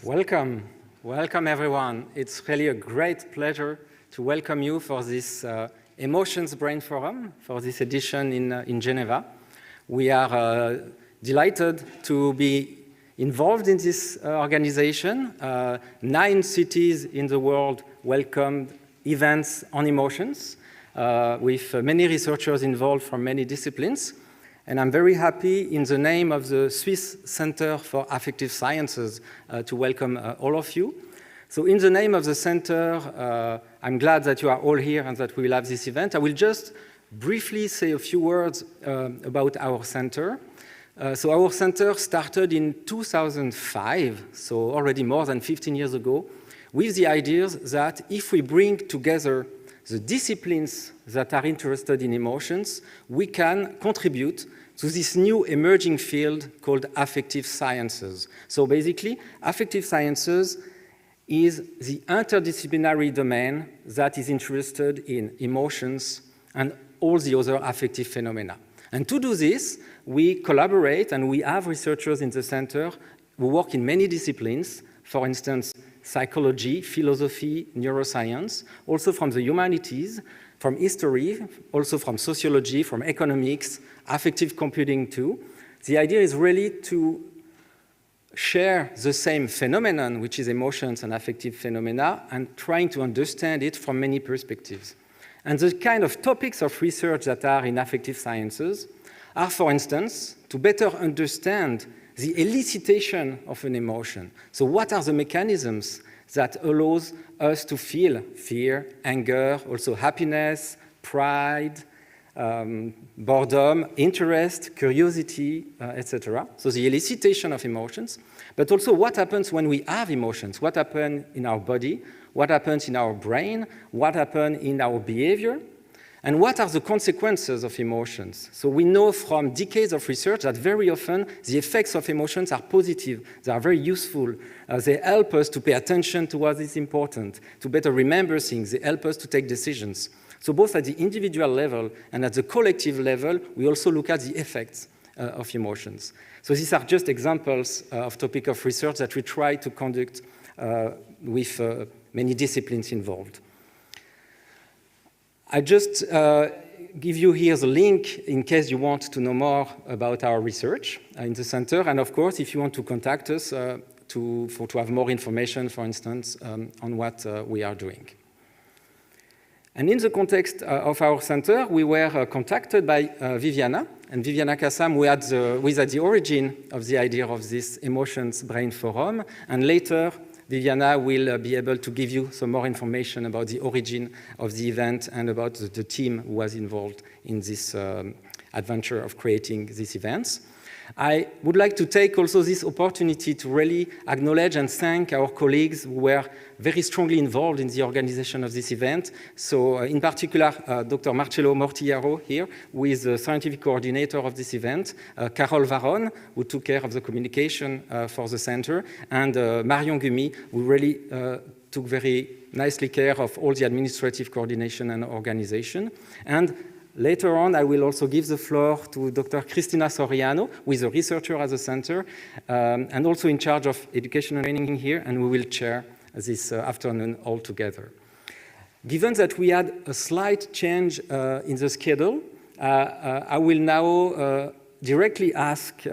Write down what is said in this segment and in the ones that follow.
Welcome. Welcome, everyone. It's really a great pleasure to welcome you for this Emotions Brain Forum, for this edition in Geneva. We are delighted to be involved in this organization. 9 cities in the world welcomed events on emotions, with many researchers involved from many disciplines. And I'm very happy, in the name of the Swiss Center for Affective Sciences, to welcome all of you. So in the name of the center, I'm glad that you are all here and that we will have this event. I will just briefly say a few words about our center. So our center started in 2005, so already more than 15 years ago, with the ideas that if we bring together the disciplines that are interested in emotions, we can contribute to this new emerging field called affective sciences. So basically, affective sciences is the interdisciplinary domain that is interested in emotions and all the other affective phenomena. And to do this, we collaborate and we have researchers in the center who work in many disciplines, for instance, psychology, philosophy, neuroscience, also from the humanities, from history, also from sociology, from economics, affective computing too. The idea is really to share the same phenomenon, which is emotions and affective phenomena, and trying to understand it from many perspectives. And the kind of topics of research that are in affective sciences are, for instance, to better understand the elicitation of an emotion. So what are the mechanisms that allows us to feel fear, anger, also happiness, pride, boredom, interest, curiosity, etc. So the elicitation of emotions, but also what happens when we have emotions, what happens in our body, what happens in our brain, what happens in our behavior, and what are the consequences of emotions? So we know from decades of research that very often the effects of emotions are positive. They are very useful. They help us to pay attention to what is important, to better remember things. They help us to take decisions. So both at the individual level and at the collective level, we also look at the effects of emotions. So these are just examples of topics of research that we try to conduct with many disciplines involved. I just give you here the link in case you want to know more about our research in the center. And of course, if you want to contact us to have more information, for instance, on what we are doing. And in the context of our center, we were contacted by Viviana. And Viviana Kassam, who was at the origin of the idea of this Emotions Brain Forum. And later, Viviana will be able to give you some more information about the origin of the event and about the team who was involved in this adventure of creating these events. I would like to take also this opportunity to really acknowledge and thank our colleagues who were very strongly involved in the organization of this event. So in particular, Dr. Marcello Mortillaro here, who is the scientific coordinator of this event, Carole Varon, who took care of the communication for the center, and Marion Gumi, who really took very nicely care of all the administrative coordination and organization. And later on, I will also give the floor to Dr. Cristina Soriano, who is a researcher at the center, and also in charge of education and training here, and we will chair this afternoon all together. Given that we had a slight change in the schedule, I will now directly ask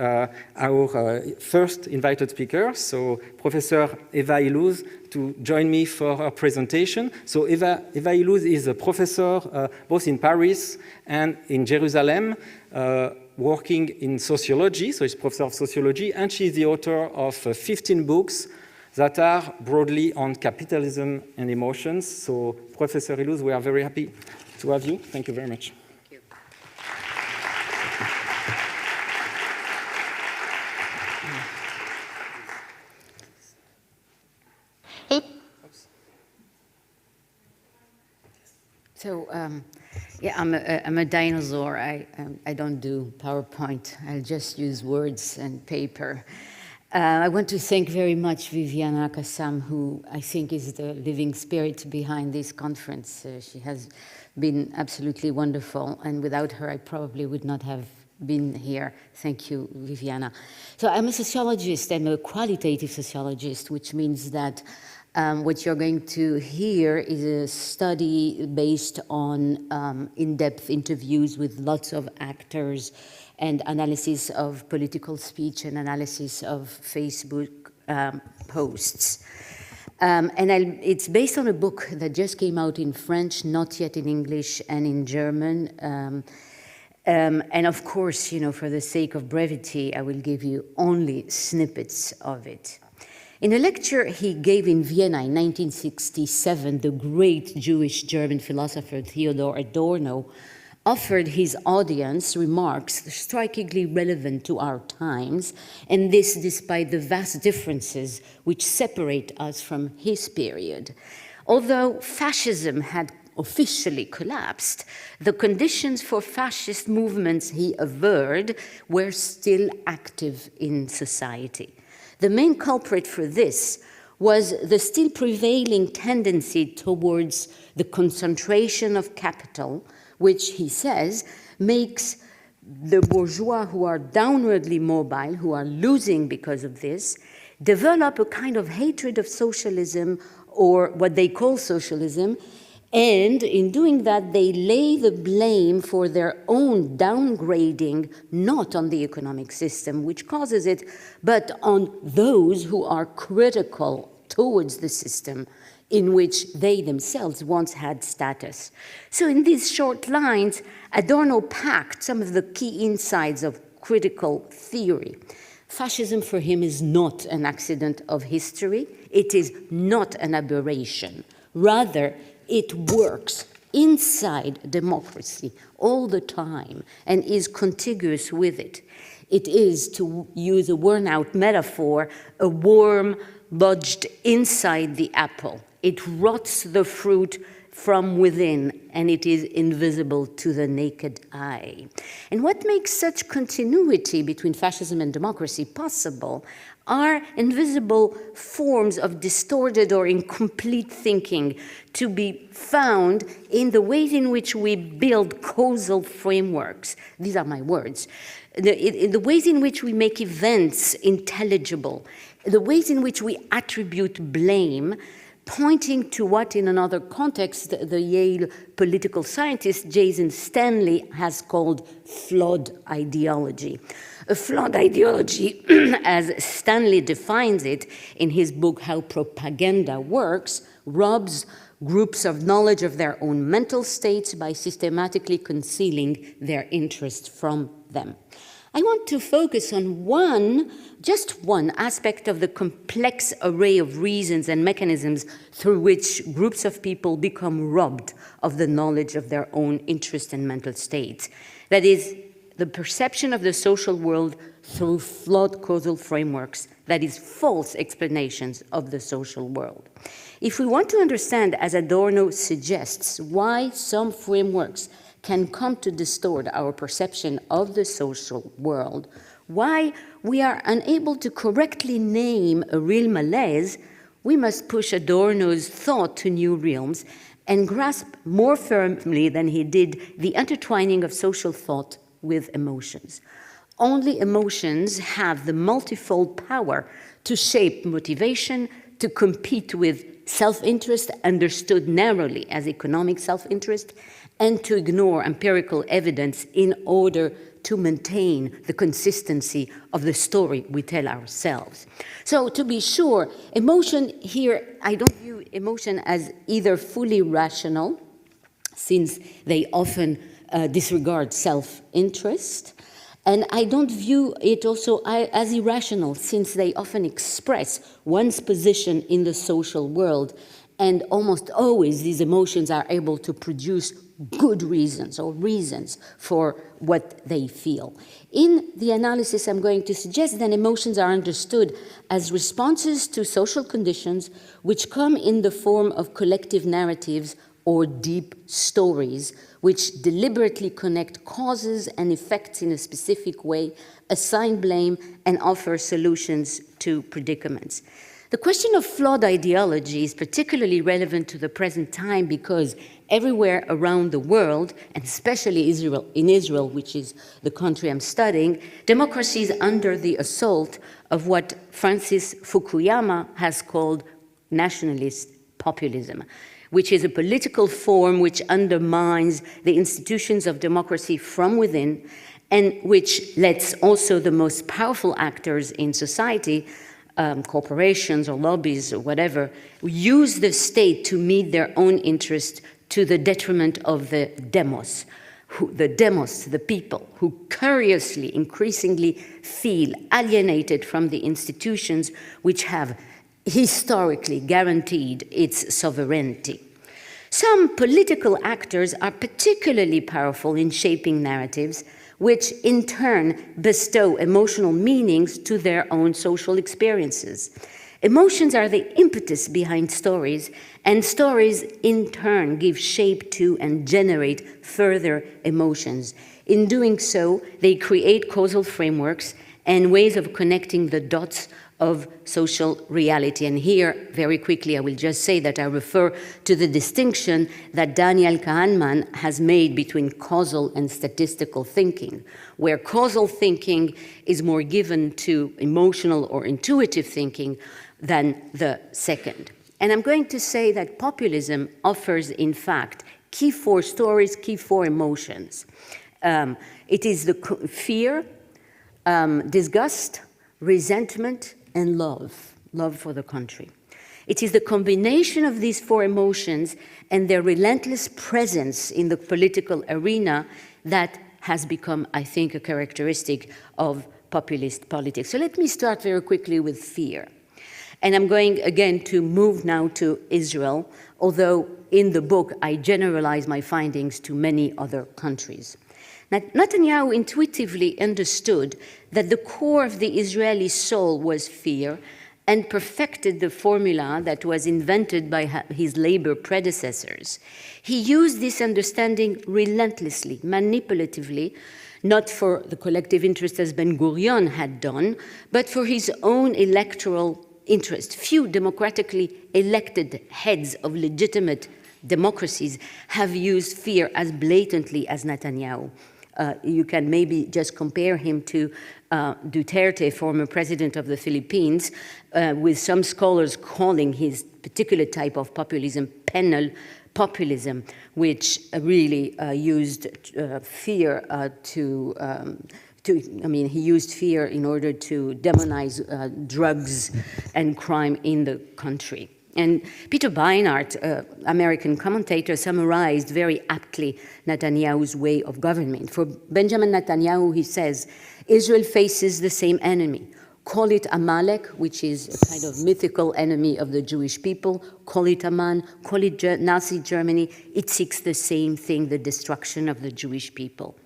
our first invited speaker, so Professor Eva Illouz, to join me for her presentation. So Eva Illouz is a professor both in Paris and in Jerusalem, working in sociology, so she's professor of sociology, and she's the author of 15 books that are broadly on capitalism and emotions. So Professor Illouz, we are very happy to have you. Thank you very much. So, yeah, I'm a dinosaur. I don't do PowerPoint. I'll just use words and paper. I want to thank very much Viviana Kassam, who I think is the living spirit behind this conference. She has been absolutely wonderful, and without her, I probably would not have been here. Thank you, Viviana. So I'm a sociologist. I'm a qualitative sociologist, which means that what you're going to hear is a study based on in-depth interviews with lots of actors and analysis of political speech and analysis of Facebook posts. It's based on a book that just came out in French, not yet in English, and in German. And of course, you know, for the sake of brevity, I will give you only snippets of it. In a lecture he gave in Vienna in 1967, the great Jewish German philosopher Theodor Adorno offered his audience remarks strikingly relevant to our times, and this despite the vast differences which separate us from his period. Although fascism had officially collapsed, the conditions for fascist movements, he averred, were still active in society. The main culprit for this was the still prevailing tendency towards the concentration of capital, which, he says, makes the bourgeois who are downwardly mobile, who are losing because of this, develop a kind of hatred of socialism, or what they call socialism, and in doing that, they lay the blame for their own downgrading, not on the economic system, which causes it, but on those who are critical towards the system in which they themselves once had status. So in these short lines, Adorno packed some of the key insights of critical theory. Fascism for him is not an accident of history. It is not an aberration. Rather, it works inside democracy all the time and is contiguous with it. It is, to use a worn-out metaphor, a worm lodged inside the apple. It rots the fruit from within, and it is invisible to the naked eye. And what makes such continuity between fascism and democracy possible are invisible forms of distorted or incomplete thinking to be found in the ways in which we build causal frameworks. These are my words. In the ways in which we make events intelligible, the ways in which we attribute blame, pointing to what, in another context, the Yale political scientist Jason Stanley has called flawed ideology. A flawed ideology, as Stanley defines it in his book How Propaganda Works, robs groups of knowledge of their own mental states by systematically concealing their interest from them. I want to focus on just one aspect of the complex array of reasons and mechanisms through which groups of people become robbed of the knowledge of their own interest and mental states. That is, the perception of the social world through flawed causal frameworks, that is, false explanations of the social world. If we want to understand, as Adorno suggests, why some frameworks can come to distort our perception of the social world, why we are unable to correctly name a real malaise, we must push Adorno's thought to new realms and grasp more firmly than he did the intertwining of social thought with emotions. Only emotions have the multifold power to shape motivation, to compete with self-interest understood narrowly as economic self-interest, and to ignore empirical evidence in order to maintain the consistency of the story we tell ourselves. So to be sure, emotion here, I don't view emotion as either fully rational, since they often disregard self-interest, and I don't view it also as irrational, since they often express one's position in the social world, and almost always these emotions are able to produce good reasons or reasons for what they feel. In the analysis, I'm going to suggest that emotions are understood as responses to social conditions which come in the form of collective narratives or deep stories, which deliberately connect causes and effects in a specific way, assign blame, and offer solutions to predicaments. The The question of flawed ideology is particularly relevant to the present time because everywhere around the world, and especially in Israel, which is the country I'm studying, democracy is under the assault of what Francis Fukuyama has called nationalist populism, which is a political form which undermines the institutions of democracy from within and which lets also the most powerful actors in society, corporations or lobbies or whatever, use the state to meet their own interest to the detriment of the demos, the people, who curiously, increasingly feel alienated from the institutions which have historically guaranteed its sovereignty. Some political actors are particularly powerful in shaping narratives, which in turn bestow emotional meanings to their own social experiences. Emotions are the impetus behind stories, and stories in turn give shape to and generate further emotions. In doing so, they create causal frameworks and ways of connecting the dots of social reality. And here, very quickly, I will just say that I refer to the distinction that Daniel Kahneman has made between causal and statistical thinking, where causal thinking is more given to emotional or intuitive thinking than the second. And I'm going to say that populism offers, in fact, key four stories, key four emotions. It is the fear, disgust, resentment, and love for the country. It is the combination of these four emotions and their relentless presence in the political arena that has become, I think, a characteristic of populist politics. So let me start very quickly with fear. And I'm going again to move now to Israel, although in the book I generalize my findings to many other countries. Netanyahu intuitively understood that the core of the Israeli soul was fear and perfected the formula that was invented by his labor predecessors. He used this understanding relentlessly, manipulatively, not for the collective interest as Ben-Gurion had done, but for his own electoral interest. Few democratically elected heads of legitimate democracies have used fear as blatantly as Netanyahu. You can maybe just compare him to Duterte, former president of the Philippines, with some scholars calling his particular type of populism penal populism, which really used fear he used fear in order to demonize drugs and crime in the country. And Peter Beinart, American commentator, summarized very aptly Netanyahu's way of government. For Benjamin Netanyahu, he says, Israel faces the same enemy. Call it Amalek, which is a kind of mythical enemy of the Jewish people. Call it Aman, call it Nazi Germany. It seeks the same thing, the destruction of the Jewish people.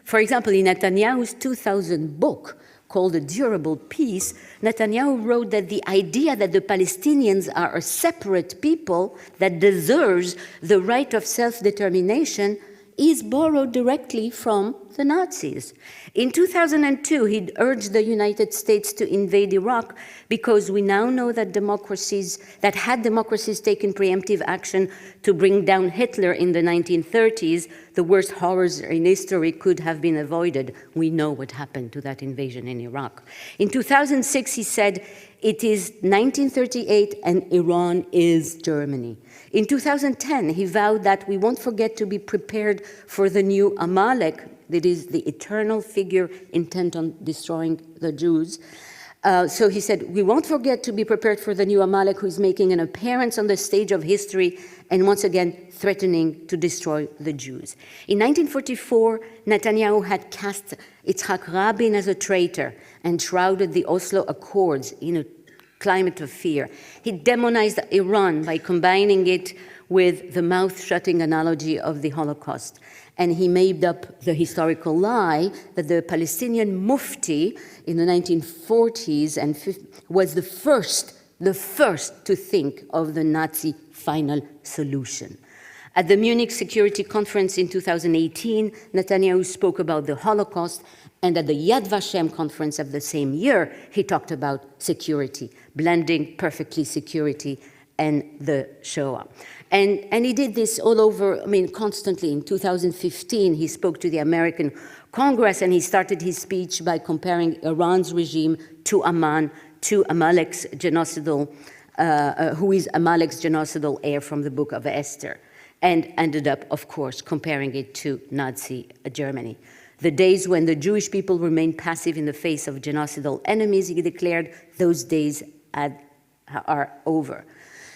For example, in Netanyahu's 2000 book, called A Durable Peace, Netanyahu wrote that the idea that the Palestinians are a separate people that deserves the right of self-determination is borrowed directly from the Nazis. In 2002, he urged the United States to invade Iraq because we now know that had democracies taken preemptive action to bring down Hitler in the 1930s, the worst horrors in history could have been avoided. We know what happened to that invasion in Iraq. In 2006, he said, it is 1938 and Iran is Germany. In 2010, he vowed that we won't forget to be prepared for the new Amalek, that is the eternal figure intent on destroying the Jews. So he said, we won't forget to be prepared for the new Amalek who is making an appearance on the stage of history and once again threatening to destroy the Jews. In 1944, Netanyahu had cast Yitzhak Rabin as a traitor and shrouded the Oslo Accords in a climate of fear. He demonized Iran by combining it with the mouth-shutting analogy of the Holocaust. And he made up the historical lie that the Palestinian Mufti in the 1940s and 50s was the first to think of the Nazi final solution. At the Munich Security Conference in 2018, Netanyahu spoke about the Holocaust, and at the Yad Vashem conference of the same year, he talked about security, blending perfectly security and the Shoah. And he did this all over, constantly. In 2015, he spoke to the American Congress, and he started his speech by comparing Iran's regime to Amman, to Amalek's genocidal, who is Amalek's genocidal heir from the Book of Esther, and ended up, of course, comparing it to Nazi Germany. The days when the Jewish people remained passive in the face of genocidal enemies, he declared, those days are over.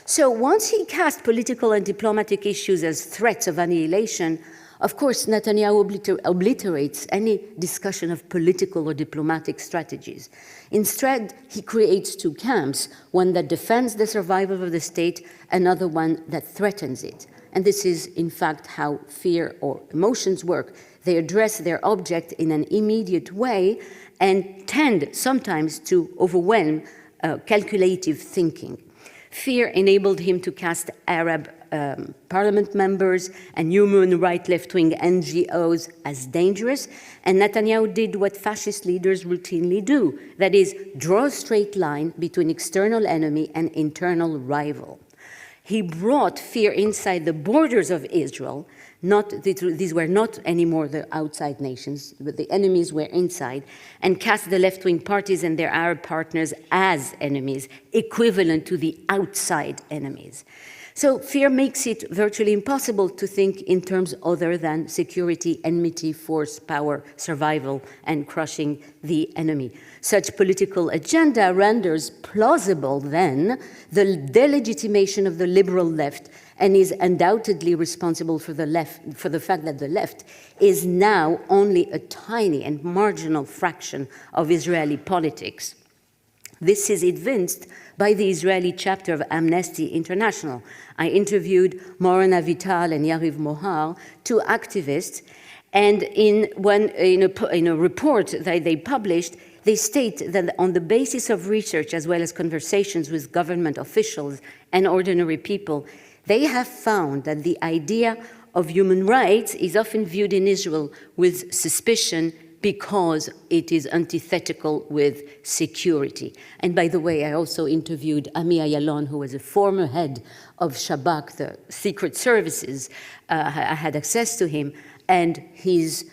So once he cast political and diplomatic issues as threats of annihilation, of course, Netanyahu obliterates any discussion of political or diplomatic strategies. Instead, he creates two camps, one that defends the survival of the state, another one that threatens it. And this is, in fact, how fear or emotions work. They address their object in an immediate way and tend sometimes to overwhelm calculative thinking. Fear enabled him to cast Arab parliament members and human rights left-wing NGOs as dangerous, and Netanyahu did what fascist leaders routinely do, that is, draw a straight line between external enemy and internal rival. He brought fear inside the borders of Israel. These were not anymore the outside nations, but the enemies were inside, and cast the left-wing parties and their Arab partners as enemies, equivalent to the outside enemies. So fear makes it virtually impossible to think in terms other than security, enmity, force, power, survival, and crushing the enemy. Such political agenda renders plausible, then, the delegitimation of the liberal left, and is undoubtedly responsible for the fact that the left is now only a tiny and marginal fraction of Israeli politics. This is evinced by the Israeli chapter of Amnesty International. I interviewed Moran Avital and Yariv Mohar, two activists, and in a report that they published, they state that on the basis of research as well as conversations with government officials and ordinary people, they have found that the idea of human rights is often viewed in Israel with suspicion because it is antithetical with security. And by the way, I also interviewed Ami Ayalon, who was a former head of Shabak, the secret services. I had access to him, and his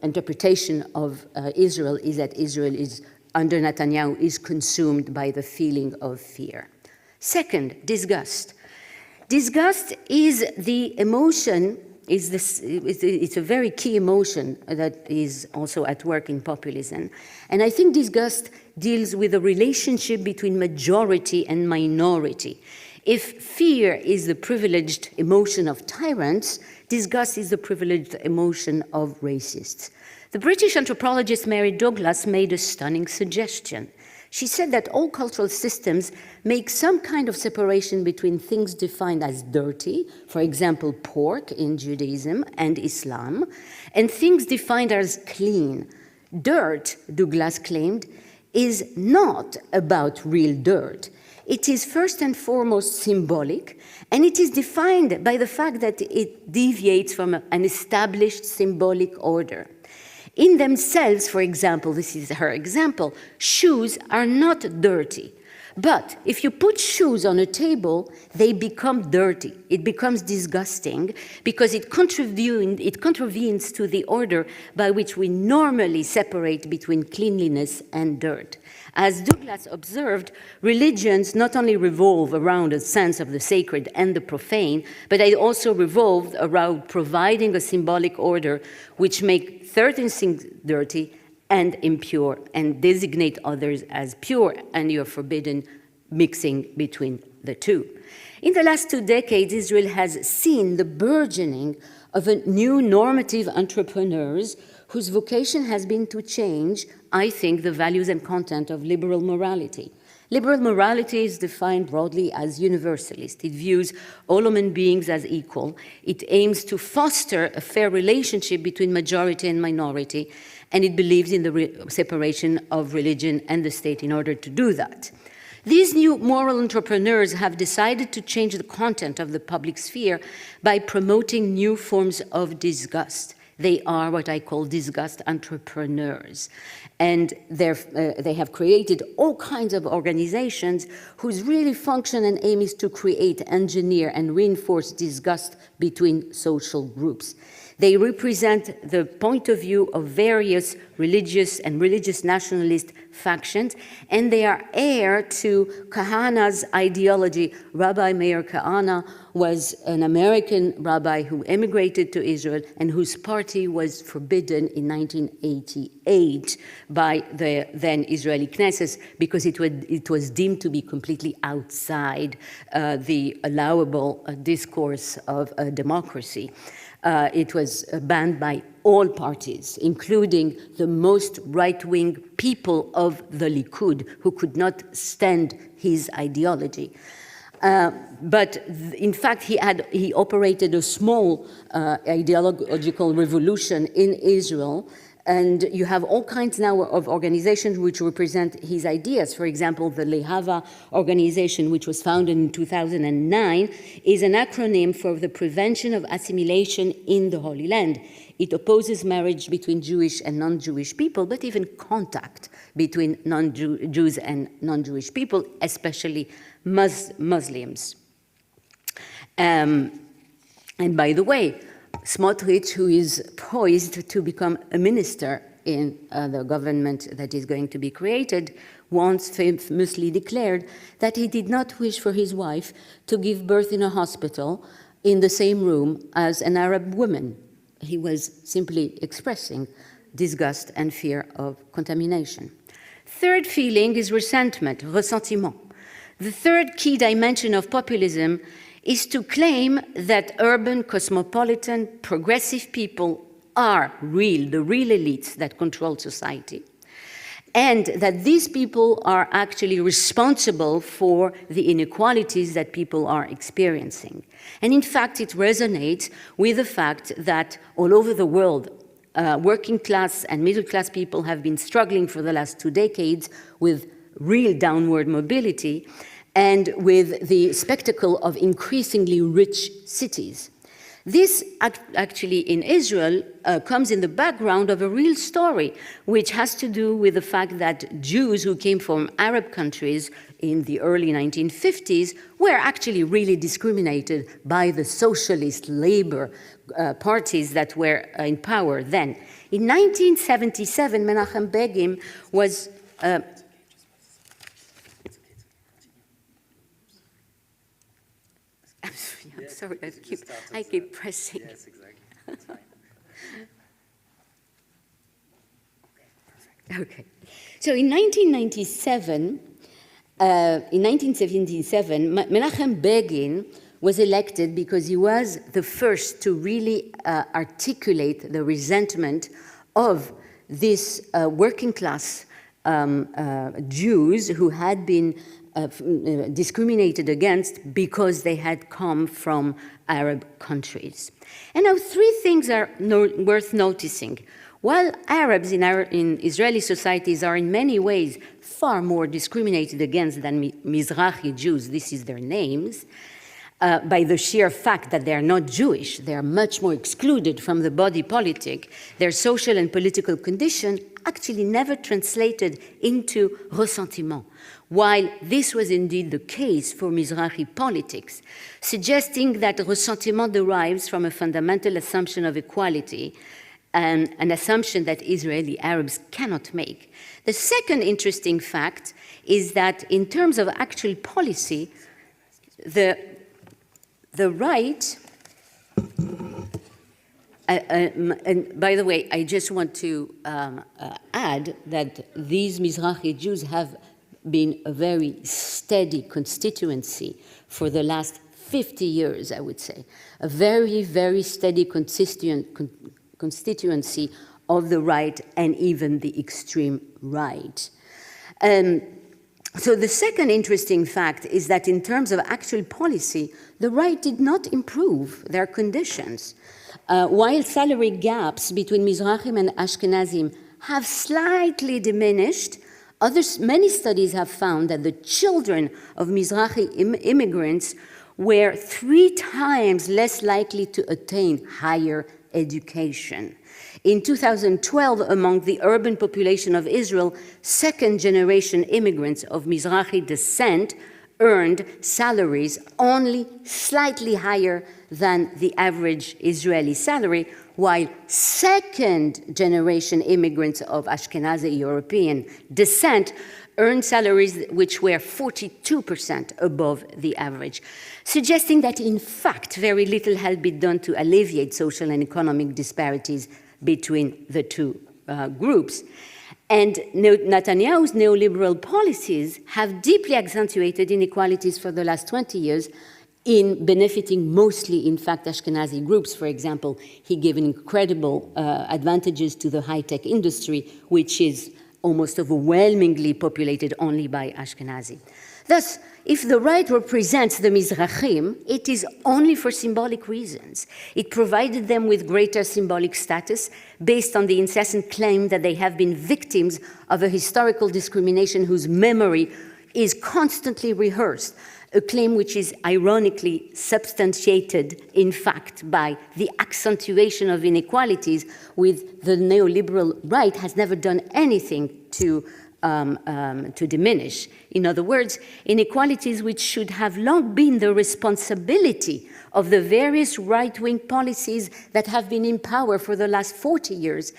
interpretation of Israel is that Israel is, under Netanyahu, is consumed by the feeling of fear. Second, disgust. Disgust is the emotion, it's a very key emotion that is also at work in populism. And I think disgust deals with the relationship between majority and minority. If fear is the privileged emotion of tyrants, disgust is the privileged emotion of racists. The British anthropologist Mary Douglas made a stunning suggestion. She said that all cultural systems make some kind of separation between things defined as dirty, for example, pork in Judaism and Islam, and things defined as clean. Dirt, Douglas claimed, is not about real dirt. It is first and foremost symbolic, and it is defined by the fact that it deviates from an established symbolic order. In themselves, for example, this is her example, shoes are not dirty. But if you put shoes on a table, they become dirty. It becomes disgusting because it contravenes to the order by which we normally separate between cleanliness and dirt. As Douglas observed, religions not only revolve around a sense of the sacred and the profane, but they also revolve around providing a symbolic order which make certain things dirty and impure, and designate others as pure, and you're forbidden mixing between the two. In the last 2 decades, Israel has seen the burgeoning of a new normative entrepreneurs whose vocation has been to change, I think, the values and content of liberal morality. Liberal morality is defined broadly as universalist. It views all human beings as equal. It aims to foster a fair relationship between majority and minority, and it believes in the separation of religion and the state in order to do that. These new moral entrepreneurs have decided to change the content of the public sphere by promoting new forms of disgust. They are what I call disgust entrepreneurs. And they have created all kinds of organizations whose really function and aim is to create, engineer, and reinforce disgust between social groups. They represent the point of view of various religious and religious nationalist factions, and they are heir to Kahana's ideology. Rabbi Meir Kahana was an American rabbi who emigrated to Israel and whose party was forbidden in 1988 by the then Israeli Knesset because it was deemed to be completely outside the allowable discourse of a democracy. It was banned by all parties, including the most right-wing people of the Likud, who could not stand his ideology. But in fact, he operated a small ideological revolution in Israel, and you have all kinds now of organizations which represent his ideas. For example, the Lehava organization, which was founded in 2009, is an acronym for the prevention of assimilation in the Holy Land. It opposes marriage between Jewish and non-Jewish people, but even contact between Jews and non-Jewish people, especially Muslims. And by the way, Smotrich, who is poised to become a minister in the government that is going to be created, once famously declared that he did not wish for his wife to give birth in a hospital in the same room as an Arab woman. He was simply expressing disgust and fear of contamination. Third feeling is resentment, ressentiment. The third key dimension of populism is to claim that urban, cosmopolitan, progressive people are the real elites that control society, and that these people are actually responsible for the inequalities that people are experiencing. And in fact, it resonates with the fact that all over the world, working class and middle class people have been struggling for the last 2 decades with real downward mobility, and with the spectacle of increasingly rich cities. This actually in Israel comes in the background of a real story, which has to do with the fact that Jews who came from Arab countries in the early 1950s were actually really discriminated by the socialist labor parties that were in power then. In 1977, Menachem Begin was I'm sorry, I keep pressing. Yes, exactly. That's fine. Okay. So in 1977, Menachem Begin was elected because he was the first to really articulate the resentment of this working class Jews who had been discriminated against because they had come from Arab countries. And now 3 things are worth noticing. While Arabs in Israeli societies are in many ways far more discriminated against than Mizrahi Jews, this is their names, by the sheer fact that they are not Jewish, they are much more excluded from the body politic, their social and political condition actually never translated into ressentiment, while this was indeed the case for Mizrahi politics, suggesting that ressentiment derives from a fundamental assumption of equality, and an assumption that Israeli Arabs cannot make. The second interesting fact is that in terms of actual policy, the right, and by the way, I just want to add that these Mizrahi Jews have been a very steady constituency for the last 50 years, I would say. A very, very steady constituency of the right and even the extreme right. So the second interesting fact is that in terms of actual policy, the right did not improve their conditions. While salary gaps between Mizrahim and Ashkenazim have slightly diminished Many studies have found that the children of Mizrahi immigrants were 3 times less likely to attain higher education. In 2012, among the urban population of Israel, second-generation immigrants of Mizrahi descent earned salaries only slightly higher than the average Israeli salary, while second-generation immigrants of Ashkenazi European descent earned salaries which were 42% above the average, suggesting that, in fact, very little had been done to alleviate social and economic disparities between the two groups. And Netanyahu's neoliberal policies have deeply accentuated inequalities for the last 20 years in benefiting mostly, in fact, Ashkenazi groups. For example, he gave incredible advantages to the high-tech industry, which is almost overwhelmingly populated only by Ashkenazi. Thus, if the right represents the Mizrahim, it is only for symbolic reasons. It provided them with greater symbolic status based on the incessant claim that they have been victims of a historical discrimination whose memory is constantly rehearsed, a claim which is ironically substantiated, in fact, by the accentuation of inequalities, with the neoliberal right has never done anything to diminish. In other words, inequalities which should have long been the responsibility of the various right-wing policies that have been in power for the last 40 years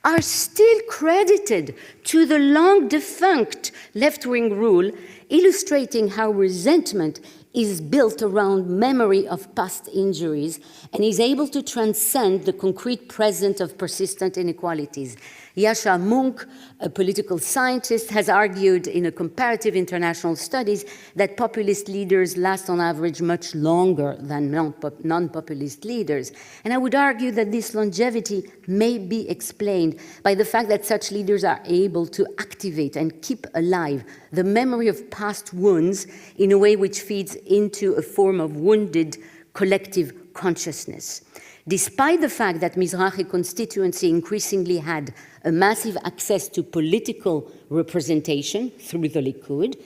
are still credited to the long-defunct left-wing rule, illustrating how resentment is built around memory of past injuries and is able to transcend the concrete present of persistent inequalities. Yasha Munk, a political scientist, has argued in a comparative international studies that populist leaders last on average much longer than non-populist leaders. And I would argue that this longevity may be explained by the fact that such leaders are able to activate and keep alive the memory of past wounds in a way which feeds into a form of wounded collective consciousness. Despite the fact that Mizrahi constituency increasingly had a massive access to political representation through the Likud,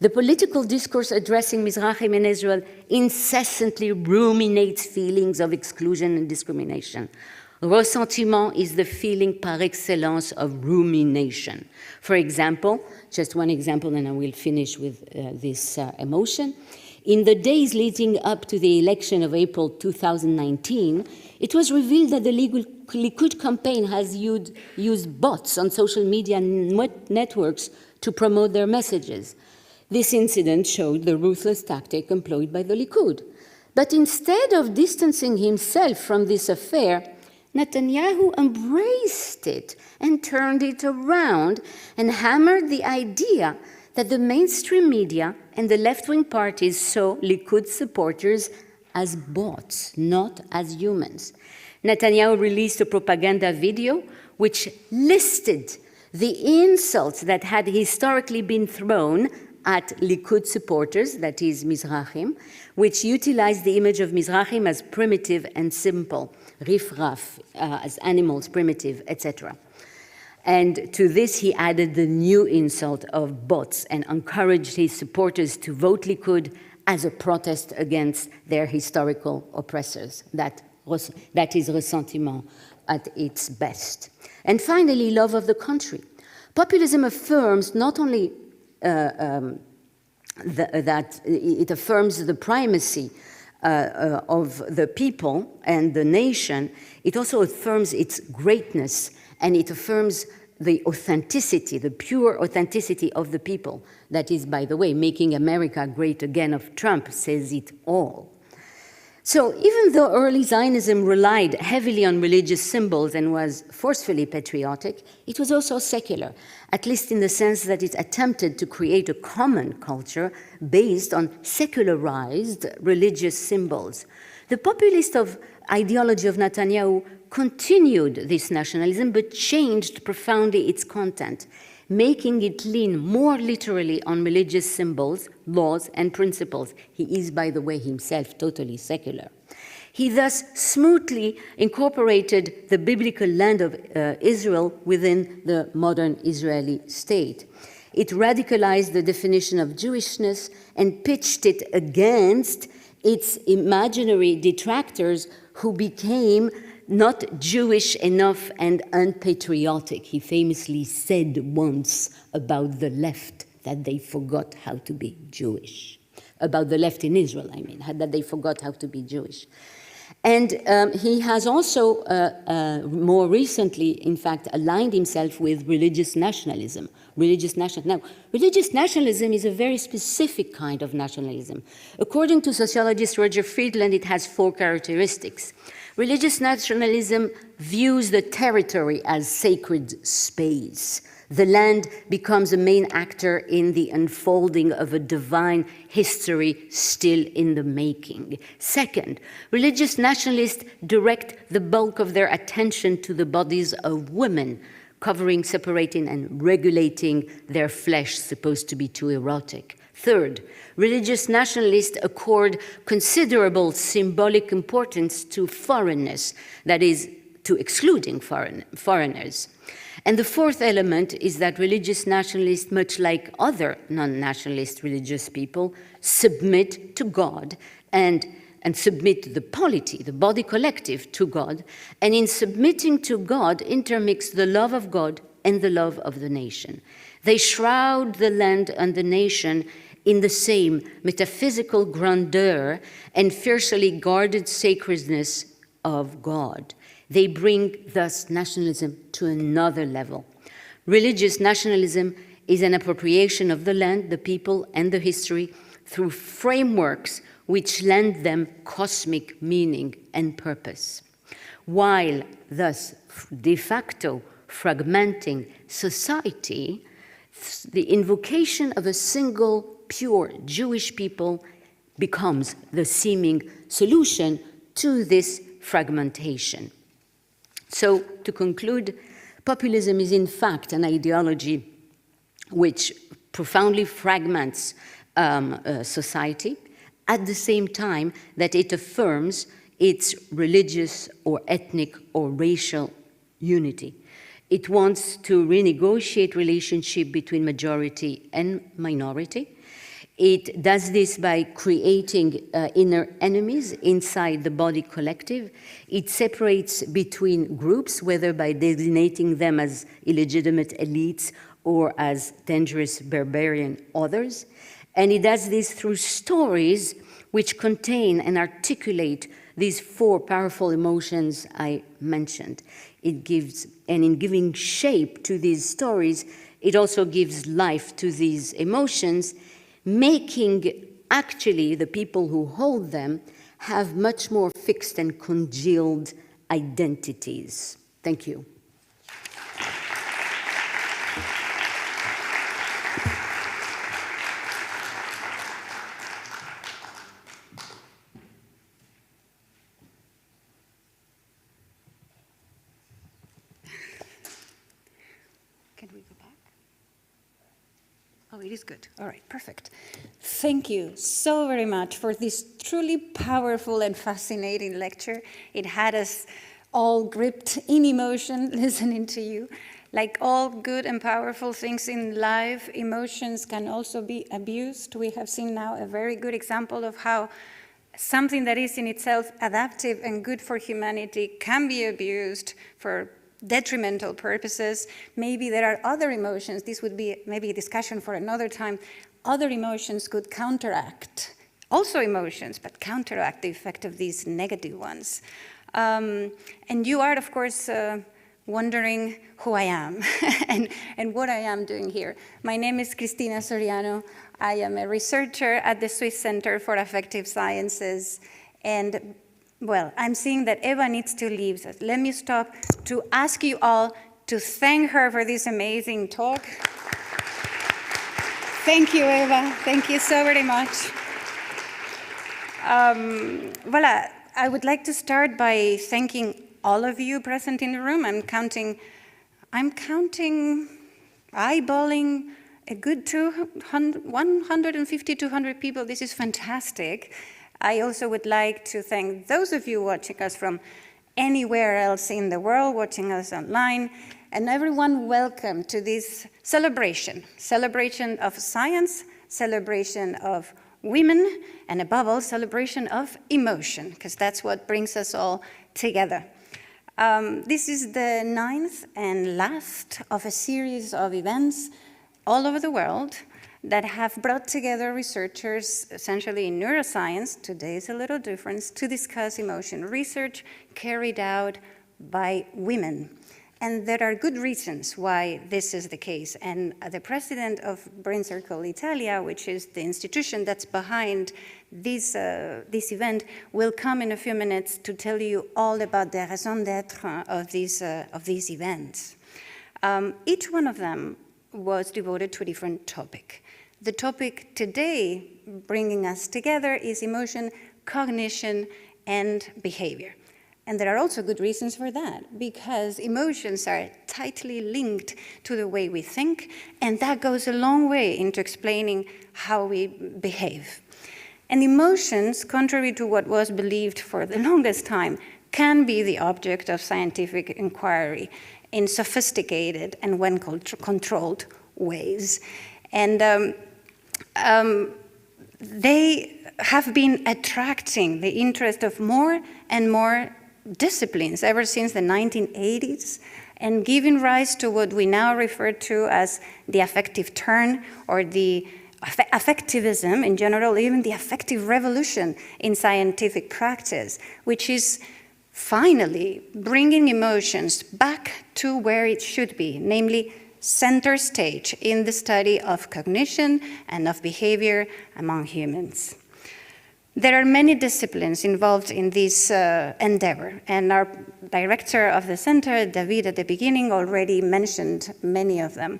the political discourse addressing Mizrahim in Israel incessantly ruminates feelings of exclusion and discrimination. Ressentiment is the feeling par excellence of rumination. For example, just one example, and I will finish with this emotion. In the days leading up to the election of April 2019, it was revealed that the Likud campaign has used bots on social media networks to promote their messages. This incident showed the ruthless tactic employed by the Likud. But instead of distancing himself from this affair, Netanyahu embraced it and turned it around and hammered the idea that the mainstream media and the left-wing parties saw Likud supporters as bots, not as humans. Netanyahu released a propaganda video which listed the insults that had historically been thrown at Likud supporters, that is Mizrahim, which utilized the image of Mizrahim as primitive and simple, riff-raff, as animals, primitive, etc. And to this, he added the new insult of bots and encouraged his supporters to vote Likud as a protest against their historical oppressors. That is ressentiment at its best. And finally, love of the country. Populism affirms not only that it affirms the primacy of the people and the nation, it also affirms its greatness, and it affirms the authenticity, the pure authenticity of the people. That is, by the way, making America great again of Trump says it all. So even though early Zionism relied heavily on religious symbols and was forcefully patriotic, it was also secular, at least in the sense that it attempted to create a common culture based on secularized religious symbols. The populist ideology of Netanyahu continued this nationalism but changed profoundly its content, making it lean more literally on religious symbols, laws, and principles. He is, by the way, himself totally secular. He thus smoothly incorporated the biblical land of Israel within the modern Israeli state. It radicalized the definition of Jewishness and pitched it against its imaginary detractors who became not Jewish enough and unpatriotic. He famously said once about the left that they forgot how to be Jewish. About the left in Israel, I mean, that they forgot how to be Jewish. And he has also, more recently, in fact, aligned himself with religious nationalism. Now, religious nationalism is a very specific kind of nationalism. According to sociologist Roger Friedland, it has 4 characteristics. Religious nationalism views the territory as sacred space. The land becomes a main actor in the unfolding of a divine history still in the making. Second, religious nationalists direct the bulk of their attention to the bodies of women, covering, separating, and regulating their flesh, supposed to be too erotic. Third, religious nationalists accord considerable symbolic importance to foreignness, that is, to excluding foreigners. And the fourth element is that religious nationalists, much like other non-nationalist religious people, submit to God and submit the polity, the body collective, to God, and in submitting to God, intermix the love of God and the love of the nation. They shroud the land and the nation in the same metaphysical grandeur and fiercely guarded sacredness of God. They bring, thus, nationalism to another level. Religious nationalism is an appropriation of the land, the people, and the history through frameworks which lend them cosmic meaning and purpose, while thus de facto fragmenting society. The invocation of a single pure Jewish people becomes the seeming solution to this fragmentation. So, to conclude, populism is in fact an ideology which profoundly fragments society at the same time that it affirms its religious or ethnic or racial unity. It wants to renegotiate relationship between majority and minority. It does this by creating inner enemies inside the body collective. It separates between groups, whether by designating them as illegitimate elites or as dangerous barbarian others. And it does this through stories which contain and articulate these 4 powerful emotions I mentioned. It gives, and in giving shape to these stories, it also gives life to these emotions, making actually the people who hold them have much more fixed and congealed identities. Thank you. Can we go back? Oh, it is good. All right, perfect. Thank you so very much for this truly powerful and fascinating lecture. It had us all gripped in emotion listening to you. Like all good and powerful things in life, emotions can also be abused. We have seen now a very good example of how something that is in itself adaptive and good for humanity can be abused for detrimental purposes. Maybe there are other emotions. This would be maybe a discussion for another time. Other emotions could counteract, also emotions, but counteract the effect of these negative ones. And you are, of course, wondering who I am and what I am doing here. My name is Cristina Soriano. I am a researcher at the Swiss Center for Affective Sciences. And well, I'm seeing that Eva needs to leave, so let me stop to ask you all to thank her for this amazing talk. Thank you, Eva. Thank you so very much. Voilà, I would like to start by thanking all of you present in the room. I'm eyeballing a good 150, 200 people. This is fantastic. I also would like to thank those of you watching us from anywhere else in the world, watching us online. and everyone welcome to this celebration of science, celebration of women, and above all, celebration of emotion, because that's what brings us all together. This is the 9th and last of a series of events all over the world that have brought together researchers, essentially in neuroscience, today is a little different, to discuss emotion. Research carried out by women. And there are good reasons why this is the case. And the president of BrainCircle Italia, which is the institution that's behind this event, will come in a few minutes to tell you all about the raison d'être of these events. Each one of them was devoted to a different topic. The topic today bringing us together is emotion, cognition, and behavior. And there are also good reasons for that, because emotions are tightly linked to the way we think, and that goes a long way into explaining how we behave. And emotions, contrary to what was believed for the longest time, can be the object of scientific inquiry in sophisticated and well-controlled ways. And they have been attracting the interest of more and more disciplines ever since the 1980s, and giving rise to what we now refer to as the affective turn, or the affectivism in general, even the affective revolution in scientific practice, which is finally bringing emotions back to where it should be, namely center stage in the study of cognition and of behavior among humans. There are many disciplines involved in this endeavor, and our director of the center, David, at the beginning already mentioned many of them.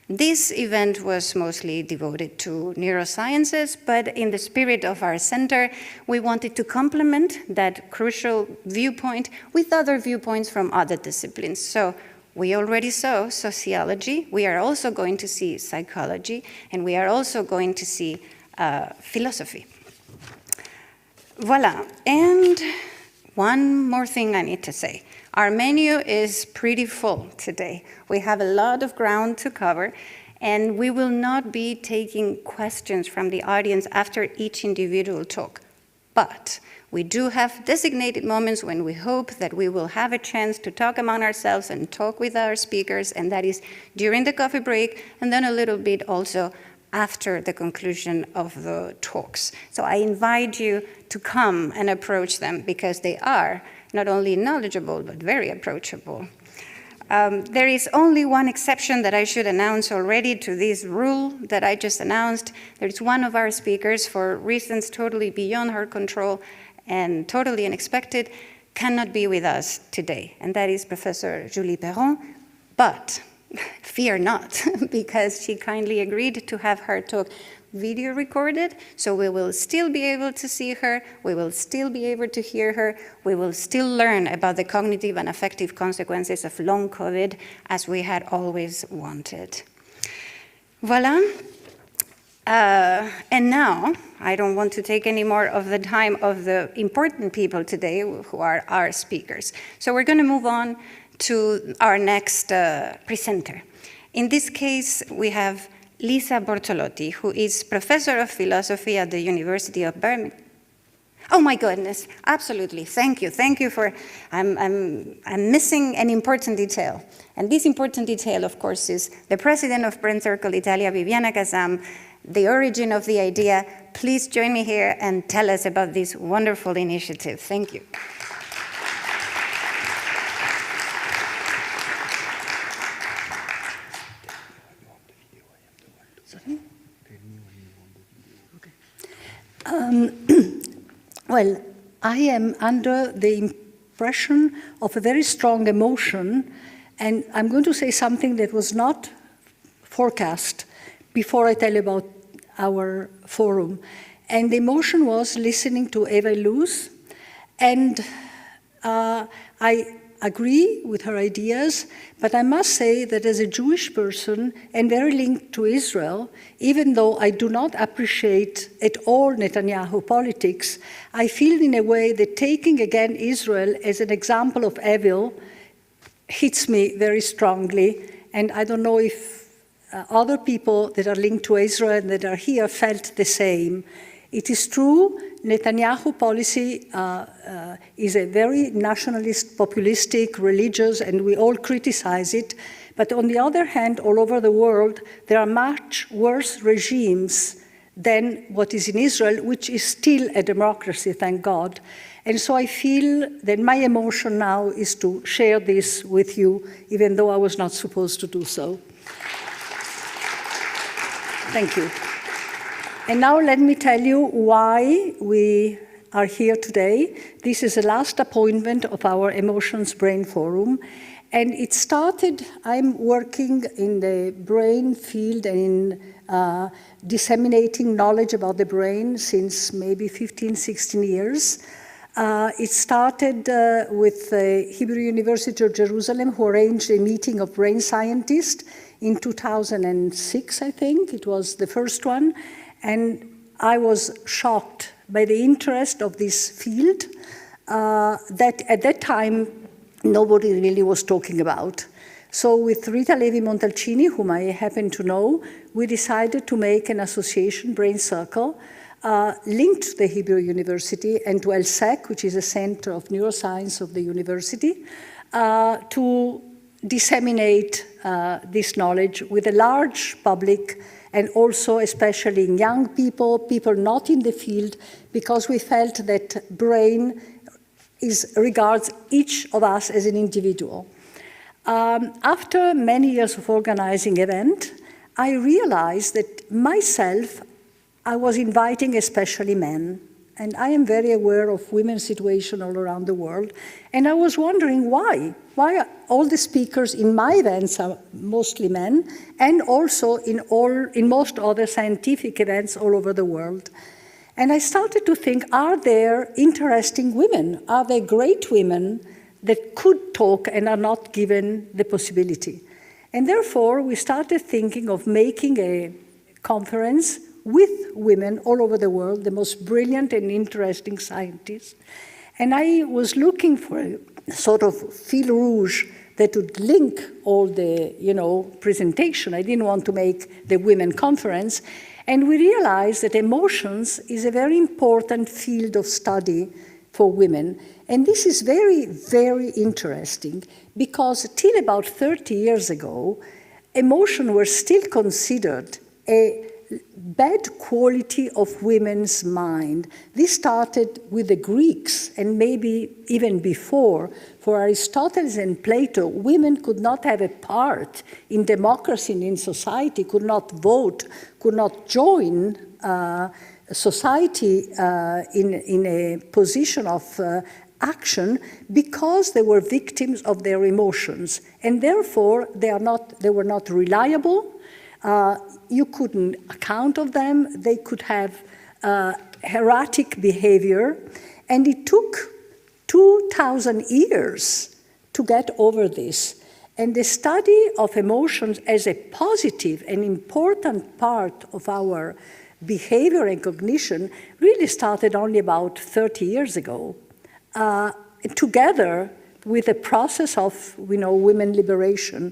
This event was mostly devoted to neurosciences, but in the spirit of our center, we wanted to complement that crucial viewpoint with other viewpoints from other disciplines. So we already saw sociology, we are also going to see psychology, and we are also going to see philosophy. Voila, and one more thing I need to say. Our menu is pretty full today. We have a lot of ground to cover, and we will not be taking questions from the audience after each individual talk. But we do have designated moments when we hope that we will have a chance to talk among ourselves and talk with our speakers, and that is during the coffee break, and then a little bit also after the conclusion of the talks. So I invite you to come and approach them, because they are not only knowledgeable, but very approachable. There is only one exception that I should announce already to this rule that I just announced. There is one of our speakers, for reasons totally beyond her control and totally unexpected, cannot be with us today, and that is Professor Julie Perron. But fear not, because she kindly agreed to have her talk video recorded, so we will still be able to see her, we will still be able to hear her, we will still learn about the cognitive and affective consequences of long COVID, as we had always wanted. Voila. And now, I don't want to take any more of the time of the important people today, who are our speakers. So we're going to move on to our next presenter. In this case, we have Lisa Bortolotti, who is professor of philosophy at the University of Birmingham. Oh my goodness, absolutely, thank you for, I'm missing an important detail. And this important detail, of course, is the president of BrainCircle Italia, Viviana Kazam, the origin of the idea. Please join me here and tell us about this wonderful initiative. Thank you. Well, I am under the impression of a very strong emotion, and I'm going to say something that was not forecast before I tell you about our forum. And the emotion was listening to Eva Luz, and I agree with her ideas, but I must say that as a Jewish person and very linked to Israel, even though I do not appreciate at all Netanyahu politics, I feel in a way that taking again Israel as an example of evil hits me very strongly, and I don't know if other people that are linked to Israel that are here felt the same. It is true, Netanyahu policy is a very nationalist, populistic, religious, and we all criticize it. But on the other hand, all over the world, there are much worse regimes than what is in Israel, which is still a democracy, thank God. And so I feel that my emotion now is to share this with you, even though I was not supposed to do so. Thank you. And now let me tell you why we are here today. This is the last appointment of our Emotions Brain Forum. And it started, I'm working in the brain field and in disseminating knowledge about the brain since maybe 15, 16 years. It started with the Hebrew University of Jerusalem, who arranged a meeting of brain scientists in 2006, I think. It was the first one. And I was shocked by the interest of this field that at that time nobody really was talking about. So with Rita Levi-Montalcini, whom I happen to know, we decided to make an association, BrainCircle, linked to the Hebrew University and to ELSEC, which is a center of neuroscience of the university, to disseminate this knowledge with a large public, and also especially in young people, people not in the field, because we felt that brain regards each of us as an individual. After many years of organizing events, I realized that myself, I was inviting especially men. And I am very aware of women's situation all around the world. And I was wondering why. Why are all the speakers in my events are mostly men, and also in most other scientific events all over the world. And I started to think, are there interesting women? Are there great women that could talk and are not given the possibility? And therefore, we started thinking of making a conference with women all over the world, the most brilliant and interesting scientists. And I was looking for a sort of fil rouge that would link all the, presentation. I didn't want to make the women conference. And we realized that emotions is a very important field of study for women. And this is very, very interesting because till about 30 years ago, emotions were still considered a bad quality of women's mind. This started with the Greeks and maybe even before. For Aristotle and Plato, women could not have a part in democracy and in society, could not vote, could not join society in a position of action because they were victims of their emotions. And therefore, they were not reliable. You couldn't account of them. They could have erratic behavior. And it took 2,000 years to get over this. And the study of emotions as a positive and important part of our behavior and cognition really started only about 30 years ago, together with the process of women liberation.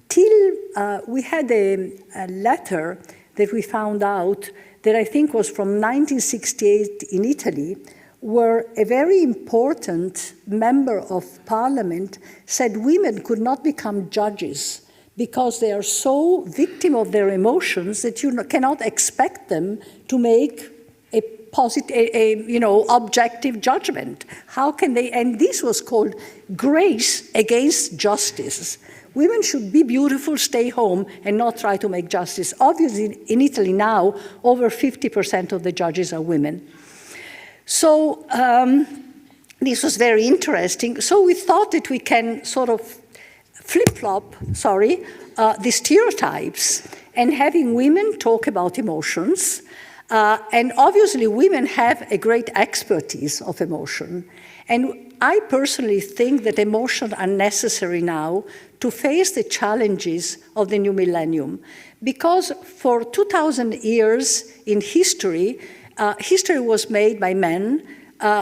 Till we had a letter that we found out that I think was from 1968 in Italy, where a very important member of parliament said women could not become judges because they are so victim of their emotions that you cannot expect them to make a positive, objective judgment. How can they? And this was called grace against justice. Women should be beautiful, stay home, and not try to make justice. Obviously, in Italy now, over 50% of the judges are women. So this was very interesting. So we thought that we can sort of flip-flop, the stereotypes, and having women talk about emotions. And obviously, women have a great expertise of emotion. And I personally think that emotions are necessary now to face the challenges of the new millennium. Because for 2,000 years in history, history was made by men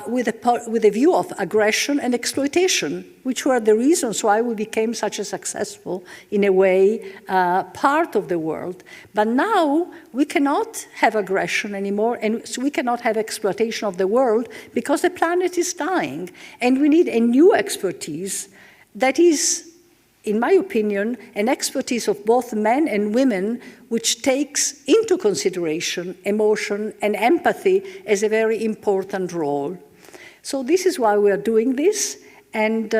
with a view of aggression and exploitation, which were the reasons why we became such a successful, in a way, part of the world. But now we cannot have aggression anymore, and so we cannot have exploitation of the world because the planet is dying. And we need a new expertise that is, in my opinion, an expertise of both men and women, which takes into consideration emotion and empathy as a very important role. So this is why we are doing this, and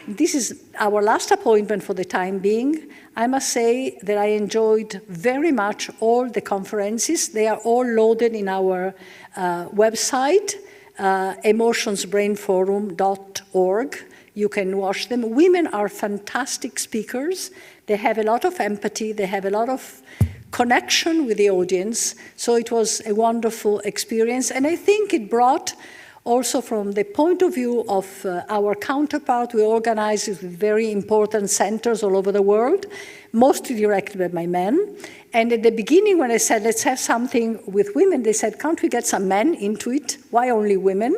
this is our last appointment for the time being. I must say that I enjoyed very much all the conferences. They are all loaded in our website, emotionsbrainforum.org. You can watch them. Women are fantastic speakers. They have a lot of empathy. They have a lot of connection with the audience. So it was a wonderful experience. And I think it brought also from the point of view of our counterpart, we organized with very important centers all over the world, mostly directed by men. And at the beginning, when I said, let's have something with women, they said, can't we get some men into it? Why only women?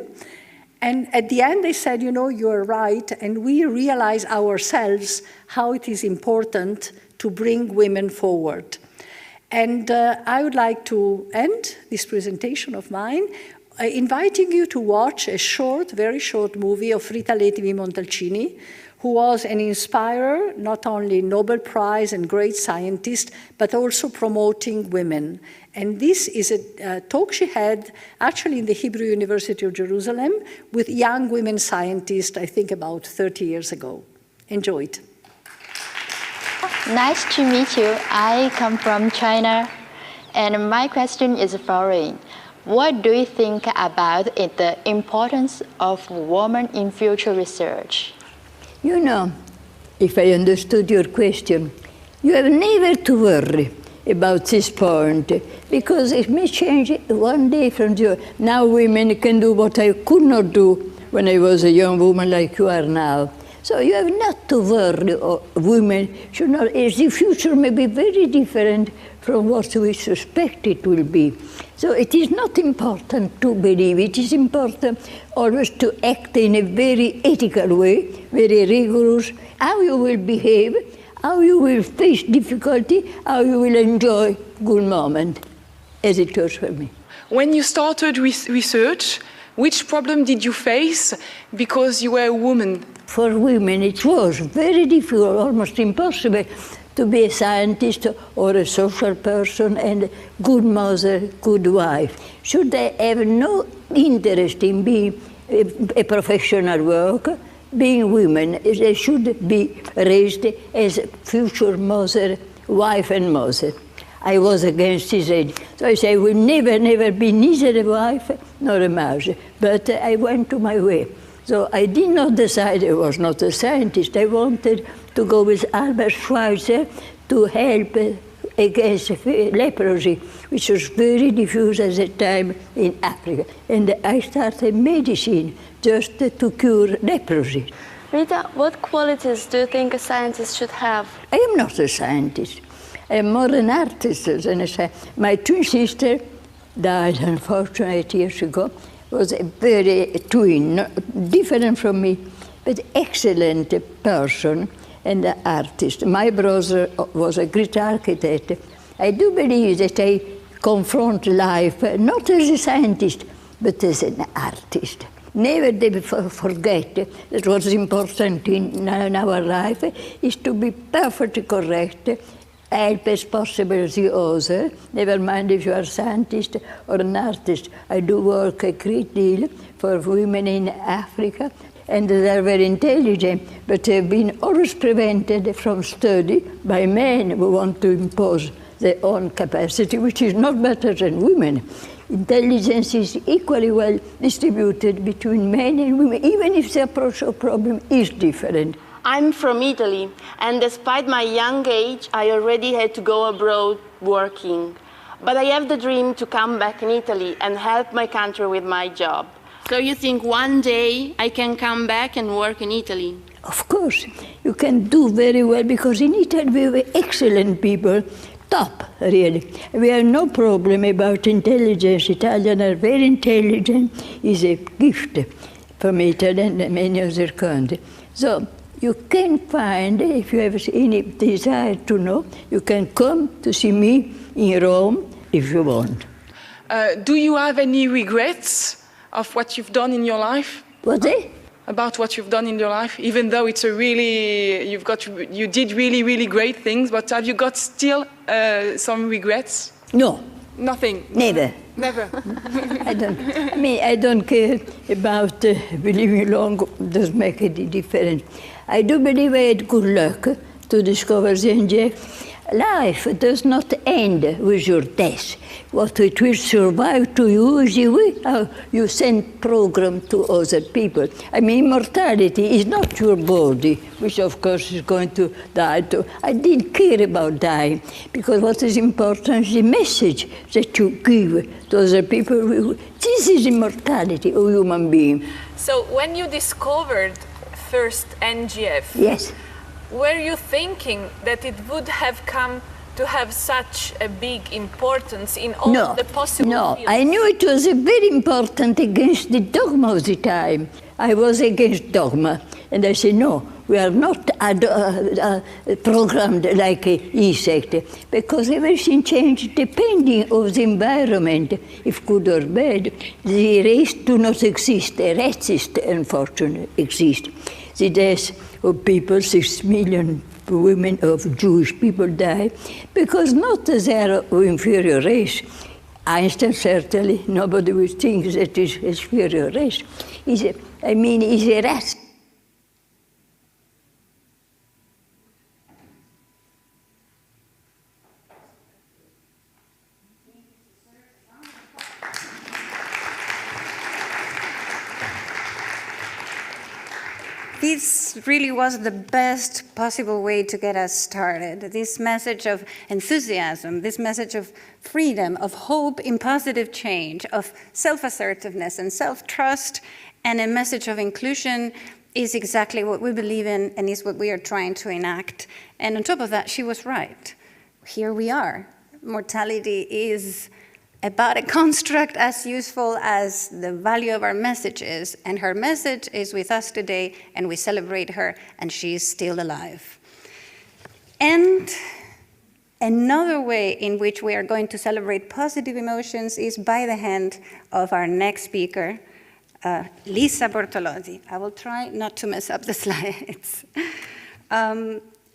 And at the end, they said, you know, you're right, and we realize ourselves how it is important to bring women forward. And I would like to end this presentation of mine inviting you to watch a short, very short movie of Rita Levi-Montalcini, who was an inspirer, not only Nobel Prize and great scientist, but also promoting women. And this is a talk she had actually in the Hebrew University of Jerusalem with young women scientists, I think about 30 years ago. Enjoy it. Nice to meet you. I come from China, and my question is following. What do you think about the importance of women in future research? You know, if I understood your question, you have never to worry about this point, because it may change one day from the other. Now women can do what I could not do when I was a young woman like you are now. So you have not to worry, women should not, as the future may be very different from what we suspect it will be. So it is not important to believe, it is important always to act in a very ethical way, very rigorous, how you will behave, how you will face difficulty, how you will enjoy good moment, as it was for me. When you started with research, which problem did you face because you were a woman? For women it was very difficult, almost impossible, to be a scientist or a social person and good mother, good wife. Should they have no interest in being a professional worker, being women, they should be raised as future mother, wife and mother. I was against this age. So I say, I will never, never be neither a wife nor a mother. But I went to my way. So I did not decide I was not a scientist. I wanted to go with Albert Schweitzer to help against leprosy, which was very diffuse at the time in Africa. And I started medicine just to cure leprosy. Rita, what qualities do you think a scientist should have? I am not a scientist. I am more an artist than a scientist. My twin sister died, unfortunately, 8 years ago, was a very twin, different from me, but excellent person and an artist. My brother was a great architect. I do believe that I confront life not as a scientist, but as an artist. Never forget that what's important in our life is to be perfectly correct, help as possible the other, never mind if you are a scientist or an artist. I do work a great deal for women in Africa, and they are very intelligent, but they have been always prevented from study by men who want to impose their own capacity, which is not better than women. Intelligence is equally well distributed between men and women, even if the approach of problem is different. I'm from Italy, and despite my young age, I already had to go abroad working. But I have the dream to come back in Italy and help my country with my job. So you think one day I can come back and work in Italy? Of course, you can do very well, because in Italy we have excellent people, top, really. We have no problem about intelligence. Italians are very intelligent. It's a gift from Italy and many other countries. So you can find, if you have any desire to know, you can come to see me in Rome if you want. Do you have any regrets of what you've done in your life? What's it? About what you've done in your life, even though it's a really, you did really, really great things, but have you got still some regrets? No. Nothing? Never. Never? I don't care about living long, doesn't make any difference. I do believe I had good luck to discover the inject. Life does not end with your death. What it will survive to you is the way how you send program to other people. I mean, immortality is not your body, which of course is going to die too. I didn't care about dying, because what is important is the message that you give to other people. This is immortality of human being. So when you discovered first NGF, yes, were you thinking that it would have come to have such a big importance in all the possible No, fields? I knew it was very important against the dogma of the time. I was against dogma, and I said, no, we are not programmed like an insect, because everything changed depending on the environment, if good or bad. The race do not exist, the racist, unfortunately, exist. The death of people, 6 million women of Jewish people die, because not they are of inferior race. Einstein certainly, nobody would think that is inferior race. He's a race. This really was the best possible way to get us started. This message of enthusiasm, this message of freedom, of hope in positive change, of self-assertiveness and self-trust, and a message of inclusion is exactly what we believe in and is what we are trying to enact. And on top of that, she was right. Here we are. Mortality is about a construct as useful as the value of our message is, and her message is with us today, and we celebrate her, and she is still alive. And another way in which we are going to celebrate positive emotions is by the hand of our next speaker, Lisa Bortolotti. I will try not to mess up the slides.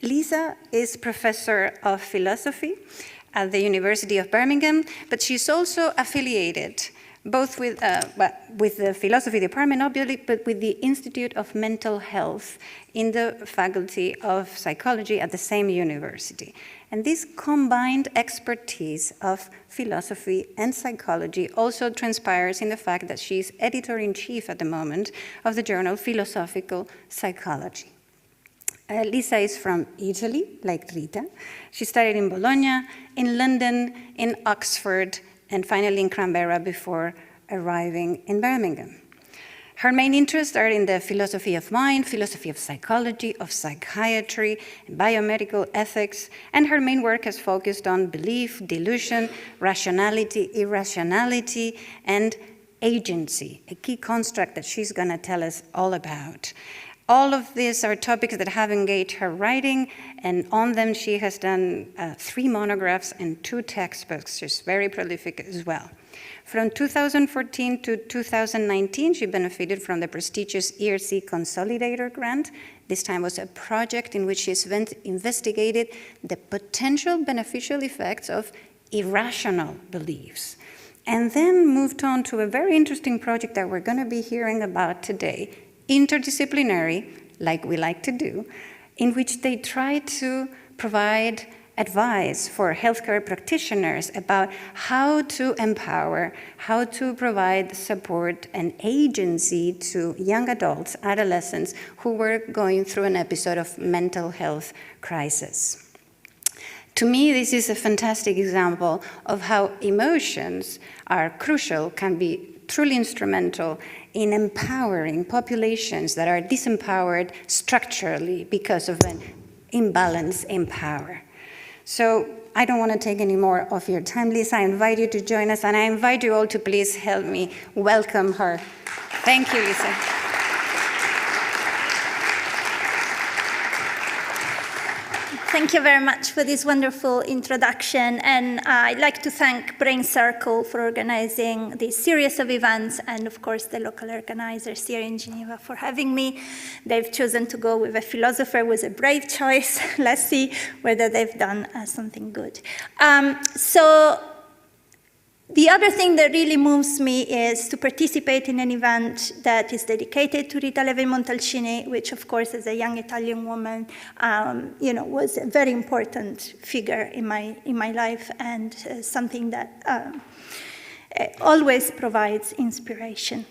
Lisa is professor of philosophy at the University of Birmingham, but she's also affiliated both with the philosophy department, obviously, but with the Institute of Mental Health in the Faculty of Psychology at the same university. And this combined expertise of philosophy and psychology also transpires in the fact that she's editor-in-chief at the moment of the journal Philosophical Psychology. Lisa is from Italy, like Rita. She studied in Bologna, in London, in Oxford, and finally in Canberra before arriving in Birmingham. Her main interests are in the philosophy of mind, philosophy of psychology, of psychiatry, biomedical ethics, and her main work has focused on belief, delusion, rationality, irrationality, and agency, a key construct that she's going to tell us all about. All of these are topics that have engaged her writing, and on them she has done 3 monographs and 2 textbooks. She's very prolific as well. From 2014 to 2019, she benefited from the prestigious ERC Consolidator Grant. This time was a project in which she investigated the potential beneficial effects of irrational beliefs. And then moved on to a very interesting project that we're going to be hearing about today, interdisciplinary, like we like to do, in which they try to provide advice for healthcare practitioners about how to empower, how to provide support and agency to young adults, adolescents, who were going through an episode of mental health crisis. To me, this is a fantastic example of how emotions are crucial, can be truly instrumental in empowering populations that are disempowered structurally because of an imbalance in power. So I don't want to take any more of your time, Lisa. I invite you to join us, and I invite you all to please help me welcome her. Thank you, Lisa. Thank you very much for this wonderful introduction, and I'd like to thank BrainCircle for organizing this series of events, and of course the local organizers here in Geneva for having me. They've chosen to go with a philosopher, was a brave choice. Let's see whether they've done something good. So the other thing that really moves me is to participate in an event that is dedicated to Rita Levi-Montalcini, which, of course, as a young Italian woman, was a very important figure in my life, and something that always provides inspiration.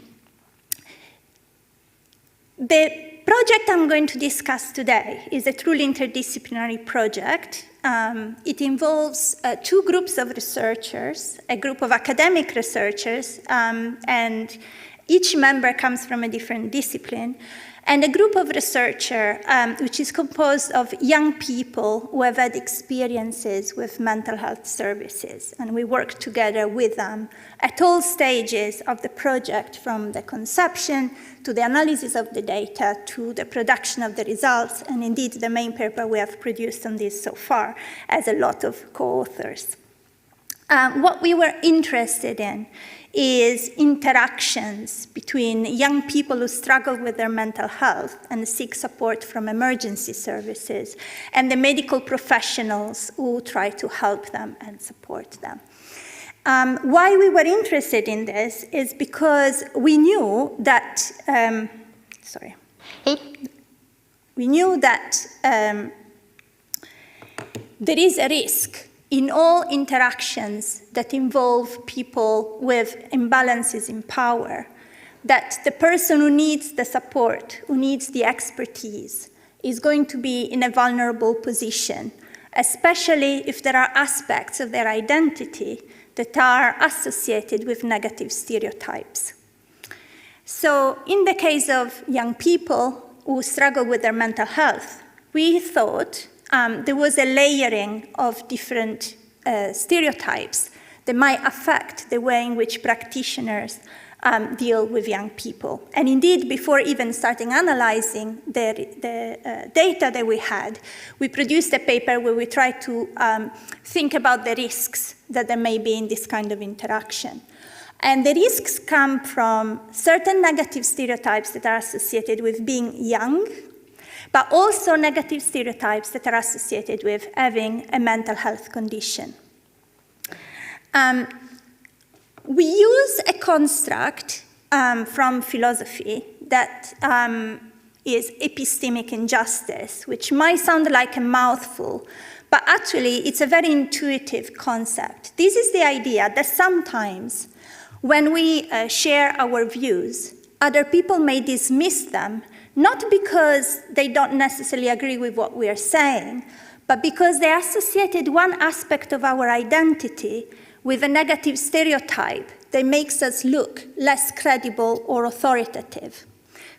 The project I'm going to discuss today is a truly interdisciplinary project. It involves two groups of researchers, a group of academic researchers, and each member comes from a different discipline, and a group of researchers which is composed of young people who have had experiences with mental health services. And we work together with them at all stages of the project, from the conception to the analysis of the data to the production of the results. And indeed, the main paper we have produced on this so far has a lot of co-authors. What we were interested in is interactions between young people who struggle with their mental health and seek support from emergency services, and the medical professionals who try to help them and support them. Why we were interested in this is because we knew that, there is a risk in all interactions that involve people with imbalances in power, that the person who needs the support, who needs the expertise, is going to be in a vulnerable position, especially if there are aspects of their identity that are associated with negative stereotypes. So in the case of young people who struggle with their mental health, we thought there was a layering of different stereotypes that might affect the way in which practitioners deal with young people. And indeed, before even starting analyzing the data that we had, we produced a paper where we tried to think about the risks that there may be in this kind of interaction. And the risks come from certain negative stereotypes that are associated with being young, but also negative stereotypes that are associated with having a mental health condition. We use a construct from philosophy that is epistemic injustice, which might sound like a mouthful, but actually it's a very intuitive concept. This is the idea that sometimes when we share our views, other people may dismiss them, not because they don't necessarily agree with what we are saying, but because they associated one aspect of our identity with a negative stereotype that makes us look less credible or authoritative.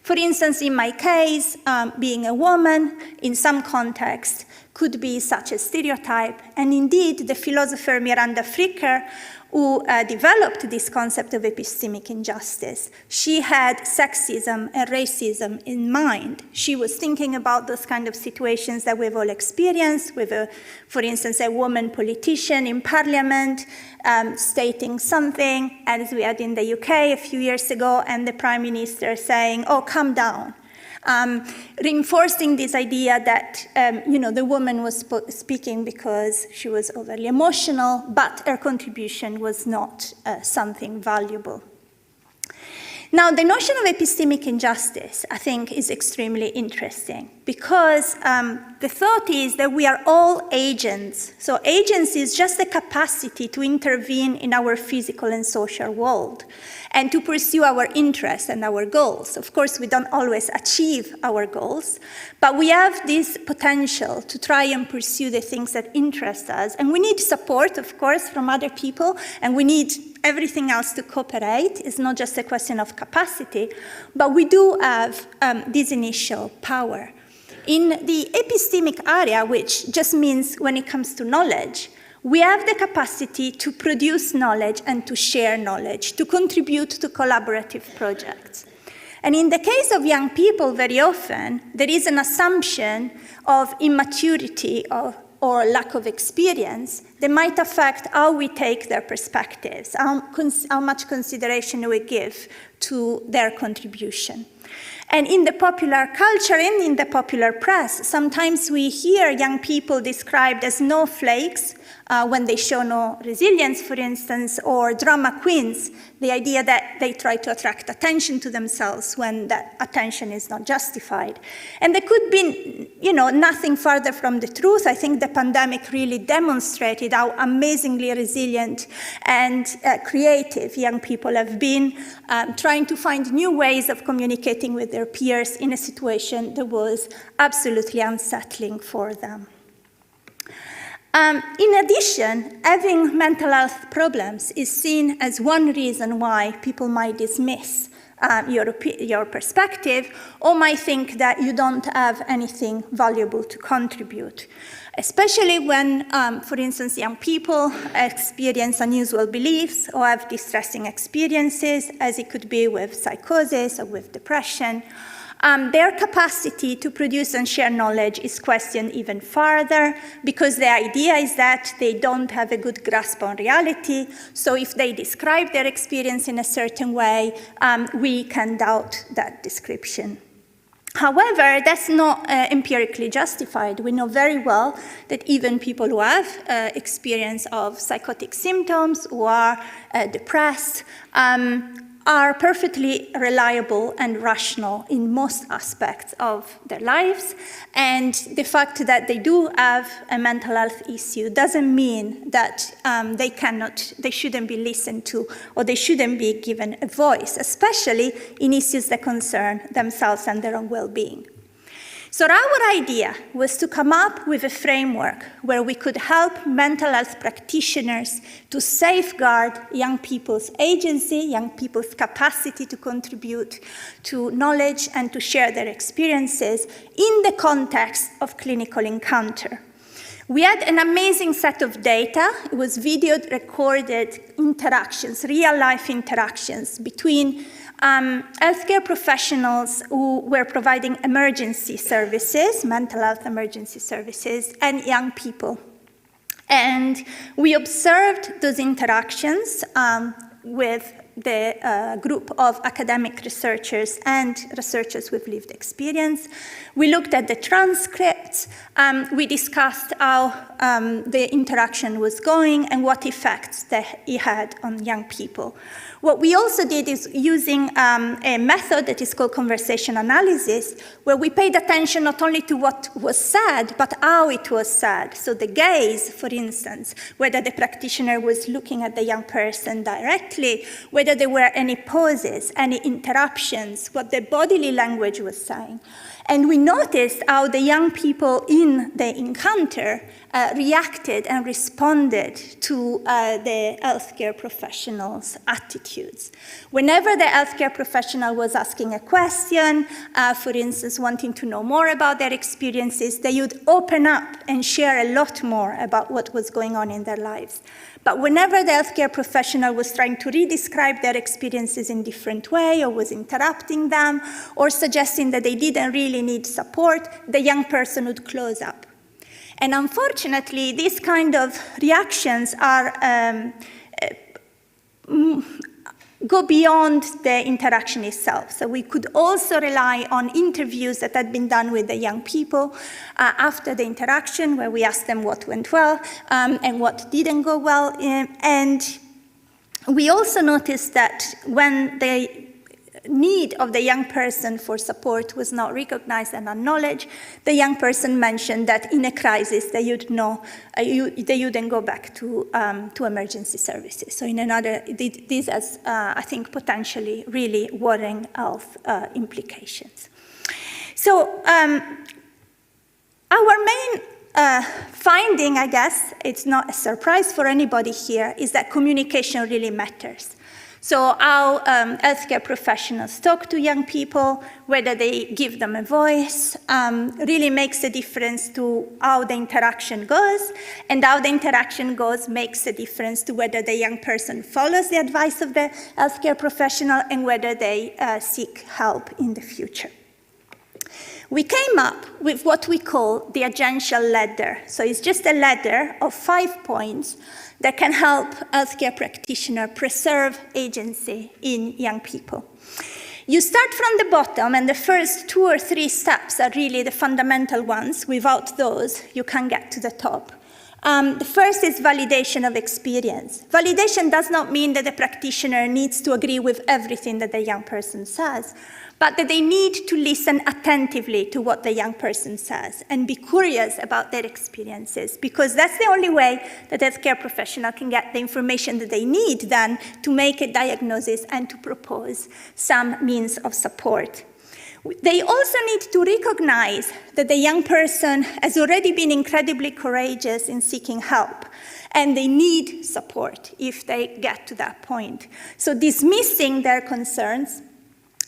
For instance, in my case, being a woman in some context could be such a stereotype, and indeed the philosopher Miranda Fricker, who developed this concept of epistemic injustice, she had sexism and racism in mind. She was thinking about those kind of situations that we've all experienced with, for instance, a woman politician in parliament stating something, as we had in the UK a few years ago, and the prime minister saying, "Oh, calm down." Reinforcing this idea that the woman was speaking because she was overly emotional, but her contribution was not something valuable. Now, the notion of epistemic injustice, I think, is extremely interesting because the thought is that we are all agents. So agency is just the capacity to intervene in our physical and social world and to pursue our interests and our goals. Of course, we don't always achieve our goals, but we have this potential to try and pursue the things that interest us. And we need support, of course, from other people, and we need everything else to cooperate. It's not just a question of capacity, but we do have this initial power. In the epistemic area, which just means when it comes to knowledge, we have the capacity to produce knowledge and to share knowledge, to contribute to collaborative projects. And in the case of young people, very often, there is an assumption of immaturity or lack of experience that might affect how we take their perspectives, how much consideration we give to their contribution. And in the popular culture and in the popular press, sometimes we hear young people described as snowflakes when they show no resilience, for instance, or drama queens, the idea that they try to attract attention to themselves when that attention is not justified. And there could be, nothing further from the truth. I think the pandemic really demonstrated how amazingly resilient and creative young people have been, trying to find new ways of communicating with their peers in a situation that was absolutely unsettling for them. In addition, having mental health problems is seen as one reason why people might dismiss your perspective or might think that you don't have anything valuable to contribute, especially when, for instance, young people experience unusual beliefs or have distressing experiences, as it could be with psychosis or with depression. Their capacity to produce and share knowledge is questioned even further because the idea is that they don't have a good grasp on reality. So if they describe their experience in a certain way, we can doubt that description. However, that's not empirically justified. We know very well that even people who have experience of psychotic symptoms, who are depressed, are perfectly reliable and rational in most aspects of their lives. And the fact that they do have a mental health issue doesn't mean that they shouldn't be listened to or they shouldn't be given a voice, especially in issues that concern themselves and their own well-being. So our idea was to come up with a framework where we could help mental health practitioners to safeguard young people's agency, young people's capacity to contribute to knowledge and to share their experiences in the context of clinical encounter. We had an amazing set of data. It was videoed, recorded interactions, real-life interactions between healthcare professionals who were providing emergency services, mental health emergency services, and young people. And we observed those interactions with the group of academic researchers and researchers with lived experience. We looked at the transcripts. We discussed how the interaction was going and what effects that it had on young people. What we also did is using a method that is called conversation analysis, where we paid attention not only to what was said, but how it was said. So the gaze, for instance, whether the practitioner was looking at the young person directly, whether there were any pauses, any interruptions, what the bodily language was saying. And we noticed how the young people in the encounter reacted and responded to the healthcare professionals' attitudes. Whenever the healthcare professional was asking a question, for instance, wanting to know more about their experiences, they would open up and share a lot more about what was going on in their lives. But whenever the healthcare professional was trying to re-describe their experiences in a different way, or was interrupting them, or suggesting that they didn't really need support, the young person would close up. And unfortunately, these kind of reactions are go beyond the interaction itself. So we could also rely on interviews that had been done with the young people after the interaction, where we asked them what went well and what didn't go well. And we also noticed that when the need of the young person for support was not recognized and acknowledged, the young person mentioned that in a crisis they wouldn't go back to emergency services. So this has, I think, potentially really worrying health implications. So our main finding, I guess, it's not a surprise for anybody here, is that communication really matters. So how healthcare professionals talk to young people, whether they give them a voice, really makes a difference to how the interaction goes, and how the interaction goes makes a difference to whether the young person follows the advice of the healthcare professional and whether they seek help in the future. We came up with what we call the agential ladder. So it's just a ladder of 5 points that can help healthcare practitioners preserve agency in young people. You start from the bottom, and the first 2 or 3 steps are really the fundamental ones. Without those, you can't get to the top. The first is validation of experience. Validation does not mean that the practitioner needs to agree with everything that the young person says, but that they need to listen attentively to what the young person says and be curious about their experiences, because that's the only way that healthcare professional can get the information that they need then to make a diagnosis and to propose some means of support. They also need to recognize that the young person has already been incredibly courageous in seeking help, and they need support if they get to that point. So dismissing their concerns,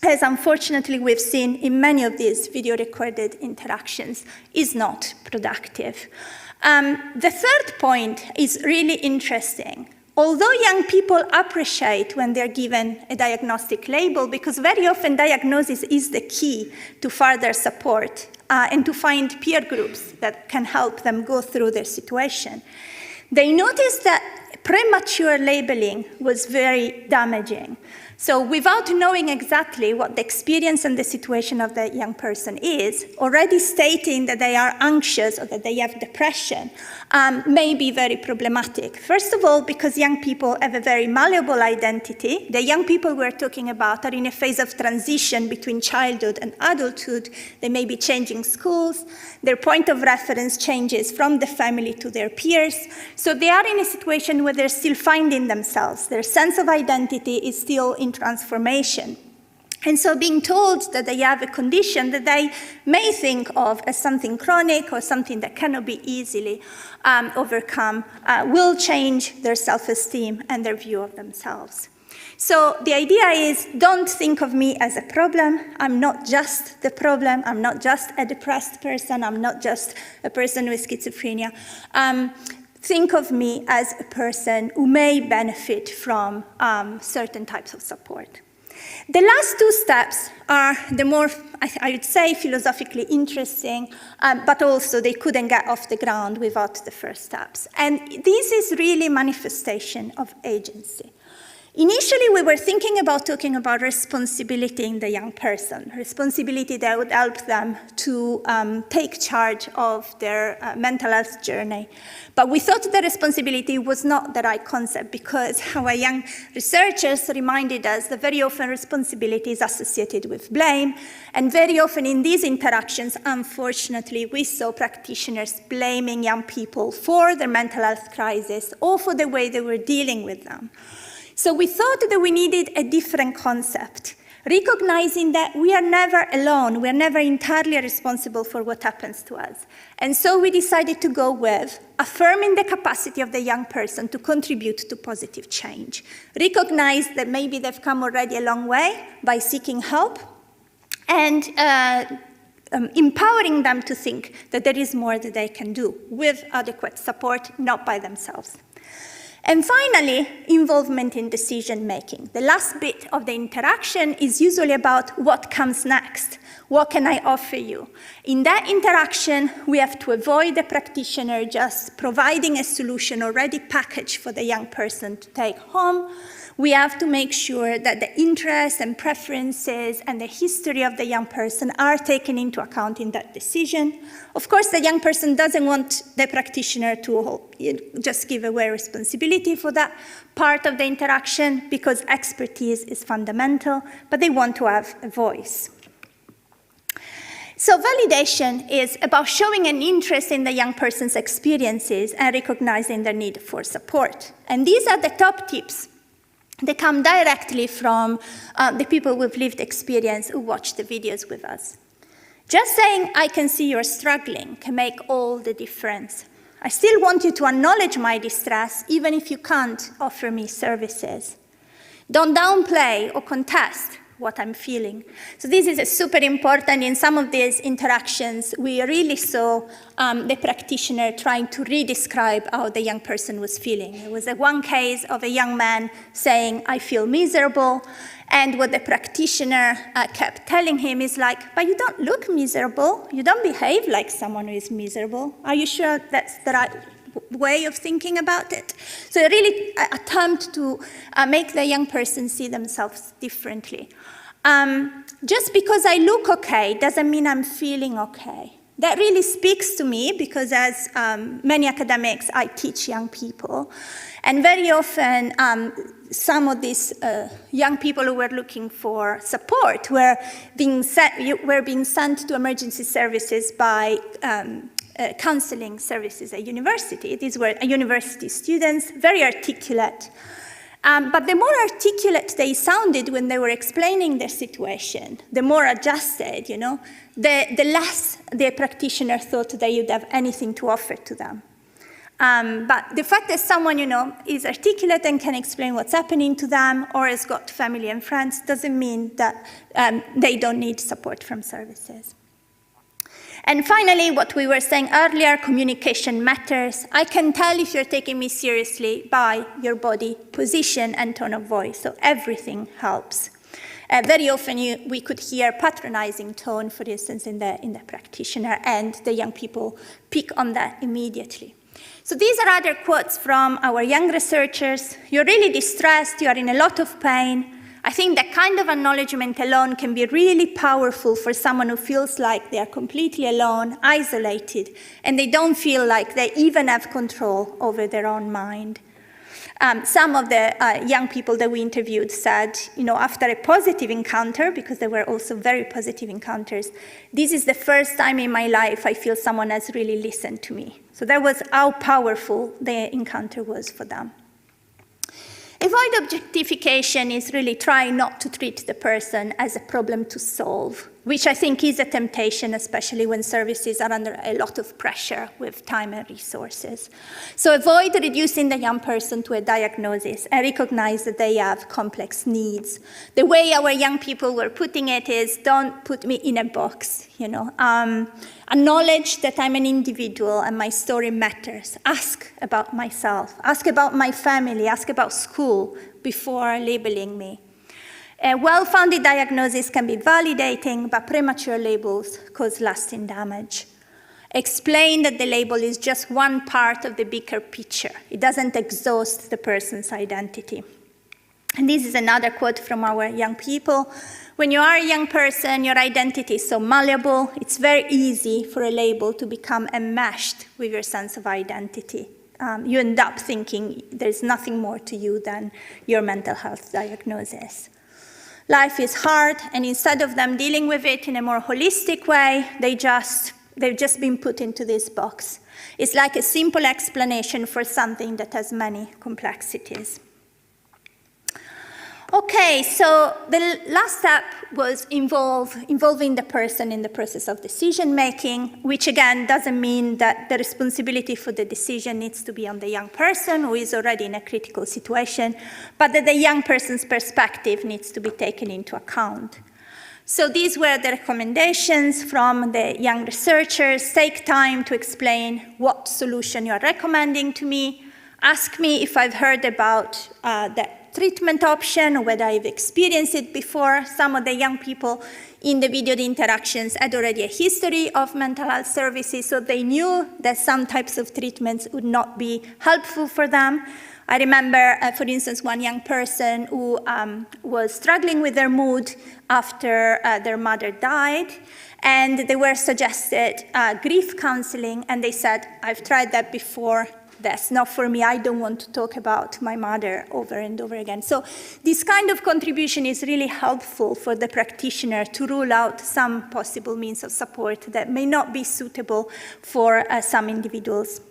as unfortunately we've seen in many of these video-recorded interactions, is not productive. The third point is really interesting. Although young people appreciate when they're given a diagnostic label, because very often diagnosis is the key to further support and to find peer groups that can help them go through their situation, they noticed that premature labeling was very damaging. So without knowing exactly what the experience and the situation of the young person is, already stating that they are anxious or that they have depression may be very problematic. First of all, because young people have a very malleable identity. The young people we're talking about are in a phase of transition between childhood and adulthood. They may be changing schools. Their point of reference changes from the family to their peers. So they are in a situation where they're still finding themselves. Their sense of identity is still in transformation. And so being told that they have a condition that they may think of as something chronic or something that cannot be easily overcome will change their self-esteem and their view of themselves. So the idea is, don't think of me as a problem. I'm not just the problem. I'm not just a depressed person. I'm not just a person with schizophrenia. Think of me as a person who may benefit from certain types of support. The last 2 steps are the more, I would say, philosophically interesting, but also they couldn't get off the ground without the first steps. And this is really manifestation of agency. Initially, we were thinking about talking about responsibility in the young person, responsibility that would help them to take charge of their mental health journey. But we thought the responsibility was not the right concept, because our young researchers reminded us that very often responsibility is associated with blame. And very often in these interactions, unfortunately, we saw practitioners blaming young people for their mental health crisis or for the way they were dealing with them. So we thought that we needed a different concept, recognizing that we are never alone, we are never entirely responsible for what happens to us. And so we decided to go with affirming the capacity of the young person to contribute to positive change. Recognize that maybe they've come already a long way by seeking help, and empowering them to think that there is more that they can do with adequate support, not by themselves. And finally, involvement in decision-making. The last bit of the interaction is usually about what comes next. What can I offer you? In that interaction, we have to avoid the practitioner just providing a solution already packaged for the young person to take home. We have to make sure that the interests and preferences and the history of the young person are taken into account in that decision. Of course, the young person doesn't want the practitioner to just give away responsibility for that part of the interaction, because expertise is fundamental, but they want to have a voice. So validation is about showing an interest in the young person's experiences and recognizing their need for support. And these are the top tips. They come directly from the people with lived experience who watch the videos with us. Just saying, I can see you're struggling, can make all the difference. I still want you to acknowledge my distress, even if you can't offer me services. Don't downplay or contest what I'm feeling. So this is super important. In some of these interactions, we really saw the practitioner trying to re-describe how the young person was feeling. There was one case of a young man saying, I feel miserable. And what the practitioner kept telling him is like, but you don't look miserable. You don't behave like someone who is miserable. Are you sure that's the right way of thinking about it? So really attempt to make the young person see themselves differently. Just because I look okay doesn't mean I'm feeling okay. That really speaks to me because as many academics, I teach young people. And very often, some of these young people who were looking for support were being sent to emergency services by counseling services at university. These were university students, very articulate. But the more articulate they sounded when they were explaining their situation, the more adjusted, the less the practitioner thought they would have anything to offer to them. But the fact that someone, is articulate and can explain what's happening to them or has got family and friends doesn't mean that they don't need support from services. And finally, what we were saying earlier, communication matters. I can tell if you're taking me seriously by your body position and tone of voice, so everything helps. Very often we could hear patronizing tone, for instance, in the practitioner, and the young people pick on that immediately. So these are other quotes from our young researchers. You're really distressed, you are in a lot of pain. I think that kind of acknowledgement alone can be really powerful for someone who feels like they are completely alone, isolated, and they don't feel like they even have control over their own mind. Some of the young people that we interviewed said, after a positive encounter, because there were also very positive encounters, this is the first time in my life I feel someone has really listened to me. So that was how powerful the encounter was for them. Avoid objectification is really trying not to treat the person as a problem to solve, which I think is a temptation, especially when services are under a lot of pressure with time and resources. So avoid reducing the young person to a diagnosis and recognize that they have complex needs. The way our young people were putting it is, don't put me in a box, Acknowledge that I'm an individual and my story matters. Ask about myself, ask about my family, ask about school before labeling me. A well-founded diagnosis can be validating, but premature labels cause lasting damage. Explain that the label is just one part of the bigger picture. It doesn't exhaust the person's identity. And this is another quote from our young people. When you are a young person, your identity is so malleable, it's very easy for a label to become enmeshed with your sense of identity. You end up thinking there's nothing more to you than your mental health diagnosis. Life is hard, and instead of them dealing with it in a more holistic way, they've just been put into this box. It's like a simple explanation for something that has many complexities. Okay, so the last step was involving the person in the process of decision-making, which again doesn't mean that the responsibility for the decision needs to be on the young person who is already in a critical situation, but that the young person's perspective needs to be taken into account. So these were the recommendations from the young researchers. Take time to explain what solution you are recommending to me. Ask me if I've heard about that treatment option or whether I've experienced it before. Some of the young people in the video interactions had already a history of mental health services, so they knew that some types of treatments would not be helpful for them. I remember, for instance, one young person who was struggling with their mood after their mother died, and they were suggested grief counseling, and they said, I've tried that before. That's not for me. I don't want to talk about my mother over and over again. So this kind of contribution is really helpful for the practitioner to rule out some possible means of support that may not be suitable for some individuals.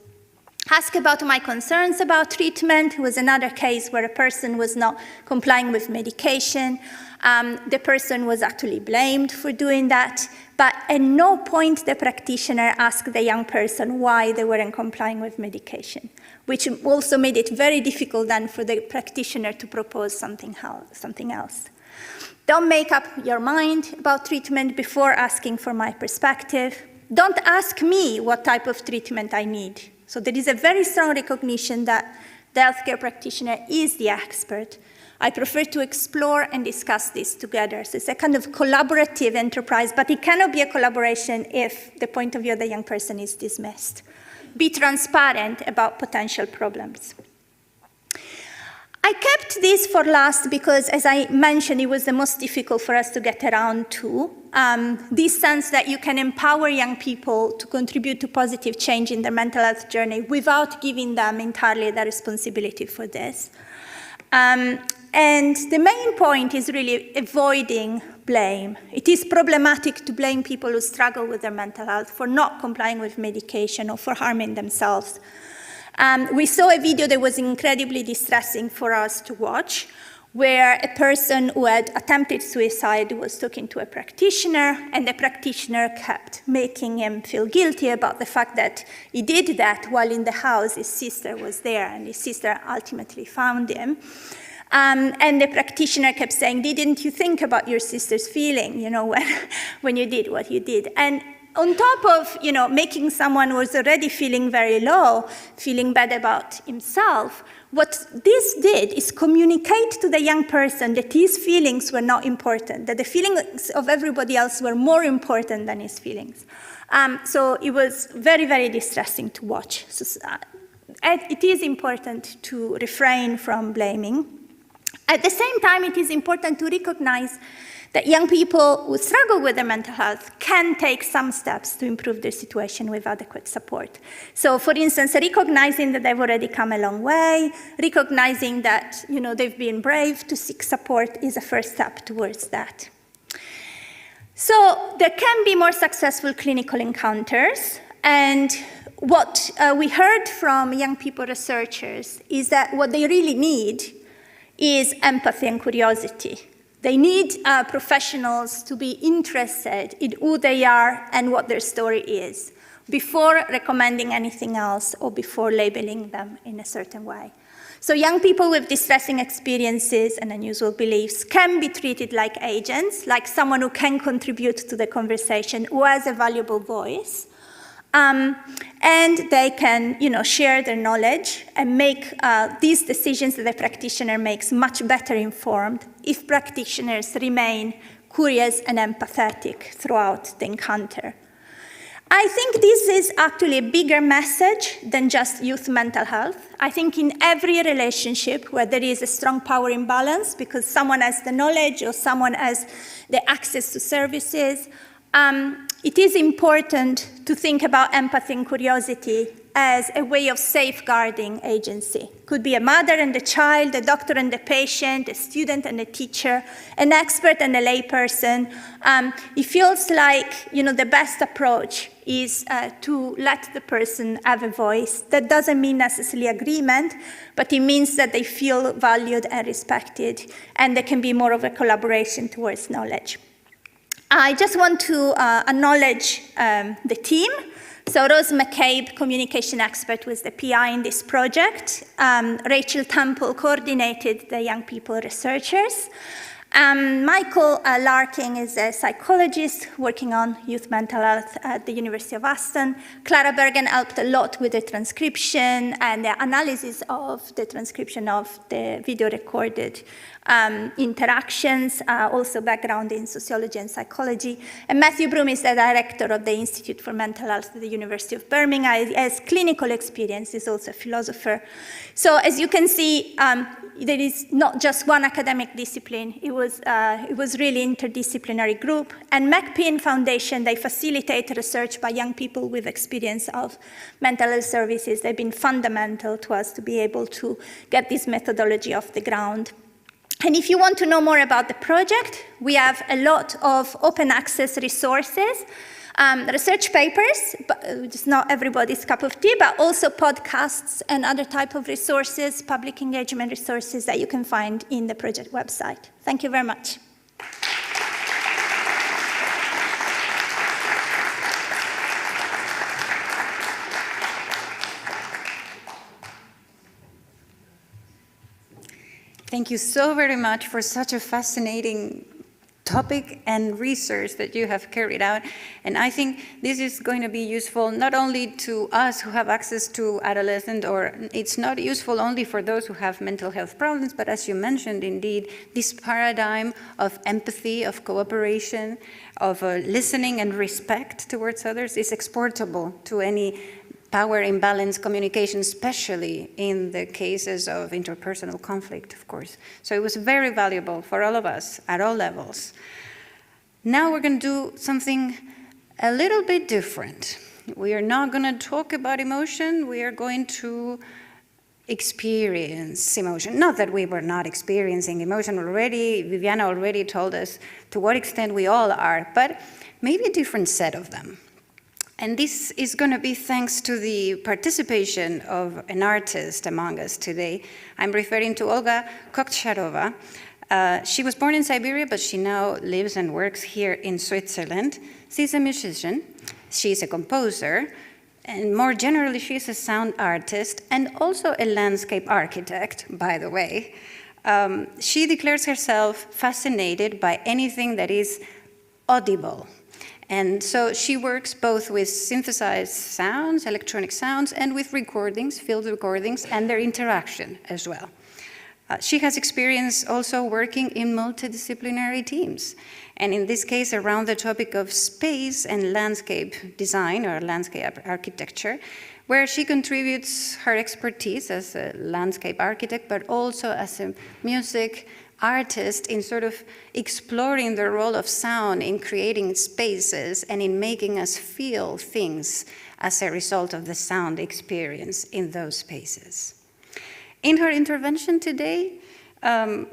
Ask about my concerns about treatment. It was another case where a person was not complying with medication. The person was actually blamed for doing that, but at no point the practitioner asked the young person why they weren't complying with medication, which also made it very difficult then for the practitioner to propose something else. Don't make up your mind about treatment before asking for my perspective. Don't ask me what type of treatment I need. So there is a very strong recognition that the healthcare practitioner is the expert. I prefer to explore and discuss this together. So it's a kind of collaborative enterprise, but it cannot be a collaboration if the point of view of the young person is dismissed. Be transparent about potential problems. I kept this for last because, as I mentioned, it was the most difficult for us to get around to. This sense that you can empower young people to contribute to positive change in their mental health journey without giving them entirely the responsibility for this. And the main point is really avoiding blame. It is problematic to blame people who struggle with their mental health for not complying with medication or for harming themselves. We saw a video that was incredibly distressing for us to watch, where a person who had attempted suicide was talking to a practitioner, and the practitioner kept making him feel guilty about the fact that he did that while in the house his sister was there, and his sister ultimately found him. And the practitioner kept saying, didn't you think about your sister's feeling, when you did what you did? And on top of, making someone who was already feeling very low, feeling bad about himself, what this did is communicate to the young person that his feelings were not important, that the feelings of everybody else were more important than his feelings. So it was very, very distressing to watch. So, it is important to refrain from blaming. At the same time, it is important to recognize that young people who struggle with their mental health can take some steps to improve their situation with adequate support. So, for instance, recognizing that they've already come a long way, recognizing that they've been brave to seek support is a first step towards that. So there can be more successful clinical encounters, and what we heard from young people researchers is that what they really need is empathy and curiosity. They need professionals to be interested in who they are and what their story is before recommending anything else or before labeling them in a certain way. So young people with distressing experiences and unusual beliefs can be treated like agents, like someone who can contribute to the conversation, who has a valuable voice. And they can, share their knowledge and make these decisions that the practitioner makes much better informed if practitioners remain curious and empathetic throughout the encounter. I think this is actually a bigger message than just youth mental health. I think in every relationship where there is a strong power imbalance because someone has the knowledge or someone has the access to services, it is important to think about empathy and curiosity as a way of safeguarding agency. It could be a mother and a child, a doctor and a patient, a student and a teacher, an expert and a layperson. It feels like the best approach is to let the person have a voice. That doesn't mean necessarily agreement, but it means that they feel valued and respected, and there can be more of a collaboration towards knowledge. I just want to acknowledge the team. So Rose McCabe, communication expert, was the PI in this project. Rachel Temple coordinated the young people researchers. Michael Larkin is a psychologist working on youth mental health at the University of Aston. Clara Bergen helped a lot with the transcription and the analysis of the transcription of the video recorded interactions, also background in sociology and psychology. And Matthew Broom is the director of the Institute for Mental Health at the University of Birmingham. He has clinical experience, he's also a philosopher. So as you can see, there is not just one academic discipline. It was really interdisciplinary group. And McPean Foundation, they facilitate research by young people with experience of mental health services. They've been fundamental to us to be able to get this methodology off the ground. And if you want to know more about the project, we have a lot of open access resources. research papers, but it's not everybody's cup of tea, but also podcasts and other type of resources, public engagement resources that you can find in the project website. Thank you very much. Thank you so very much for such a fascinating topic and research that you have carried out. And I think this is going to be useful not only to us who have access to adolescent, or it's not useful only for those who have mental health problems, but as you mentioned, indeed, this paradigm of empathy, of cooperation, of listening and respect towards others is exportable to any power imbalance communication, especially in the cases of interpersonal conflict, of course. So it was very valuable for all of us at all levels. Now we're going to do something a little bit different. We are not going to talk about emotion. We are going to experience emotion. Not that we were not experiencing emotion already. Viviana already told us to what extent we all are, but maybe a different set of them. And this is going to be thanks to the participation of an artist among us today. I'm referring to Olga Kokcharova. She was born in Siberia, but she now lives and works here in Switzerland. She's a musician, she's a composer, and more generally, she's a sound artist and also a landscape architect, by the way. She declares herself fascinated by anything that is audible. And so she works both with synthesized sounds, electronic sounds, and with recordings, field recordings, and their interaction as well. She has experience also working in multidisciplinary teams, and in this case around the topic of space and landscape design or landscape architecture, where she contributes her expertise as a landscape architect, but also as a music artist in sort of exploring the role of sound in creating spaces and in making us feel things as a result of the sound experience in those spaces. In her intervention today,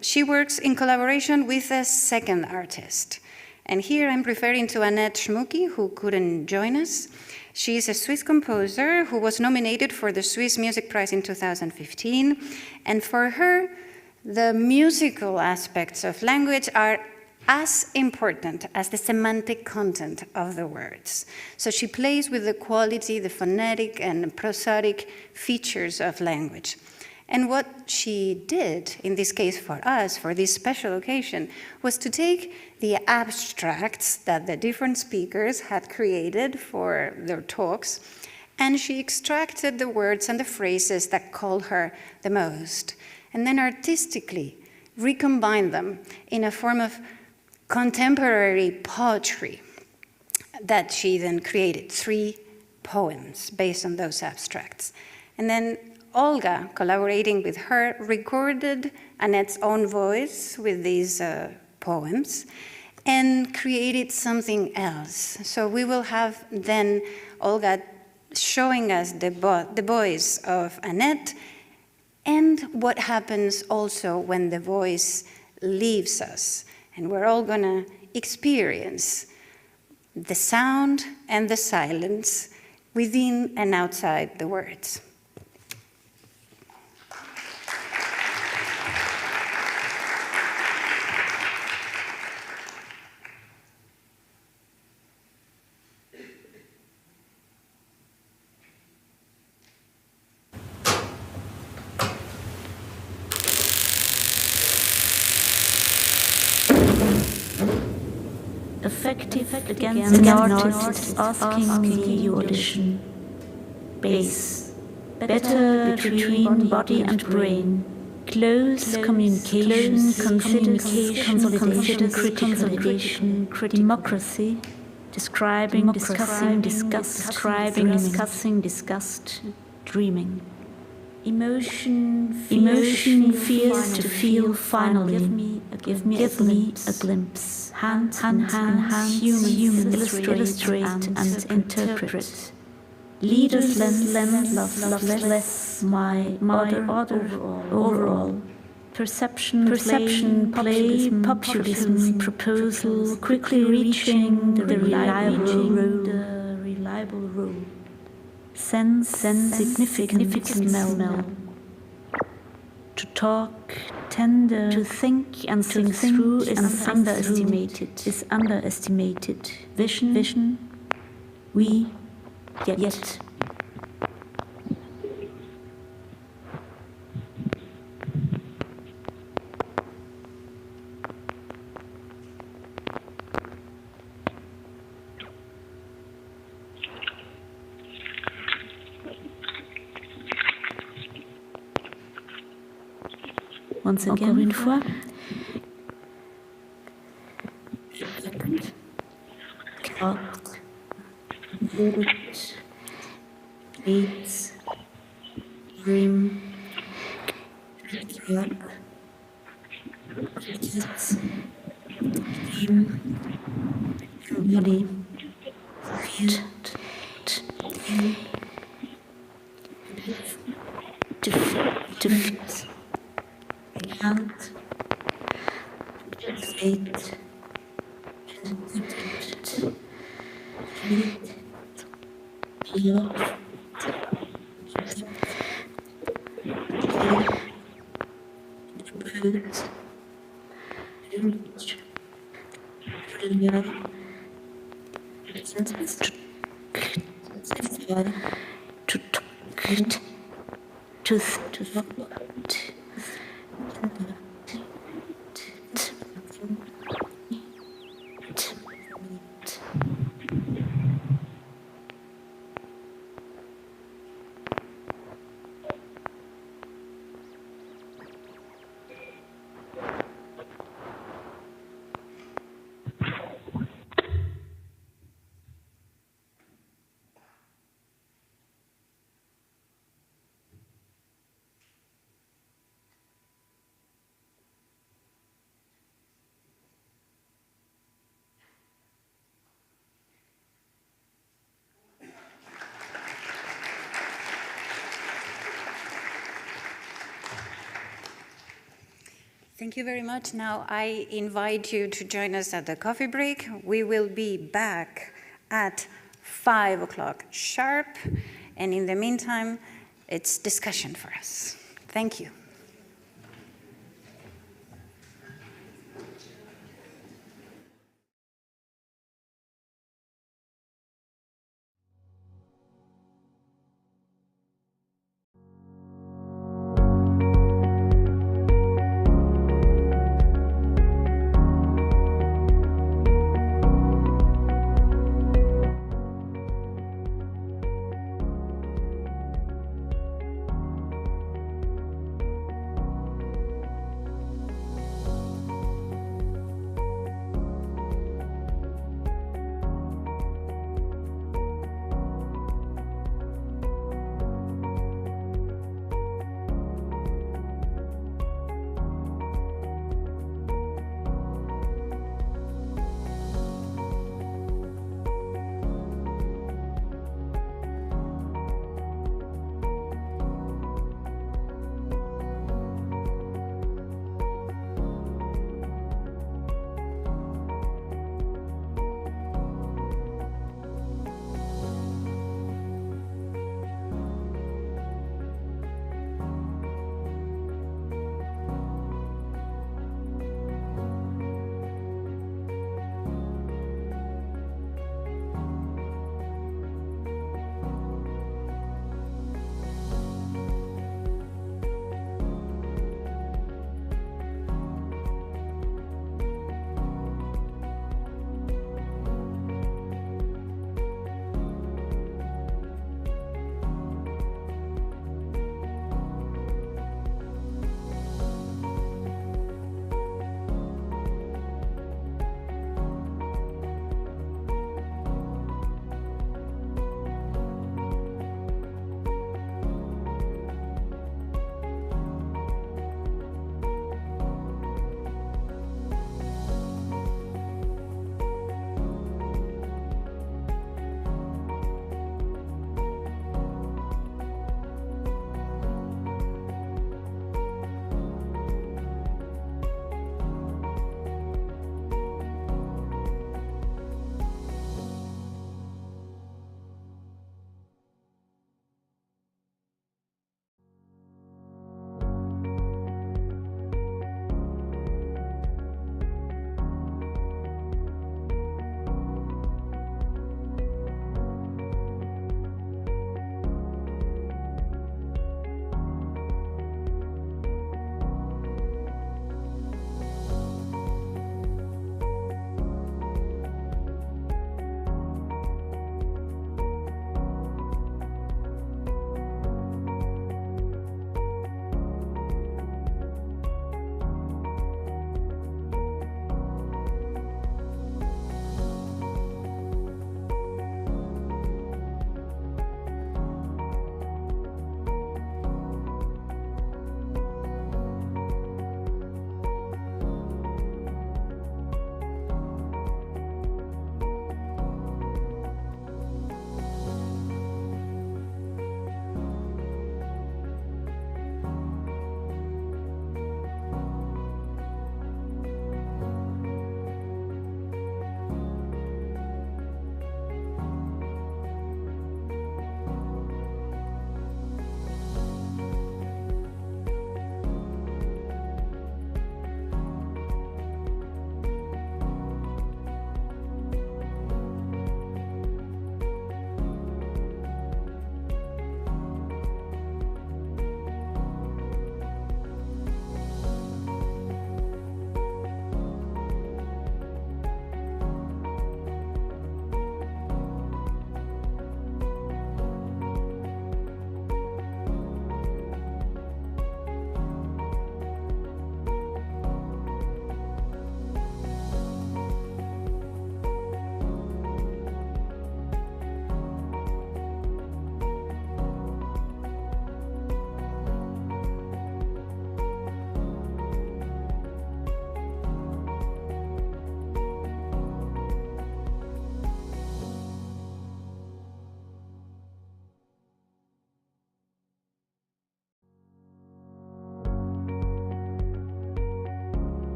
she works in collaboration with a second artist. And here I'm referring to Annette Schmucki, who couldn't join us. She is a Swiss composer who was nominated for the Swiss Music Prize in 2015. And for her, the musical aspects of language are as important as the semantic content of the words. So she plays with the quality, the phonetic and prosodic features of language. And what she did, in this case for us, for this special occasion, was to take the abstracts that the different speakers had created for their talks, and she extracted the words and the phrases that called her the most, and then artistically recombine them in a form of contemporary poetry that she then created, 3 poems based on those abstracts. And then Olga, collaborating with her, recorded Annette's own voice with these poems and created something else. So we will have then Olga showing us the voice of Annette and what happens also when the voice leaves us. And we're all going to experience the sound and the silence within and outside the words. Affective against an artist asking me the audition. Bass. Better between body and brain. Close communication, consolidation, democracy. Describing, discussing, disgust, dreaming. Emotion fears to feel finally. Give me a glimpse. Hand, humans illustrate and interpret. Leaders less, my other overall. perception, play, populism, proposal, quickly reaching the reliable role. Sense, significant smell. To talk, tender, to think and think through is underestimated. Vision, we, yet. Once again, encore une fois. Clock, boat, gates, dream, truck, dream, body, feet, to fit. Hand, fate, love, Thank you very much. Now I invite you to join us at the coffee break. We will be back at 5 o'clock sharp. And in the meantime, it's discussion for us. Thank you.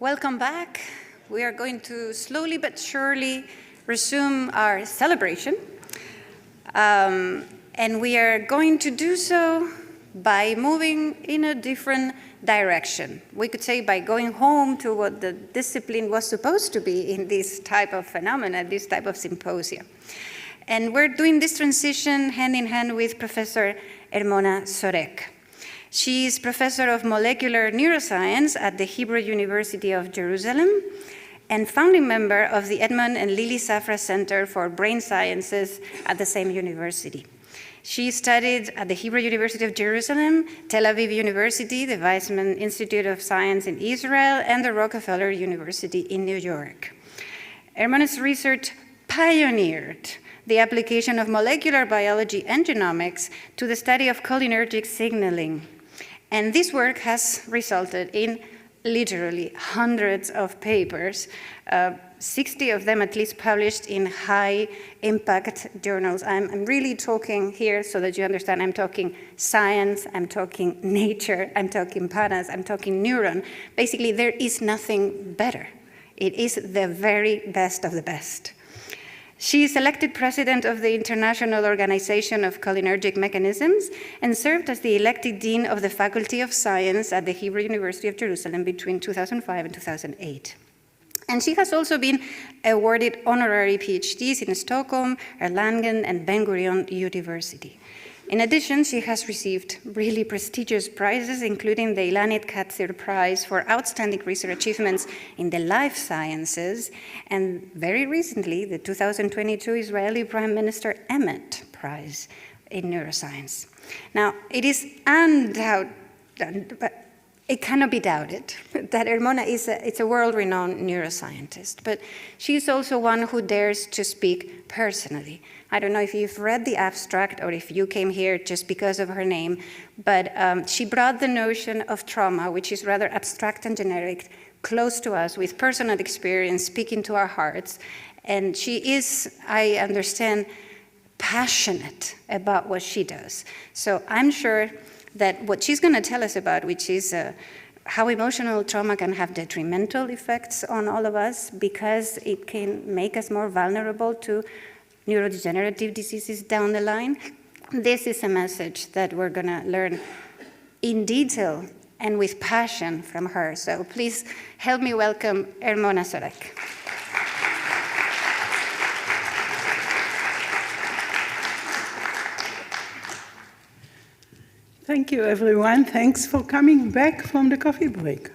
Welcome back. We are going to slowly but surely resume our celebration. And we are going to do so by moving in a different direction. We could say by going home to what the discipline was supposed to be in this type of phenomena, this type of symposia. And we're doing this transition hand in hand with Professor Hermona Sorek. She is professor of molecular neuroscience at the Hebrew University of Jerusalem and founding member of the Edmond and Lily Safra Center for Brain Sciences at the same university. She studied at the Hebrew University of Jerusalem, Tel Aviv University, the Weizmann Institute of Science in Israel, and the Rockefeller University in New York. Hermona's research pioneered the application of molecular biology and genomics to the study of cholinergic signaling. And this work has resulted in literally hundreds of papers, 60 of them at least published in high-impact journals. I'm really talking here so that you understand, I'm talking science, I'm talking nature, I'm talking PANAS, I'm talking neuron. Basically, there is nothing better. It is the very best of the best. She is elected president of the International Organization of Cholinergic Mechanisms and served as the elected dean of the Faculty of Science at the Hebrew University of Jerusalem between 2005 and 2008. And she has also been awarded honorary PhDs in Stockholm, Erlangen, and Ben Gurion University. In addition, she has received really prestigious prizes, including the Ilanit Katzir Prize for Outstanding Research Achievements in the Life Sciences, and very recently, the 2022 Israeli Prime Minister Emmett Prize in Neuroscience. Now, it is undoubted, but it cannot be doubted that Hermona is a world-renowned neuroscientist, but she's also one who dares to speak personally. I don't know if you've read the abstract or if you came here just because of her name, but she brought the notion of trauma, which is rather abstract and generic, close to us with personal experience, speaking to our hearts. And she is, I understand, passionate about what she does. So I'm sure that what she's going to tell us about, which is how emotional trauma can have detrimental effects on all of us because it can make us more vulnerable to neurodegenerative diseases down the line. This is a message that we're going to learn in detail and with passion from her. So please help me welcome Hermona Sorek. Thank you, everyone. Thanks for coming back from the coffee break.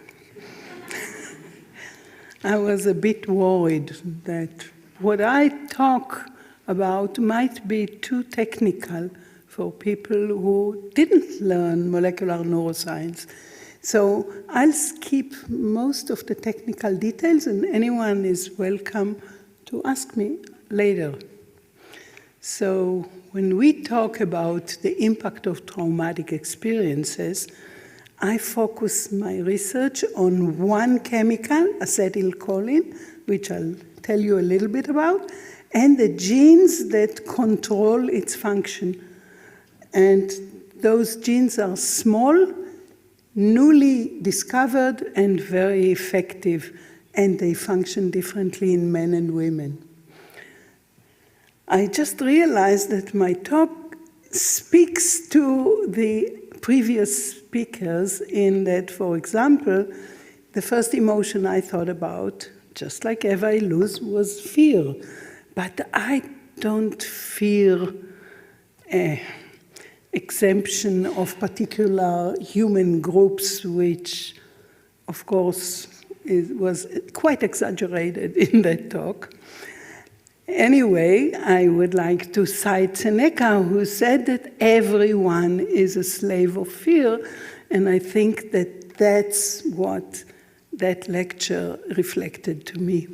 I was a bit worried that what I talk about might be too technical for people who didn't learn molecular neuroscience. So I'll skip most of the technical details, and anyone is welcome to ask me later. So when we talk about the impact of traumatic experiences, I focus my research on one chemical, acetylcholine, which I'll tell you a little bit about, and the genes that control its function. And those genes are small, newly discovered, and very effective, and they function differently in men and women. I just realized that my talk speaks to the previous speakers in that, for example, the first emotion I thought about, just like Eva Illouz, was fear. But I don't fear exemption of particular human groups, which, of course, was quite exaggerated in that talk. Anyway, I would like to cite Seneca, who said that everyone is a slave of fear, and I think that that's what that lecture reflected to me.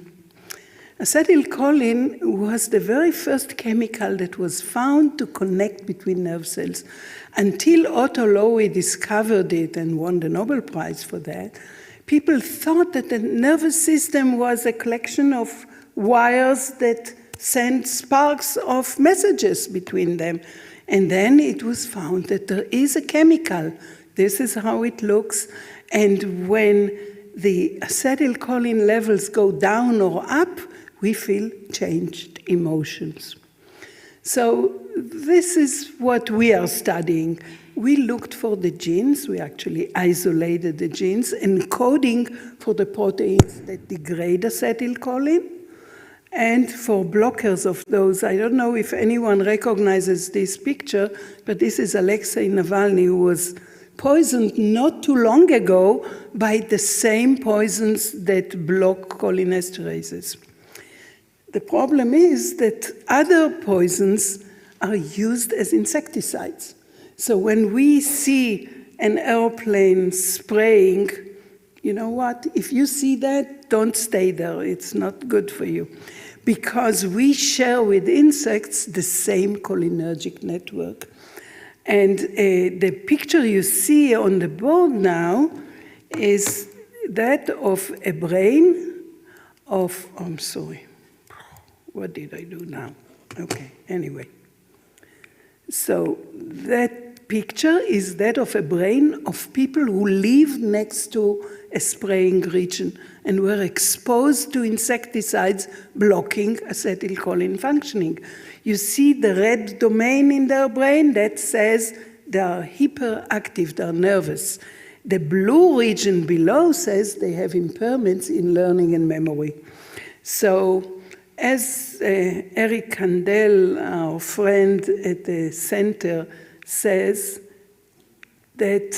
Acetylcholine was the very first chemical that was found to connect between nerve cells. Until Otto Lowy discovered it and won the Nobel Prize for that, people thought that the nervous system was a collection of wires that sent sparks of messages between them. And then it was found that there is a chemical. This is how it looks. And when the acetylcholine levels go down or up, we feel changed emotions. So this is what we are studying. We looked for the genes, we actually isolated the genes, encoding for the proteins that degrade acetylcholine, and for blockers of those. I don't know if anyone recognizes this picture, but this is Alexei Navalny, who was poisoned not too long ago by the same poisons that block cholinesterases. The problem is that other poisons are used as insecticides. So when we see an airplane spraying, you know what? If you see that, don't stay there. It's not good for you. Because we share with insects the same cholinergic network. And the picture you see on the board now is that of a brain of, I'm sorry, what did I do now? Okay, anyway. So that picture is that of a brain of people who live next to a spraying region and were exposed to insecticides blocking acetylcholine functioning. You see the red domain in their brain that says they are hyperactive, they are nervous. The blue region below says they have impairments in learning and memory. So as Eric Kandel, our friend at the center, says that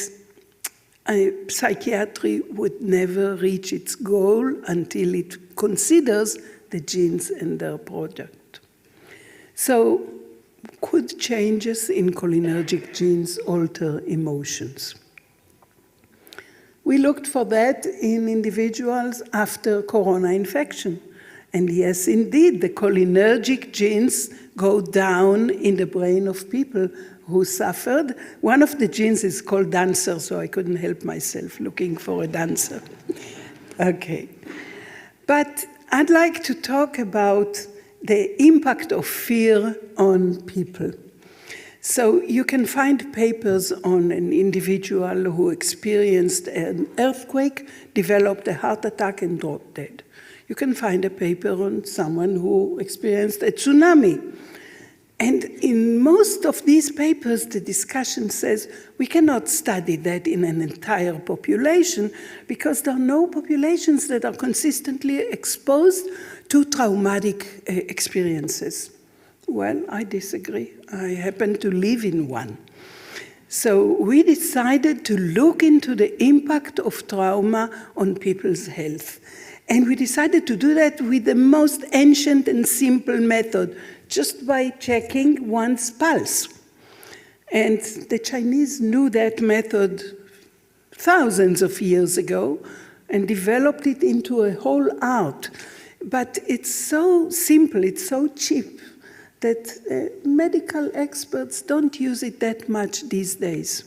psychiatry would never reach its goal until it considers the genes and their product. So, could changes in cholinergic genes alter emotions? We looked for that in individuals after corona infection. And yes, indeed, the cholinergic genes go down in the brain of people who suffered. One of the genes is called dancer, so I couldn't help myself looking for a dancer. Okay. But I'd like to talk about the impact of fear on people. So you can find papers on an individual who experienced an earthquake, developed a heart attack, and dropped dead. You can find a paper on someone who experienced a tsunami. And in most of these papers, the discussion says we cannot study that in an entire population because there are no populations that are consistently exposed to traumatic experiences. Well, I disagree. I happen to live in one. So we decided to look into the impact of trauma on people's health. And we decided to do that with the most ancient and simple method, just by checking one's pulse. And the Chinese knew that method thousands of years ago and developed it into a whole art. But it's so simple, it's so cheap, that medical experts don't use it that much these days.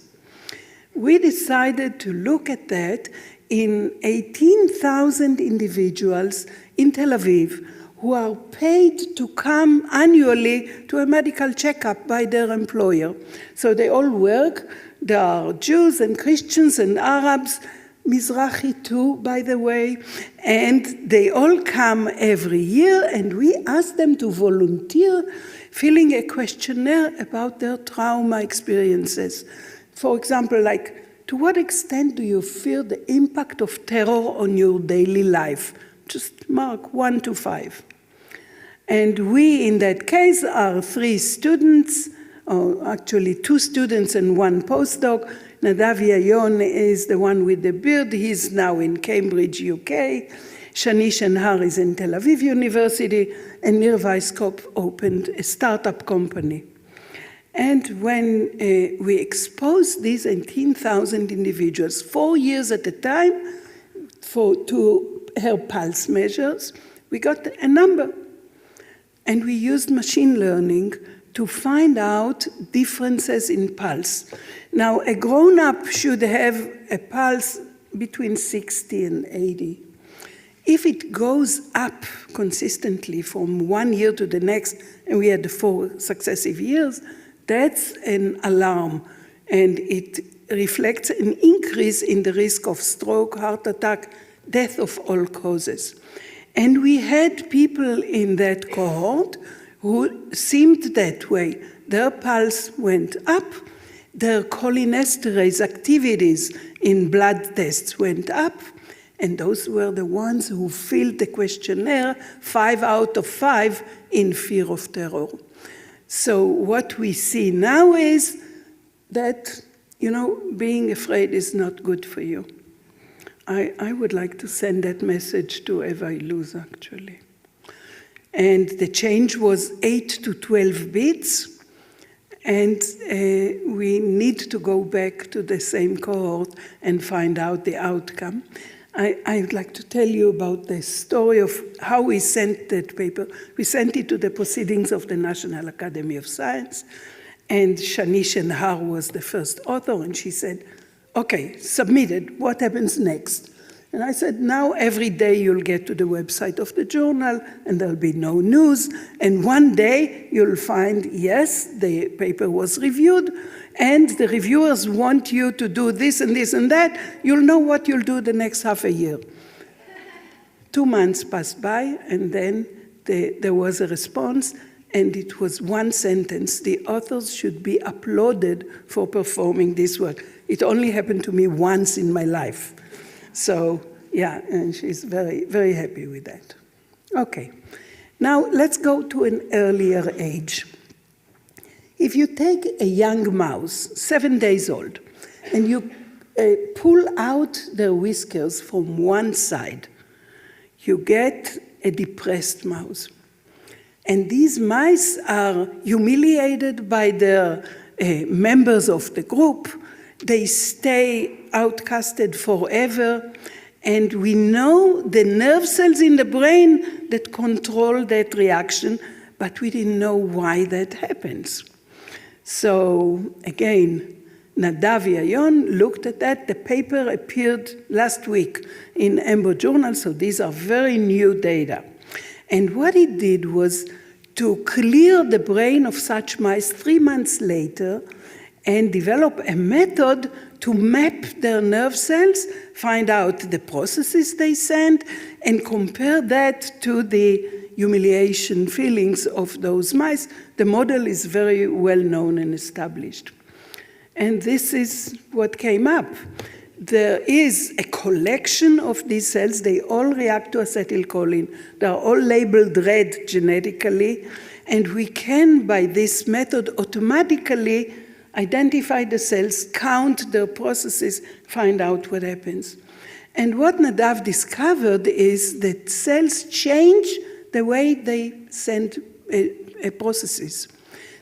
We decided to look at that in 18,000 individuals in Tel Aviv who are paid to come annually to a medical checkup by their employer. So they all work. There are Jews and Christians and Arabs, Mizrahi too, by the way, and they all come every year, and we ask them to volunteer filling a questionnaire about their trauma experiences. For example, like, to what extent do you feel the impact of terror on your daily life? Just mark 1 to 5. And we, in that case, are 3 students, or actually 2 students and 1 postdoc. Nadav Yayon is the one with the beard. He's now in Cambridge, UK. Shani Shenhar is in Tel Aviv University. And Nir Weisskopf opened a startup company. And when we exposed these 18,000 individuals 4 years at a time to her pulse measures, we got a number. And we used machine learning to find out differences in pulse. Now, a grown-up should have a pulse between 60 and 80. If it goes up consistently from 1 year to the next, and we had 4 successive years, that's an alarm, and it reflects an increase in the risk of stroke, heart attack, death of all causes. And we had people in that cohort who seemed that way. Their pulse went up, their cholinesterase activities in blood tests went up, and those were the ones who filled the questionnaire 5 out of 5 in fear of terror. So what we see now is that, being afraid is not good for you. I would like to send that message to Eva Iluz, actually. And the change was 8 to 12 bits, and we need to go back to the same cohort and find out the outcome. I'd like to tell you about the story of how we sent that paper. We sent it to the Proceedings of the National Academy of Science, and Shani Shenhar was the first author, and she said, okay, submitted, what happens next? And I said, now every day you'll get to the website of the journal, and there'll be no news, and one day you'll find, yes, the paper was reviewed, and the reviewers want you to do this and this and that. You'll know what you'll do the next half a year. 2 months passed by, and then there was a response, and it was one sentence: the authors should be applauded for performing this work. It only happened to me once in my life. So, yeah, and she's very, very happy with that. Okay, now let's go to an earlier age. If you take a young mouse, 7 days old, and you pull out their whiskers from one side, you get a depressed mouse. And these mice are humiliated by their members of the group. They stay outcasted forever. And we know the nerve cells in the brain that control that reaction, but we didn't know why that happens. So again, Nadav Yayon looked at that. The paper appeared last week in EMBO Journal, so these are very new data. And what he did was to clear the brain of such mice 3 months later and develop a method to map their nerve cells, find out the processes they send, and compare that to the humiliation feelings of those mice. The model is very well known and established. And this is what came up. There is a collection of these cells. They all react to acetylcholine. They are all labeled red genetically. And we can, by this method, automatically identify the cells, count their processes, find out what happens. And what Nadav discovered is that cells change the way they send processes.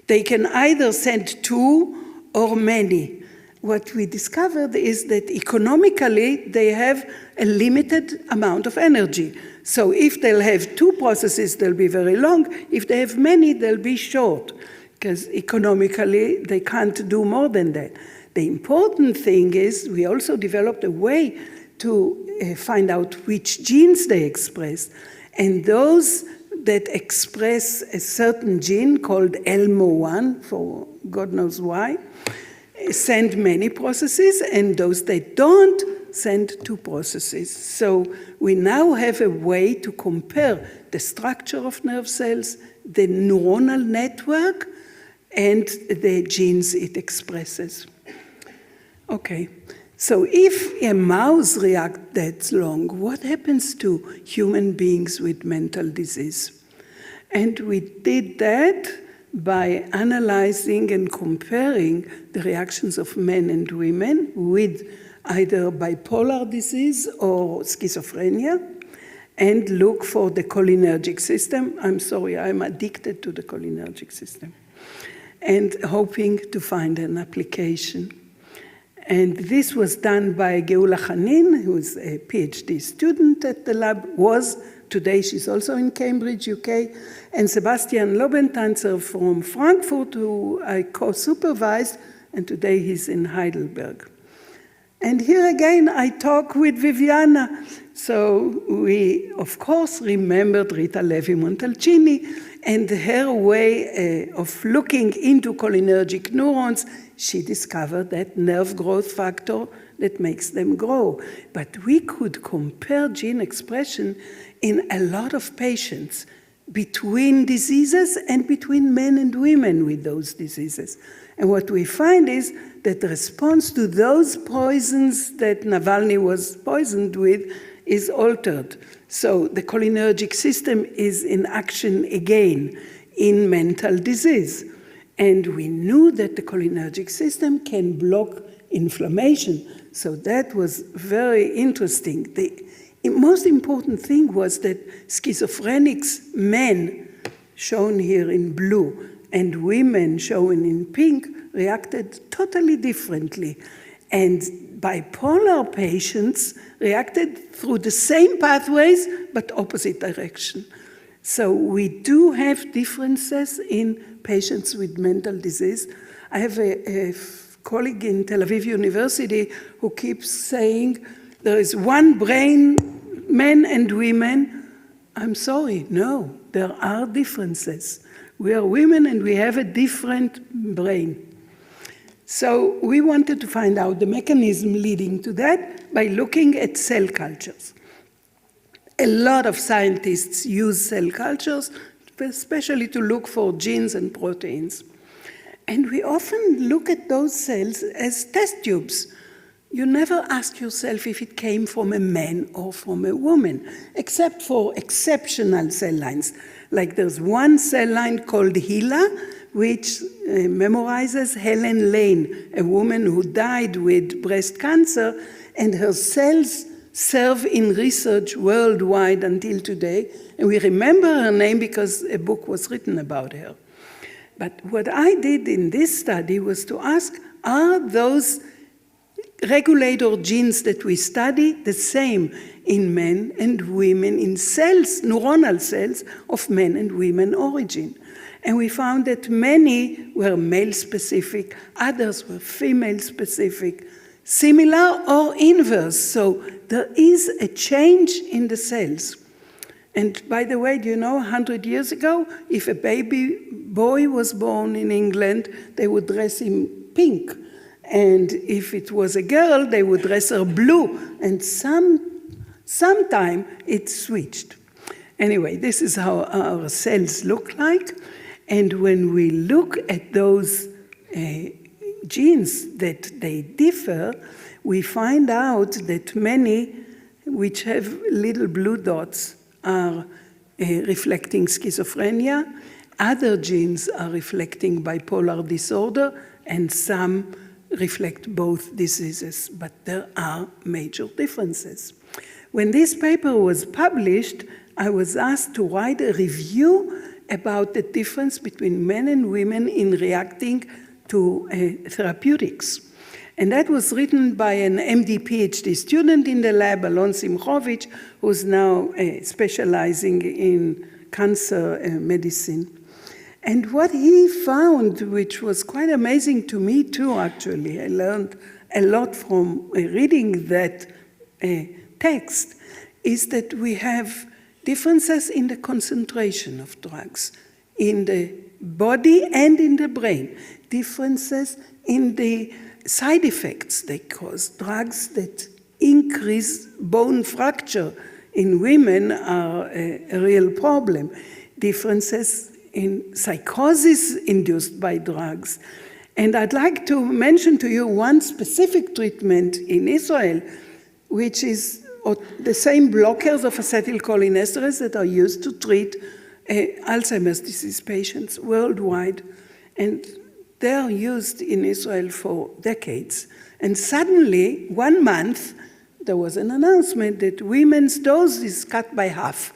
They can either send 2 or many. What we discovered is that economically they have a limited amount of energy. So if they'll have 2 processes, they'll be very long. If they have many, they'll be short, because economically they can't do more than that. The important thing is we also developed a way to find out which genes they express. And those that express a certain gene called ELMO1, for God knows why, send many processes, and those that don't send 2 processes. So we now have a way to compare the structure of nerve cells, the neuronal network, and the genes it expresses. Okay, so if a mouse reacts that long, what happens to human beings with mental disease? And we did that by analyzing and comparing the reactions of men and women with either bipolar disease or schizophrenia, and look for the cholinergic system. I'm sorry, I'm addicted to the cholinergic system, and hoping to find an application. And this was done by Geula Hanin, who's a PhD student at the lab, today she's also in Cambridge, UK, and Sebastian Lobentanzer from Frankfurt, who I co-supervised, and today he's in Heidelberg. And here again, I talk with Viviana. So we, of course, remembered Rita Levi-Montalcini and her way of looking into cholinergic neurons. She discovered that nerve growth factor that makes them grow. But we could compare gene expression in a lot of patients between diseases and between men and women with those diseases. And what we find is that the response to those poisons that Navalny was poisoned with is altered. So the cholinergic system is in action again in mental disease. And we knew that the cholinergic system can block inflammation. So that was very interesting. The most important thing was that schizophrenics, men, shown here in blue, and women, shown in pink, reacted totally differently. And bipolar patients reacted through the same pathways, but opposite direction. So we do have differences in patients with mental disease. I have a colleague in Tel Aviv University who keeps saying, there is one brain, men and women. I'm sorry, no, there are differences. We are women and we have a different brain. So we wanted to find out the mechanism leading to that by looking at cell cultures. A lot of scientists use cell cultures, especially to look for genes and proteins. And we often look at those cells as test tubes. You never ask yourself if it came from a man or from a woman, except for exceptional cell lines. Like there's one cell line called HeLa, which memorizes Helen Lane, a woman who died with breast cancer, and her cells serve in research worldwide until today. And we remember her name because a book was written about her. But what I did in this study was to ask, are those regulator genes that we study the same in men and women, in cells, neuronal cells of men and women origin? And we found that many were male-specific, others were female-specific, similar or inverse. So there is a change in the cells. And by the way, do you know, 100 years ago, if a baby boy was born in England, they would dress him pink. And if it was a girl, they would dress her blue. And sometime it switched. Anyway, this is how our cells look like. And when we look at those genes that they differ, we find out that many which have little blue dots are reflecting schizophrenia, other genes are reflecting bipolar disorder, and some reflect both diseases, but there are major differences. When this paper was published, I was asked to write a review about the difference between men and women in reacting to therapeutics. And that was written by an MD PhD student in the lab, Alon Simchovich, who's now specializing in cancer medicine. And what he found, which was quite amazing to me too, actually, I learned a lot from reading that text, is that we have differences in the concentration of drugs in the body and in the brain, differences in the side effects they cause. Drugs that increase bone fracture in women are a real problem. Differences in psychosis induced by drugs. And I'd like to mention to you one specific treatment in Israel, which is the same blockers of acetylcholinesterase that are used to treat Alzheimer's disease patients worldwide. And they are used in Israel for decades. And suddenly, 1 month, there was an announcement that women's dose is cut by half.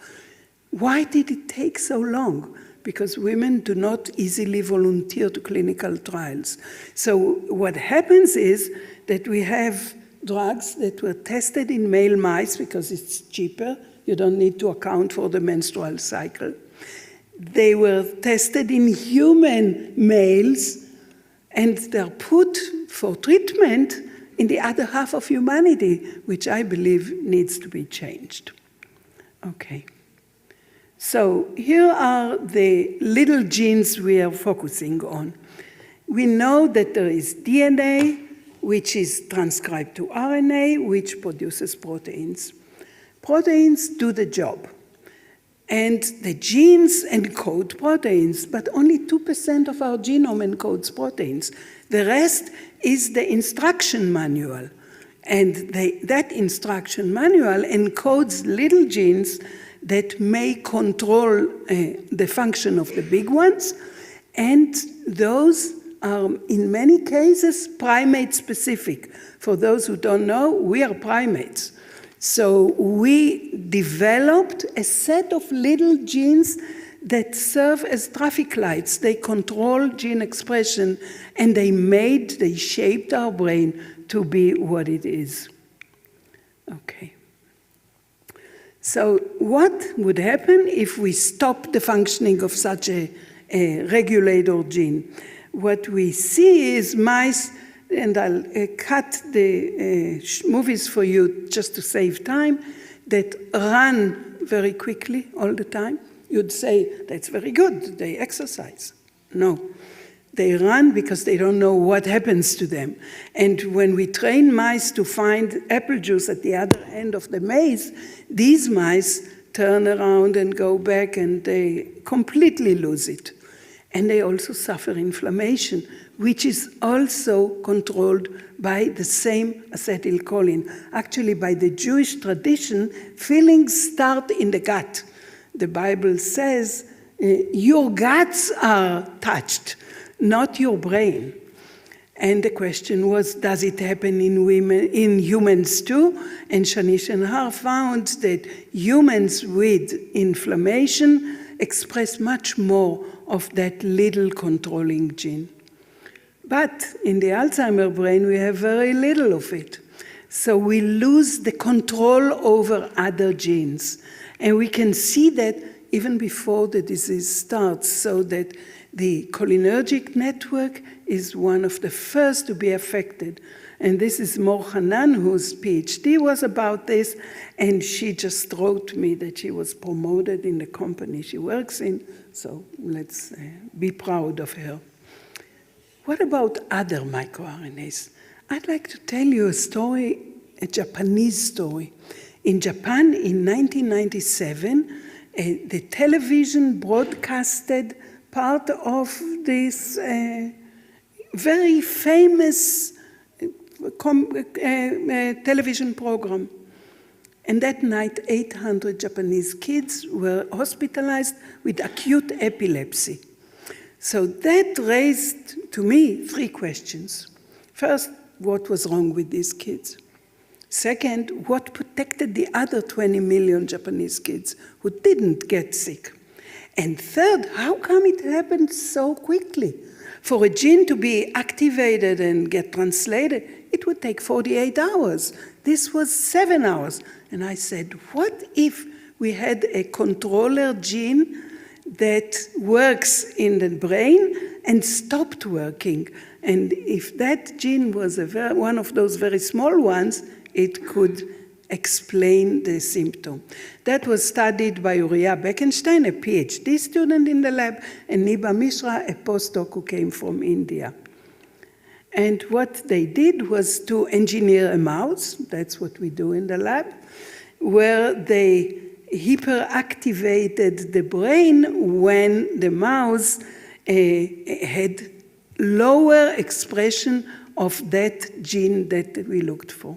Why did it take so long? Because women do not easily volunteer to clinical trials. So what happens is that we have drugs that were tested in male mice because it's cheaper. You don't need to account for the menstrual cycle. They were tested in human males, and they're put for treatment in the other half of humanity, which I believe needs to be changed. Okay. So here are the little genes we are focusing on. We know that there is DNA, which is transcribed to RNA, which produces proteins. Proteins do the job. And the genes encode proteins, but only 2% of our genome encodes proteins. The rest is the instruction manual. And that instruction manual encodes little genes that may control the function of the big ones. And those are, in many cases, primate-specific. For those who don't know, we are primates. So we developed a set of little genes that serve as traffic lights. They control gene expression, and they shaped our brain to be what it is. Okay. So what would happen if we stop the functioning of such a regulator gene? What we see is mice, and I'll cut the movies for you just to save time, that run very quickly all the time. You'd say, that's very good, they exercise. No, they run because they don't know what happens to them. And when we train mice to find apple juice at the other end of the maze, these mice turn around and go back and they completely lose it. And they also suffer inflammation, which is also controlled by the same acetylcholine. Actually, by the Jewish tradition, feelings start in the gut. The Bible says, your guts are touched, not your brain. And the question was, does it happen in humans too? And Shanish and Har found that humans with inflammation express much more of that little controlling gene. But in the Alzheimer brain, we have very little of it. So we lose the control over other genes. And we can see that even before the disease starts, so that the cholinergic network is one of the first to be affected. And this is Mor Hanan, whose PhD was about this, and she just wrote me that she was promoted in the company she works in, so let's be proud of her. What about other microRNAs? I'd like to tell you a story, a Japanese story. In Japan, in 1997, the television broadcasted part of this very famous television program. And that night, 800 Japanese kids were hospitalized with acute epilepsy. So that raised, to me, 3 questions. First, what was wrong with these kids? Second, what protected the other 20 million Japanese kids who didn't get sick? And third, how come it happened so quickly? For a gene to be activated and get translated, it would take 48 hours. This was 7 hours. And I said, what if we had a controller gene that works in the brain and stopped working? And if that gene was one of those very small ones, it could explain the symptom. That was studied by Uriah Bekenstein, a PhD student in the lab, and Niba Mishra, a postdoc who came from India. And what they did was to engineer a mouse, that's what we do in the lab, where they hyperactivated the brain when the mouse had lower expression of that gene that we looked for.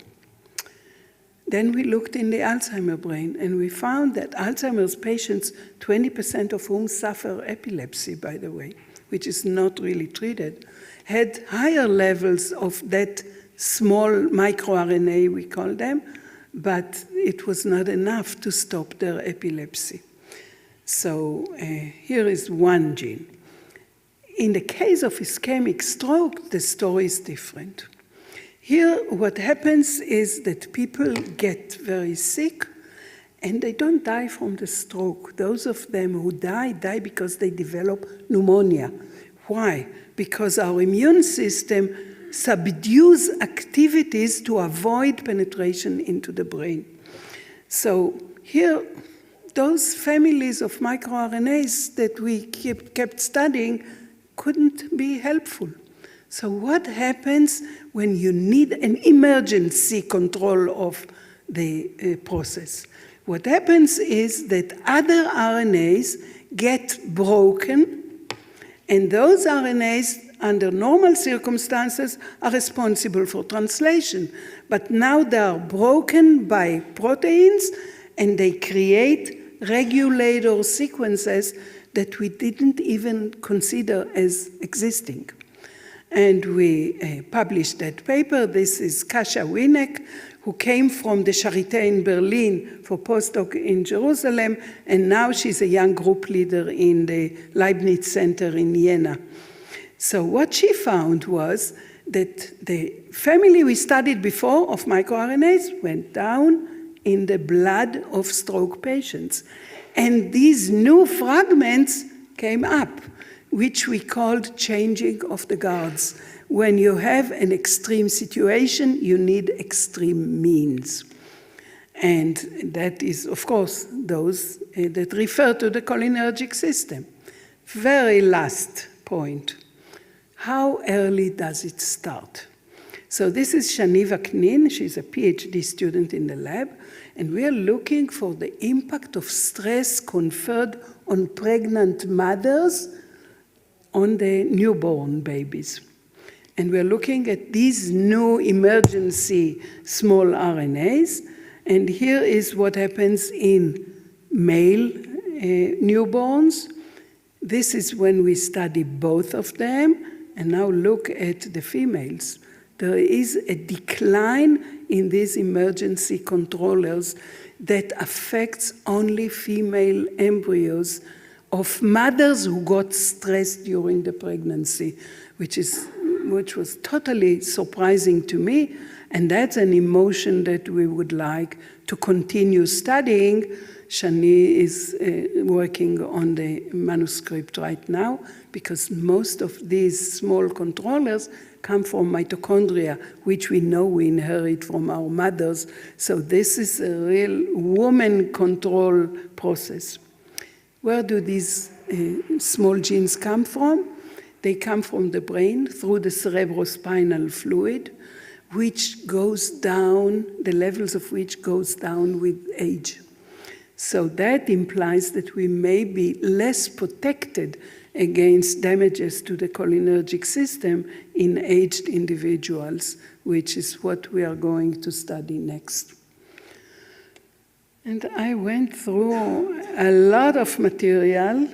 Then we looked in the Alzheimer brain, and we found that Alzheimer's patients, 20% of whom suffer epilepsy, by the way, which is not really treated, had higher levels of that small microRNA, we call them, but it was not enough to stop their epilepsy. So here is one gene. In the case of ischemic stroke, the story is different. Here, what happens is that people get very sick, and they don't die from the stroke. Those of them who die because they develop pneumonia. Why? Because our immune system subdues activities to avoid penetration into the brain. So here, those families of microRNAs that we kept studying couldn't be helpful. So what happens when you need an emergency control of the process? What happens is that other RNAs get broken, and those RNAs, under normal circumstances, are responsible for translation. But now they are broken by proteins, and they create regulator sequences that we didn't even consider as existing. And we published that paper. This is Kasia Winek, who came from the Charité in Berlin for postdoc in Jerusalem, and now she's a young group leader in the Leibniz Center in Vienna. So what she found was that the family we studied before of microRNAs went down in the blood of stroke patients. And these new fragments came up, which we called changing of the guards. When you have an extreme situation, you need extreme means. And that is, of course, those that refer to the cholinergic system. Very last point. How early does it start? So this is Geneva Knin. She's a PhD student in the lab. And we are looking for the impact of stress conferred on pregnant mothers on the newborn babies. And we're looking at these new emergency small RNAs. And here is what happens in male newborns. This is when we study both of them. And now look at the females. There is a decline in these emergency controllers that affects only female embryos of mothers who got stressed during the pregnancy, which was totally surprising to me. And that's an emotion that we would like to continue studying. Shani is working on the manuscript right now, because most of these small controllers come from mitochondria, which we know we inherit from our mothers. So this is a real woman control process. Where do these small genes come from? They come from the brain through the cerebrospinal fluid, which goes down, the levels of which goes down with age. So that implies that we may be less protected against damages to the cholinergic system in aged individuals, which is what we are going to study next. And I went through a lot of material,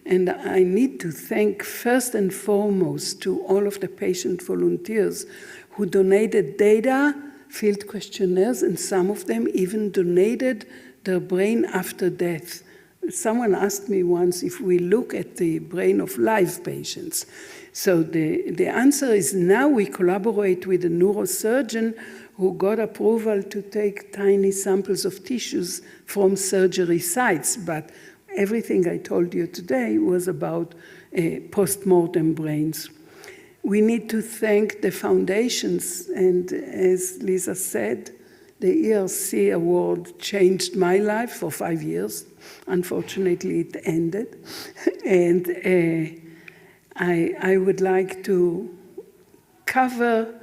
and I need to thank first and foremost to all of the patient volunteers who donated data, field questionnaires, and some of them even donated their brain after death. Someone asked me once if we look at the brain of live patients. So the answer is now we collaborate with a neurosurgeon who got approval to take tiny samples of tissues from surgery sites. But everything I told you today was about post-mortem brains. We need to thank the foundations, and as Lisa said, the ERC award changed my life for 5 years. Unfortunately, it ended. And I would like to cover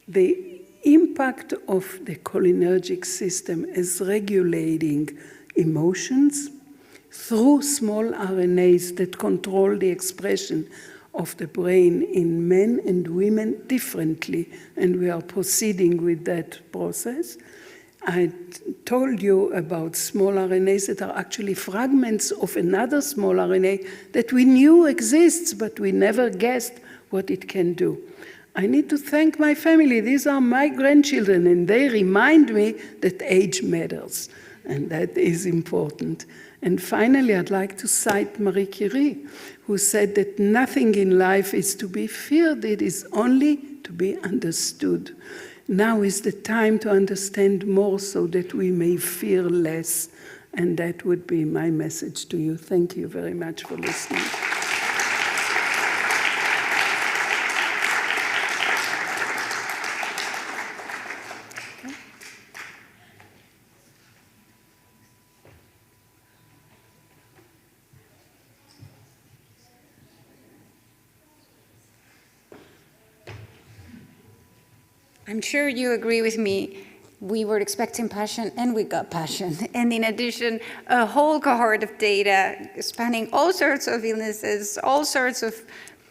the impact of the cholinergic system as regulating emotions through small RNAs that control the expression of the brain in men and women differently. And we are proceeding with that process. I told you about small RNAs that are actually fragments of another small RNA that we knew exists, but we never guessed what it can do. I need to thank my family. These are my grandchildren, and they remind me that age matters, and that is important. And finally, I'd like to cite Marie Curie, who said that nothing in life is to be feared, it is only to be understood. Now is the time to understand more so that we may fear less. And that would be my message to you. Thank you very much for listening. I'm sure you agree with me. We were expecting passion and we got passion. And in addition, a whole cohort of data spanning all sorts of illnesses, all sorts of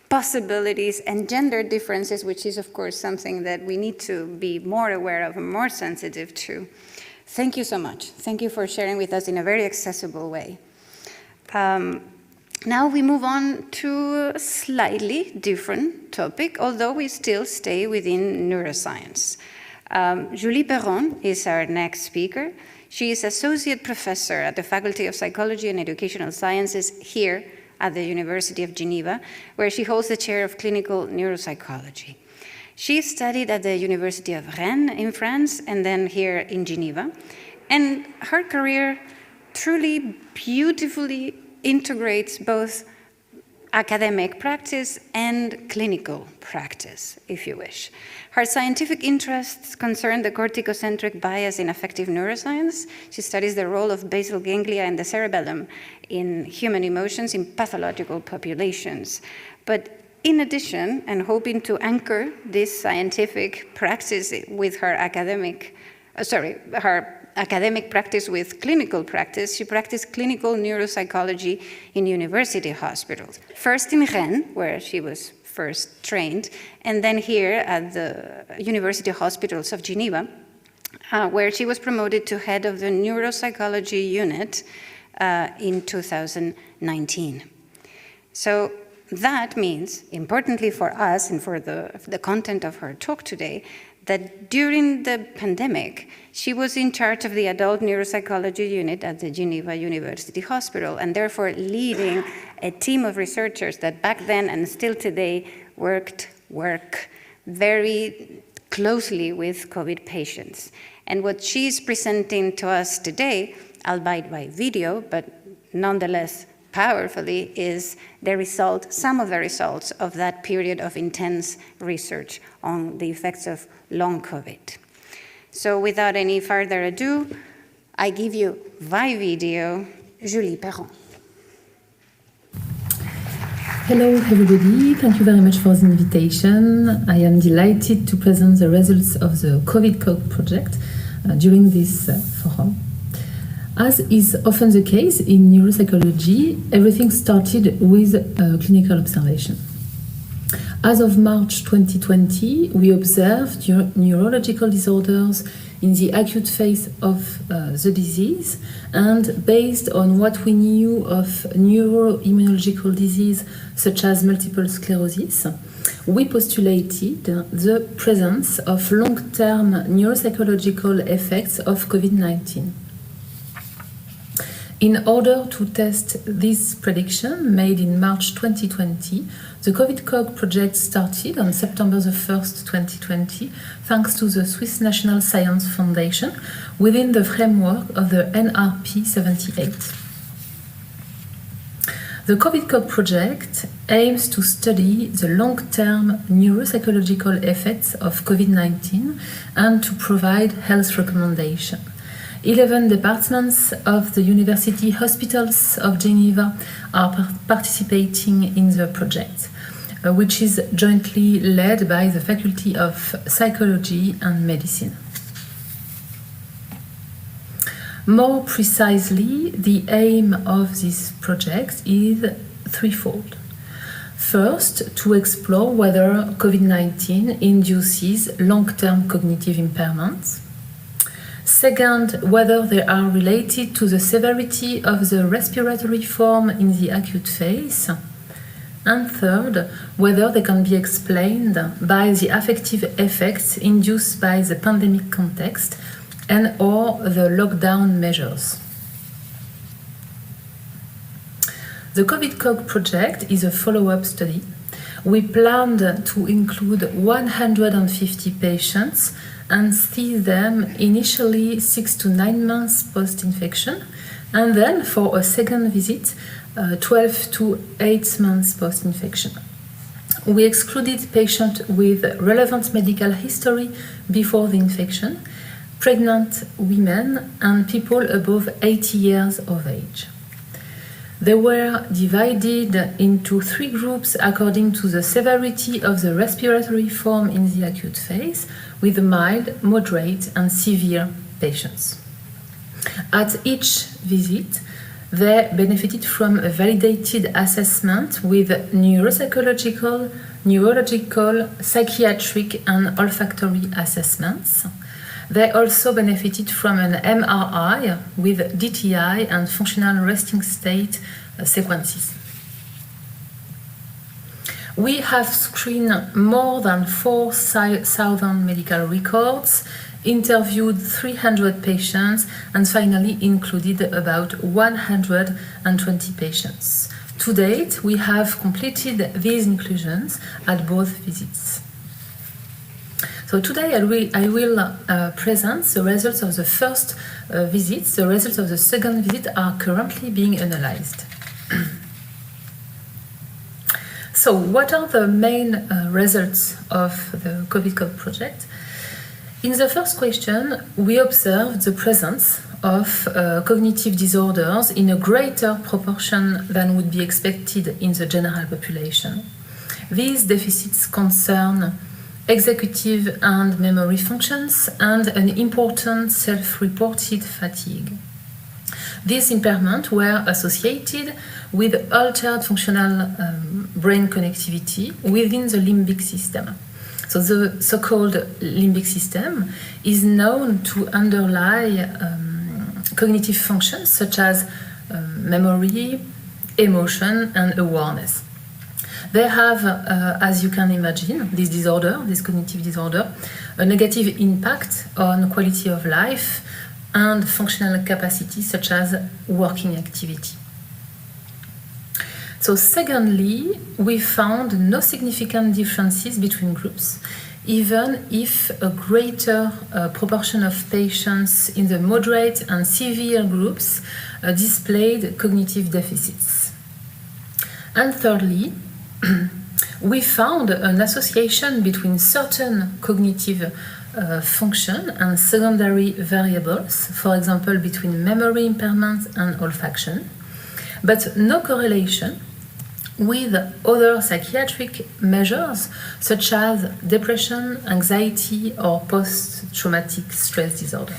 possibilities and gender differences, which is of course something that we need to be more aware of and more sensitive to. Thank you so much. Thank you for sharing with us in a very accessible way. Now we move on to a slightly different topic, although we still stay within neuroscience. Julie Perron is our next speaker. She is associate professor at the Faculty of Psychology and Educational Sciences here at the University of Geneva, where she holds the chair of clinical neuropsychology. She studied at the University of Rennes in France and then here in Geneva. And her career truly beautifully integrates both academic practice and clinical practice, if you wish. Her scientific interests concern the corticocentric bias in affective neuroscience. She studies the role of basal ganglia and the cerebellum in human emotions in pathological populations. But in addition, and hoping to anchor this scientific practice with her academic practice with clinical practice, she practiced clinical neuropsychology in university hospitals. First in Rennes, where she was first trained, and then here at the University Hospitals of Geneva, where she was promoted to head of the neuropsychology unit in 2019. So that means, importantly for us and for the content of her talk today, that during the pandemic, she was in charge of the adult neuropsychology unit at the Geneva University Hospital, and therefore leading a team of researchers that back then and still today work very closely with COVID patients. And what she's presenting to us today, albeit by video, but nonetheless powerfully, is the result, some of the results of that period of intense research on the effects of long COVID. So without any further ado, I give you by video, Julie Perron. Hello everybody, thank you very much for the invitation. I am delighted to present the results of the COVID project during this forum. As is often the case in neuropsychology, everything started with clinical observation. As of March 2020, we observed neurological disorders in the acute phase of the disease, and based on what we knew of neuroimmunological disease such as multiple sclerosis, we postulated the presence of long-term neuropsychological effects of COVID-19. In order to test this prediction made in March 2020, the COVID project started on September 1st, 2020, thanks to the Swiss National Science Foundation within the framework of the NRP 78. The COVID project aims to study the long-term neuropsychological effects of COVID-19 and to provide health recommendations. 11 departments of the University Hospitals of Geneva are participating in the project, which is jointly led by the Faculty of Psychology and Medicine. More precisely, the aim of this project is threefold. First, to explore whether COVID-19 induces long-term cognitive impairments. Second, whether they are related to the severity of the respiratory form in the acute phase. And third, whether they can be explained by the affective effects induced by the pandemic context and or the lockdown measures. The COVID project is a follow-up study. We planned to include 150 patients and see them initially 6 to 9 months post-infection, and then for a second visit, 12 to 8 months post-infection. We excluded patients with relevant medical history before the infection, pregnant women, and people above 80 years of age. They were divided into 3 groups according to the severity of the respiratory form in the acute phase, with mild, moderate, and severe patients. At each visit, they benefited from a validated assessment with neuropsychological, neurological, psychiatric, and olfactory assessments. They also benefited from an MRI with DTI and functional resting state sequences. We have screened more than 4,000 medical records, interviewed 300 patients, and finally included about 120 patients. To date, we have completed these inclusions at both visits. So today I will present the results of the first visit. The results of the second visit are currently being analyzed. So what are the main results of the COVID project? In the first question, we observed the presence of cognitive disorders in a greater proportion than would be expected in the general population. These deficits concern executive and memory functions and an important self-reported fatigue. These impairments were associated with altered functional brain connectivity within the limbic system. So the so-called limbic system is known to underlie cognitive functions such as memory, emotion, and awareness. They have, as you can imagine, this cognitive disorder, a negative impact on quality of life and functional capacity such as working activity. So secondly, we found no significant differences between groups, even if a greater proportion of patients in the moderate and severe groups displayed cognitive deficits. And thirdly, we found an association between certain cognitive function and secondary variables, for example, between memory impairment and olfaction, but no correlation with other psychiatric measures such as depression, anxiety, or post-traumatic stress disorder.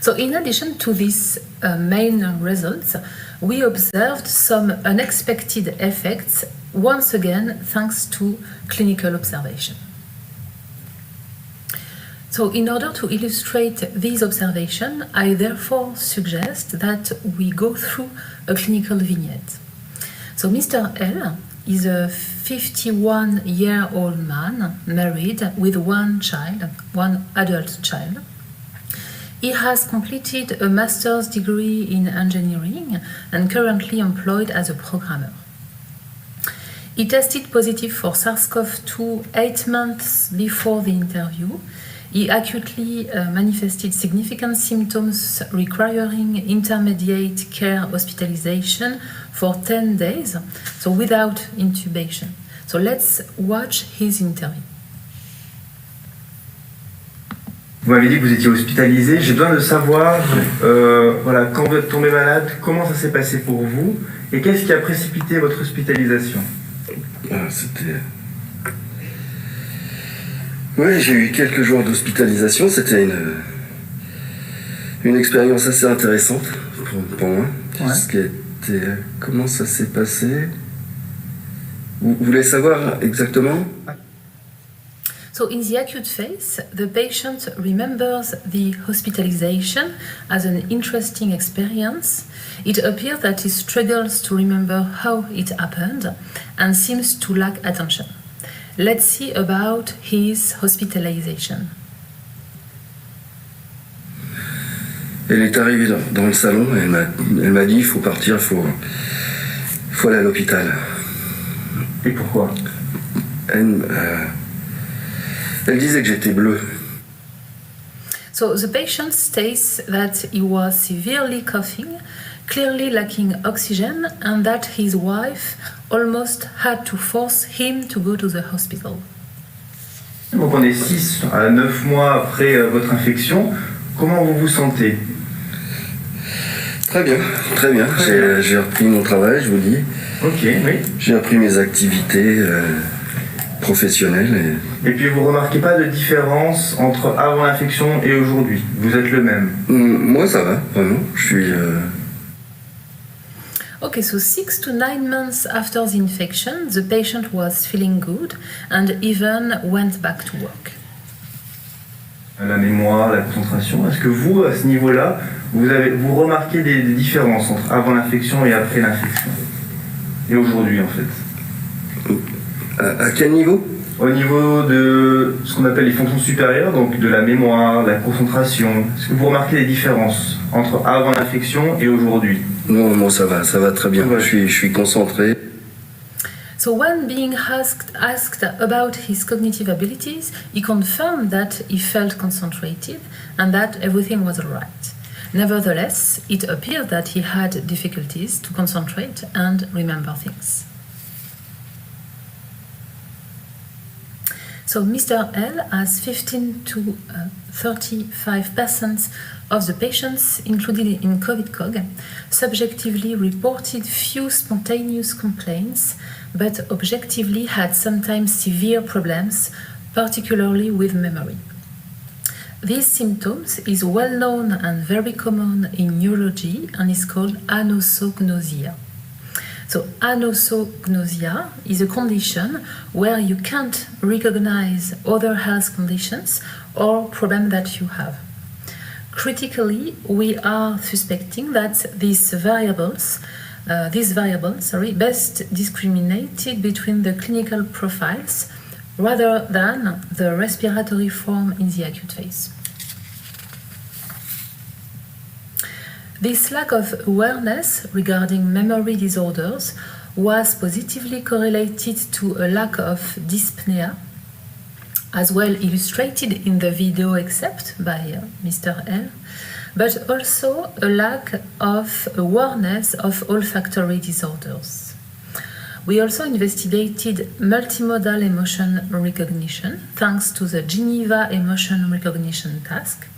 So in addition to these main results, we observed some unexpected effects, once again thanks to clinical observation. So in order to illustrate these observations, I therefore suggest that we go through a clinical vignette. So Mr. L is a 51-year-old man, married with one adult child. He has completed a master's degree in engineering and currently employed as a programmer. He tested positive for SARS-CoV-2 8 months before the interview. He acutely manifested significant symptoms requiring intermediate care hospitalization for 10 days, so without intubation. So let's watch his interview. Vous m'avez dit que vous étiez hospitalisé. J'ai besoin de savoir, voilà, quand vous êtes tombé malade, comment ça s'est passé pour vous et qu'est-ce qui a précipité votre hospitalisation? Oui, j'ai eu quelques jours d'hospitalisation. C'était une expérience assez intéressante pour moi. Ouais. Comment ça s'est passé? Vous voulez savoir exactement? So in the acute phase, the patient remembers the hospitalization as an interesting experience. It appears that he struggles to remember how it happened and seems to lack attention. Let's see about his hospitalization. Elle est arrivée dans le salon et elle m'a dit il faut partir, il faut aller à l'hôpital. Et pourquoi? Elle disait que j'étais bleu. So the patient states that he was severely coughing, clearly lacking oxygen, and that his wife almost had to force him to go to the hospital. Donc on est 6 à 9 mois après votre infection. Comment vous vous sentez? Très bien, très bien. J'ai repris mon travail, je vous dis. Ok, oui. J'ai repris mes activités professionnelles. Et puis vous remarquez pas de différence entre avant l'infection et aujourd'hui? Vous êtes le même? Moi ça va, vraiment. Je suis... Okay, so 6 to 9 months after the infection, the patient was feeling good and even went back to work. La mémoire, la concentration, est-ce que vous, à ce niveau-là, vous remarquez des différences entre avant l'infection et après l'infection? Et aujourd'hui, en fait? À quel niveau? Au niveau de ce qu'on appelle les fonctions supérieures, donc de la mémoire, de la concentration. Est-ce que vous remarquez des différences entre avant l'infection et aujourd'hui? Non, moi ça va très bien. Je suis concentré. So when being asked about his cognitive abilities, he confirmed that he felt concentrated and that everything was all right. Nevertheless, it appeared that he had difficulties to concentrate and remember things. So Mr. L has 15 to 35% of the patients included in COVID-COG subjectively reported few spontaneous complaints, but objectively had sometimes severe problems, particularly with memory. These symptoms is well known and very common in neurology and is called anosognosia. So anosognosia is a condition where you can't recognize other health conditions or problems that you have. Critically, we are suspecting that these variables best discriminated between the clinical profiles rather than the respiratory form in the acute phase. This lack of awareness regarding memory disorders was positively correlated to a lack of dyspnea, as well illustrated in the video except by Mr. L, but also a lack of awareness of olfactory disorders. We also investigated multimodal emotion recognition thanks to the Geneva emotion recognition task.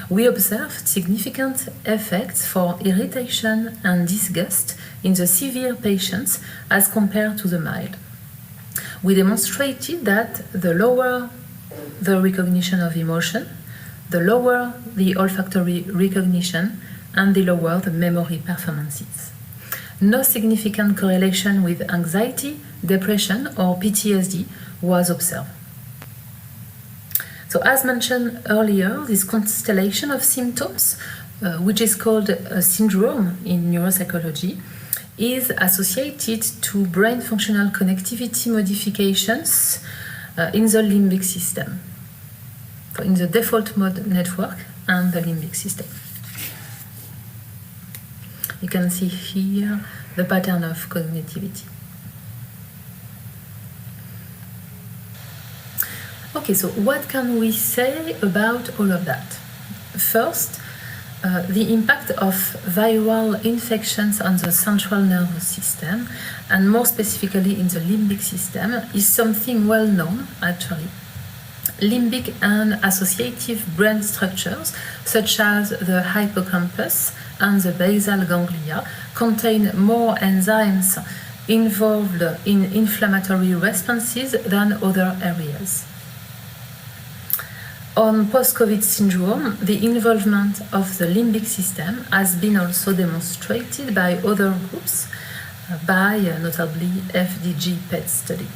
We observed significant effects for irritation and disgust in the severe patients as compared to the mild. We demonstrated that the lower the recognition of emotion, the lower the olfactory recognition, and the lower the memory performances. No significant correlation with anxiety, depression, or PTSD was observed. So as mentioned earlier, this constellation of symptoms, which is called a syndrome in neuropsychology, is associated to brain functional connectivity modifications in the limbic system, so in the default mode network and the limbic system. You can see here the pattern of cognitivity. Okay, so what can we say about all of that? First, the impact of viral infections on the central nervous system, and more specifically in the limbic system, is something well known, actually. Limbic and associative brain structures, such as the hippocampus and the basal ganglia, contain more enzymes involved in inflammatory responses than other areas. On post-COVID syndrome, the involvement of the limbic system has been also demonstrated by other groups, by notably FDG PET study.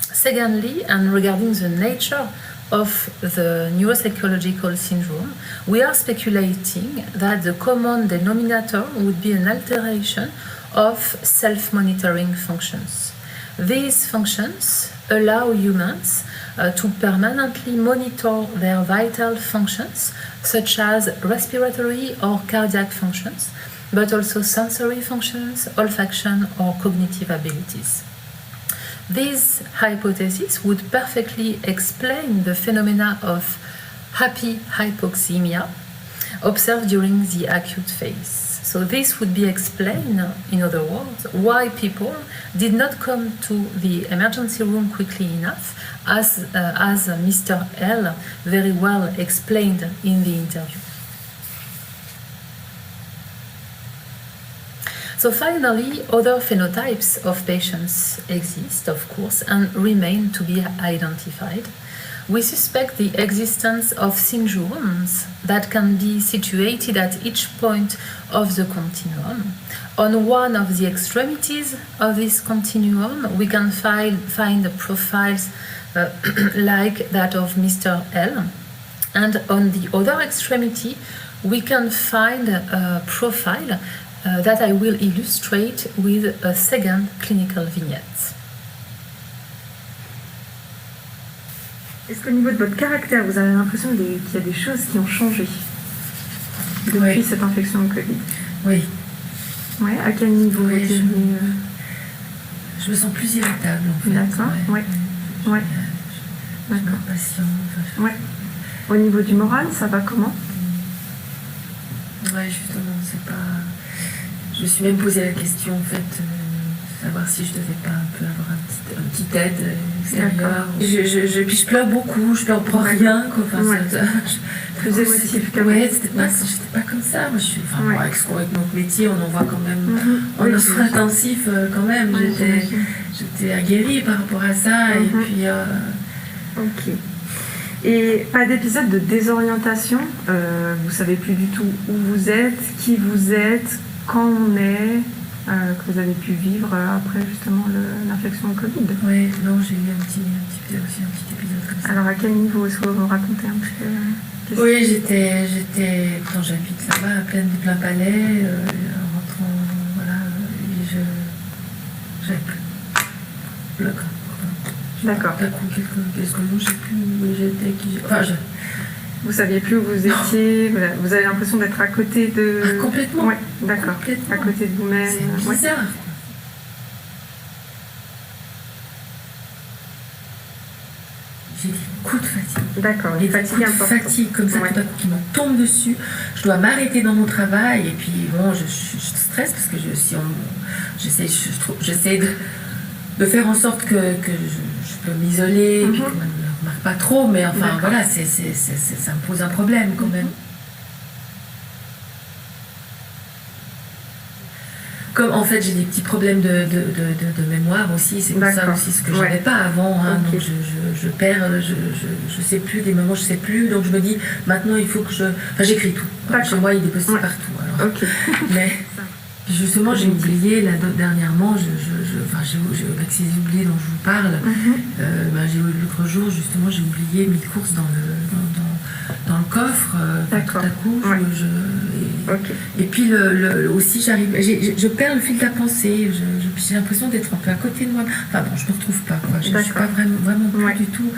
Secondly, and regarding the nature of the neuropsychological syndrome, we are speculating that the common denominator would be an alteration of self-monitoring functions. These functions allow humans to permanently monitor their vital functions, such as respiratory or cardiac functions, but also sensory functions, olfaction, or cognitive abilities. This hypothesis would perfectly explain the phenomena of happy hypoxemia observed during the acute phase. So this would be explained, in other words, why people did not come to the emergency room quickly enough, as Mr. L very well explained in the interview. So finally, other phenotypes of patients exist, of course, and remain to be identified. We suspect the existence of syndromes that can be situated at each point of the continuum. On one of the extremities of this continuum, we can find profiles like that of Mr. L. And on the other extremity, we can find a profile that I will illustrate with a second clinical vignette. Est-ce qu'au niveau de votre caractère, vous avez l'impression qu'il y a des choses qui ont changé depuis cette infection au Covid? Oui. Ouais, à quel niveau? Oui, je me sens plus irritable en fait. D'accord, ouais. Ouais. Je suis impatiente. Ouais. Au niveau du moral, ça va comment? Ouais, justement, c'est pas... Je me suis même posé la question en fait, savoir si je devais pas un peu avoir un petit aide extérieure. Puis je pleure beaucoup, je pleure pour rien. Quoi. Enfin, plus émotif que ouais, j'étais pas comme ça. Moi, je suis, enfin, avec notre métier, on en voit quand même en soins intensifs quand même. J'étais aguerrie par rapport à ça. Et puis. Ok. Et pas d'épisode de désorientation. Vous savez plus du tout où vous êtes, qui vous êtes, quand on est. Que vous avez pu vivre après justement l'infection au Covid. Oui, non, j'ai eu un petit épisode comme ça. Alors à quel niveau est-ce que vous me racontez un petit peu? Oui, j'étais quand j'habite là-bas, à plein palais, en rentrant, voilà, et j'avais plus le corps. D'accord. D'un coup, quelques jours, je ne sais plus où j'étais, Vous saviez plus où vous étiez, vous avez l'impression d'être à côté de... Ah, complètement. Ouais, d'accord. À côté de vous-même. C'est bizarre. Ouais. J'ai des coups de fatigue. D'accord, une fatigue comme ça, tout à coup, qui me tombe dessus. Je dois m'arrêter dans mon travail et puis bon, je stresse parce que j'essaie de faire en sorte que je peux m'isoler, puis qu'on ne me remarque pas trop, mais enfin voilà, ça me pose un problème quand même. Comme en fait j'ai des petits problèmes de mémoire aussi, c'est pour ça aussi ce que je n'avais pas avant, hein, donc je perds, je sais plus, des moments je sais plus, donc je me dis maintenant il faut que j'écris tout. Chez moi il est déposé partout. Alors. Mais justement j'ai oublié dernièrement, avec ces oubliés dont je vous parle, l'autre jour justement j'ai oublié mes courses dans le coffre, tout à coup, et puis aussi je perds le fil de la pensée, j'ai l'impression d'être un peu à côté de moi, enfin bon, je ne me retrouve pas, quoi. Je ne suis pas vraiment plus du tout,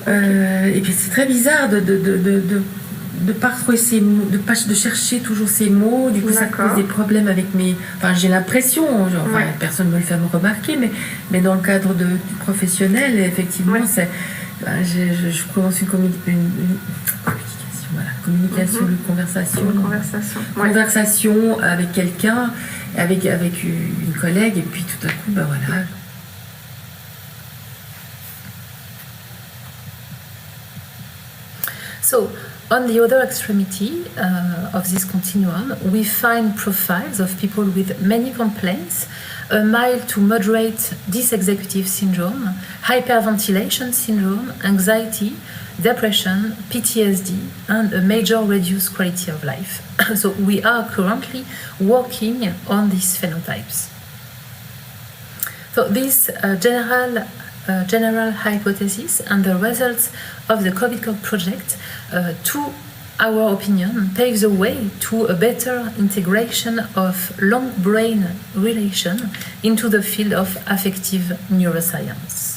et puis c'est très bizarre de pas retrouver ces mots, de chercher toujours ces mots, du coup ça cause des problèmes avec mes... Enfin j'ai l'impression, personne ne me le fait me remarquer, mais dans le cadre du professionnel, effectivement, c'est... je commence une communication, une conversation avec quelqu'un, avec une collègue, et puis tout à coup, voilà. So, on the other extremity of this continuum, we find profiles of people with many complaints, a mild to moderate dysexecutive syndrome, hyperventilation syndrome, anxiety, depression, PTSD, and a major reduced quality of life. So we are currently working on these phenotypes. So this general hypothesis and the results of the COVID project, to our opinion, paves the way to a better integration of long-brain relation into the field of affective neuroscience.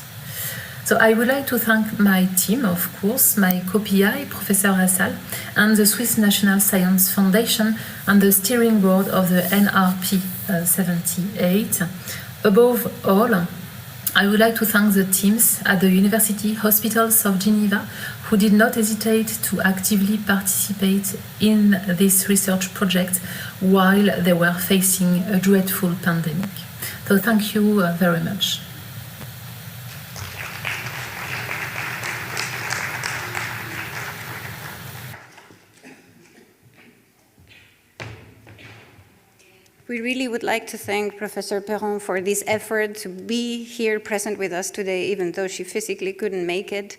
So I would like to thank my team, of course, my co-PI, Professor Hassal, and the Swiss National Science Foundation and the steering board of the NRP 78. Above all, I would like to thank the teams at the University Hospitals of Geneva who did not hesitate to actively participate in this research project while they were facing a dreadful pandemic. So thank you very much. We really would like to thank Professor Perron for this effort to be here present with us today, even though she physically couldn't make it.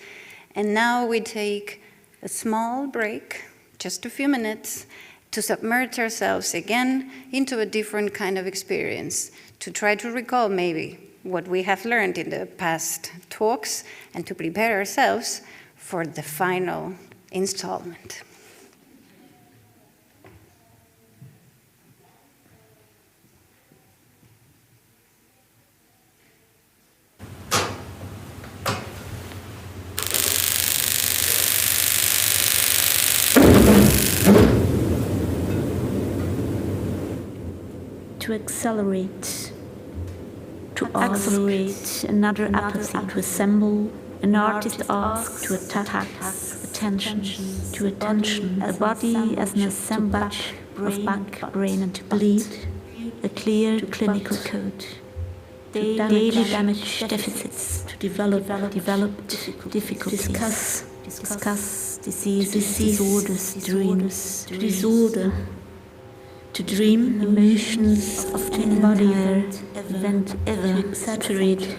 And now we take a small break, just a few minutes, to submerge ourselves again into a different kind of experience, to try to recall maybe what we have learned in the past talks and to prepare ourselves for the final installment. To accelerate, another apathy, to assemble, an artist asks to attack attention, a body as an assemblage of back, brain and bleed, a clear clinical code, daily damage deficits, to develop difficult, discuss diseases, disorders, dreams, to disorder. To dream emotions often embody event ever exaggerated,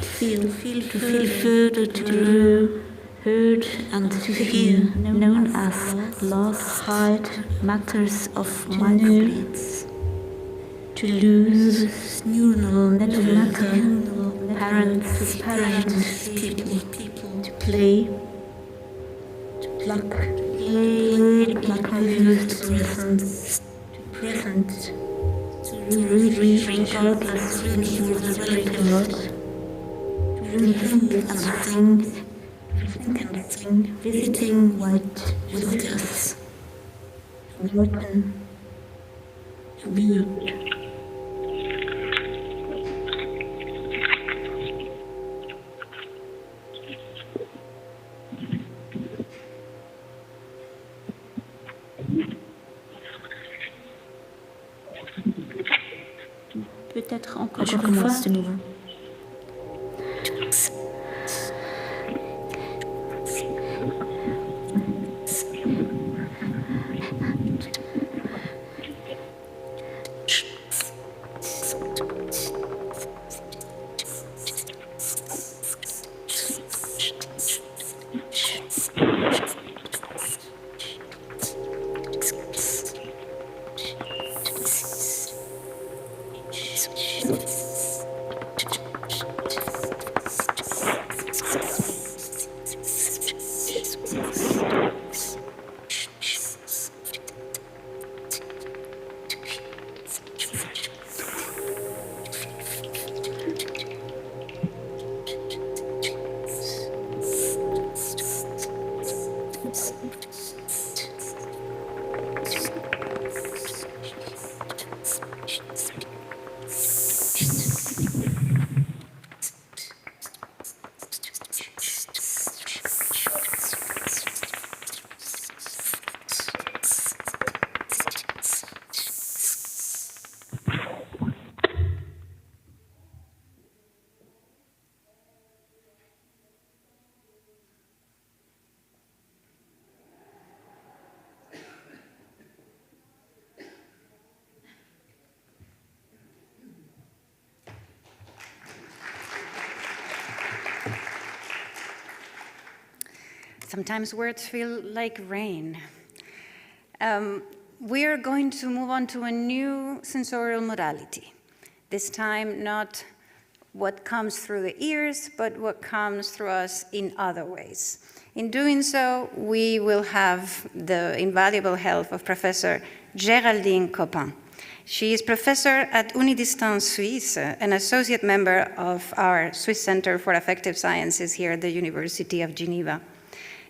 feel further, to grow, heard and to hear, known as lost hide matters of microgrids. To lose neural network, parents, people, to play, to pluck. Like reversed present, to reach regardless of relative loss, to think and sing, visiting white visitors, to open, to build. Peut-être encore une fois de nouveau. Sometimes words feel like rain. We are going to move on to a new sensorial modality. This time, not what comes through the ears, but what comes through us in other ways. In doing so, we will have the invaluable help of Professor Géraldine Copin. She is professor at Unidistance Suisse, an associate member of our Swiss Center for Affective Sciences here at the University of Geneva.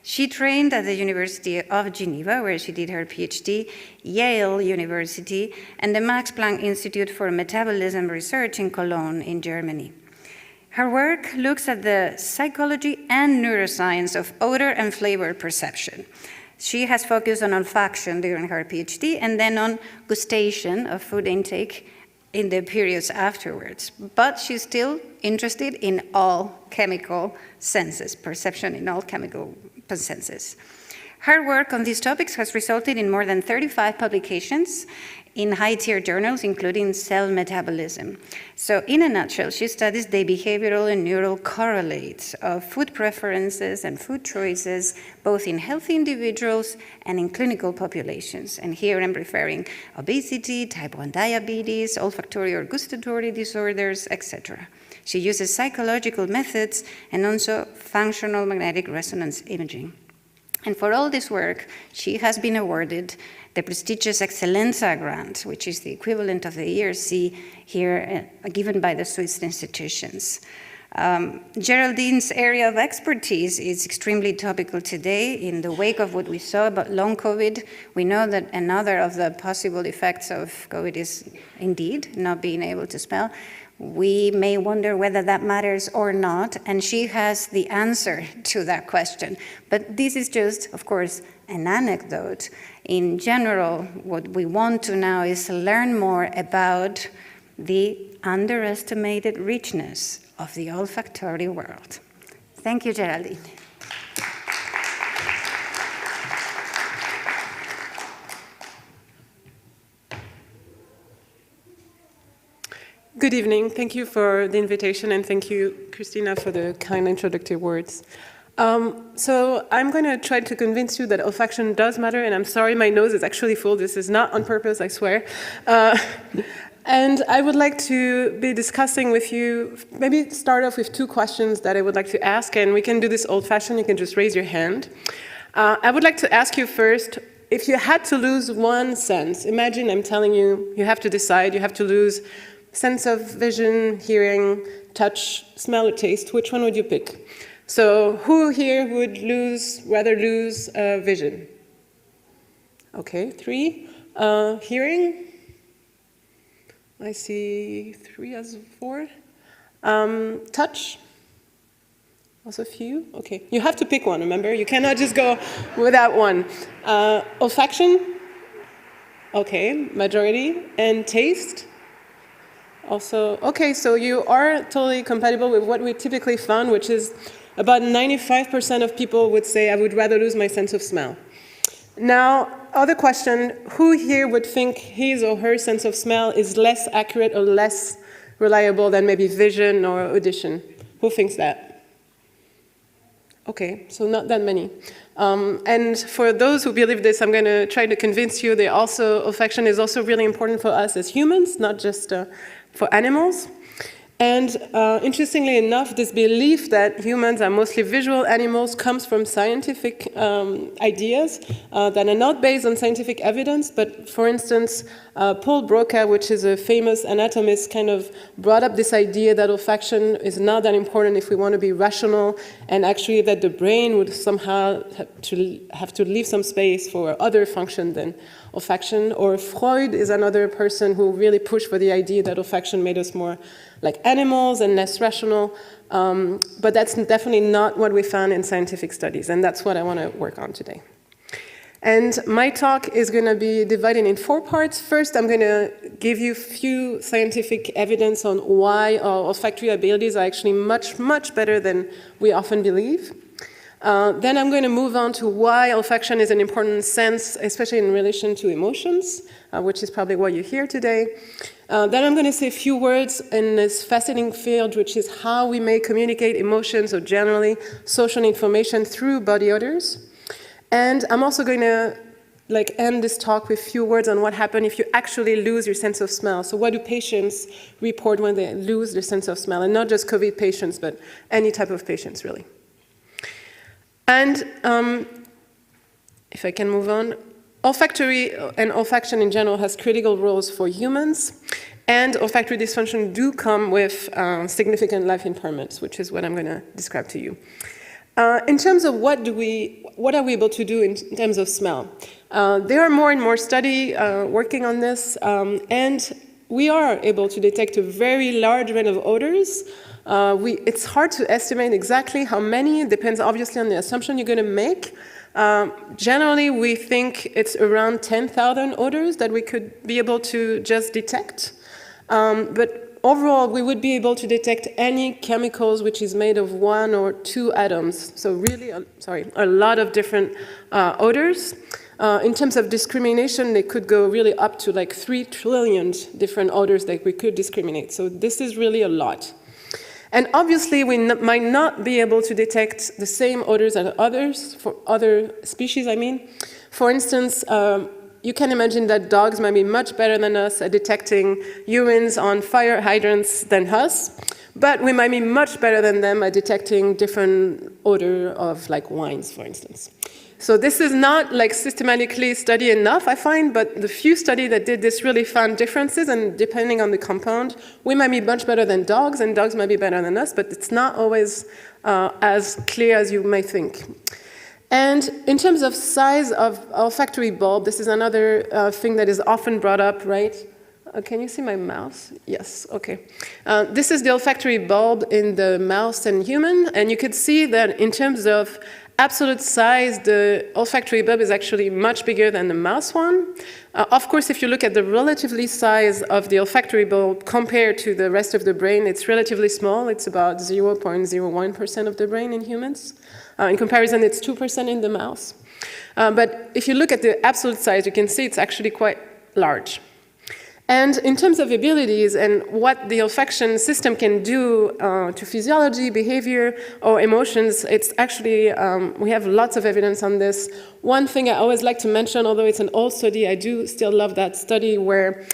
She trained at the University of Geneva, where she did her PhD, Yale University, and the Max Planck Institute for Metabolism Research in Cologne in Germany. Her work looks at the psychology and neuroscience of odor and flavor perception. She has focused on olfaction during her PhD and then on gustation of food intake in the periods afterwards. But she's still interested in all chemical senses, perception in all chemical senses. Her work on these topics has resulted in more than 35 publications in high-tier journals, including Cell Metabolism. So in a nutshell, she studies the behavioral and neural correlates of food preferences and food choices, both in healthy individuals and in clinical populations. And here I'm referring obesity, type 1 diabetes, olfactory or gustatory disorders, etc. She uses psychological methods and also functional magnetic resonance imaging. And for all this work, she has been awarded the prestigious Excellenza Grant, which is the equivalent of the ERC here, given by the Swiss institutions. Geraldine's area of expertise is extremely topical today. In the wake of what we saw about long COVID, we know that another of the possible effects of COVID is indeed not being able to smell. We may wonder whether that matters or not, and she has the answer to that question. But this is just, of course, an anecdote. In general, what we want to now is learn more about the underestimated richness of the olfactory world. Thank you, Geraldine. Good evening. Thank you for the invitation, and thank you, Christina, for the kind introductory words. So I'm going to try to convince you that olfaction does matter, and I'm sorry my nose is actually full. This is not on purpose, I swear. And I would like to be discussing with you, maybe start off with two questions that I would like to ask, and we can do this old-fashioned. You can just raise your hand. I would like to ask you first, if you had to lose one sense, imagine I'm telling you, you have to decide, you have to lose sense of vision, hearing, touch, smell, or taste, which one would you pick? So who here would rather lose vision? Okay, 3. Hearing? I see 3 as 4. Touch? Also a few? Okay, you have to pick one, remember? You cannot just go without one. Olfaction? Okay, majority. And taste? Also, okay, so you are totally compatible with what we typically found, which is about 95% of people would say, I would rather lose my sense of smell. Now, other question, who here would think his or her sense of smell is less accurate or less reliable than maybe vision or audition? Who thinks that? Okay, so not that many. And for those who believe this, I'm going to try to convince you that also olfaction is also really important for us as humans, not just for animals. And interestingly enough, this belief that humans are mostly visual animals comes from scientific ideas that are not based on scientific evidence. But for instance, Paul Broca, which is a famous anatomist, kind of brought up this idea that olfaction is not that important if we want to be rational, and actually that the brain would somehow have to leave some space for other function than olfaction. Or Freud is another person who really pushed for the idea that olfaction made us more like animals and less rational, but that's definitely not what we found in scientific studies, and that's what I want to work on today. And my talk is going to be divided in 4 parts. First, I'm going to give you a few scientific evidence on why our olfactory abilities are actually much, much better than we often believe. Then I'm going to move on to why olfaction is an important sense, especially in relation to emotions, which is probably why you're here today. Then I'm going to say a few words in this fascinating field, which is how we may communicate emotions or generally social information through body odors. And I'm also going to end this talk with a few words on what happens if you actually lose your sense of smell. So what do patients report when they lose their sense of smell? And not just COVID patients, but any type of patients, really. And if I can move on, olfactory and olfaction in general has critical roles for humans, and olfactory dysfunction do come with significant life impairments, which is what I'm going to describe to you. In terms of what are we able to do in terms of smell? There are more and more studies working on this, and we are able to detect a very large range of odors. It's hard to estimate exactly how many. It depends obviously on the assumption you're going to make. Generally, we think it's around 10,000 odors that we could be able to just detect. But overall, we would be able to detect any chemicals which is made of 1 or 2 atoms. So really, a lot of different odors. In terms of discrimination, they could go really up to like 3 trillion different odors that we could discriminate. So this is really a lot. And obviously, we might not be able to detect the same odors as others, for other species, I mean. For instance, you can imagine that dogs might be much better than us at detecting urines on fire hydrants than us, but we might be much better than them at detecting different odor of like wines, for instance. So this is not like systematically studied enough, I find, but the few studies that did this really found differences, and depending on the compound, we might be much better than dogs, and dogs might be better than us, but it's not always as clear as you may think. And in terms of size of olfactory bulb, this is another thing that is often brought up, right? Can you see my mouse? Yes, okay. This is the olfactory bulb in the mouse and human, and you could see that in terms of absolute size, the olfactory bulb is actually much bigger than the mouse one. Of course, if you look at the relatively size of the olfactory bulb compared to the rest of the brain, it's relatively small. It's about 0.01% of the brain in humans. In comparison, it's 2% in the mouse. But if you look at the absolute size, you can see it's actually quite large. And in terms of abilities and what the olfaction system can do to physiology, behavior, or emotions, it's actually, we have lots of evidence on this. One thing I always like to mention, although it's an old study, I do still love that study where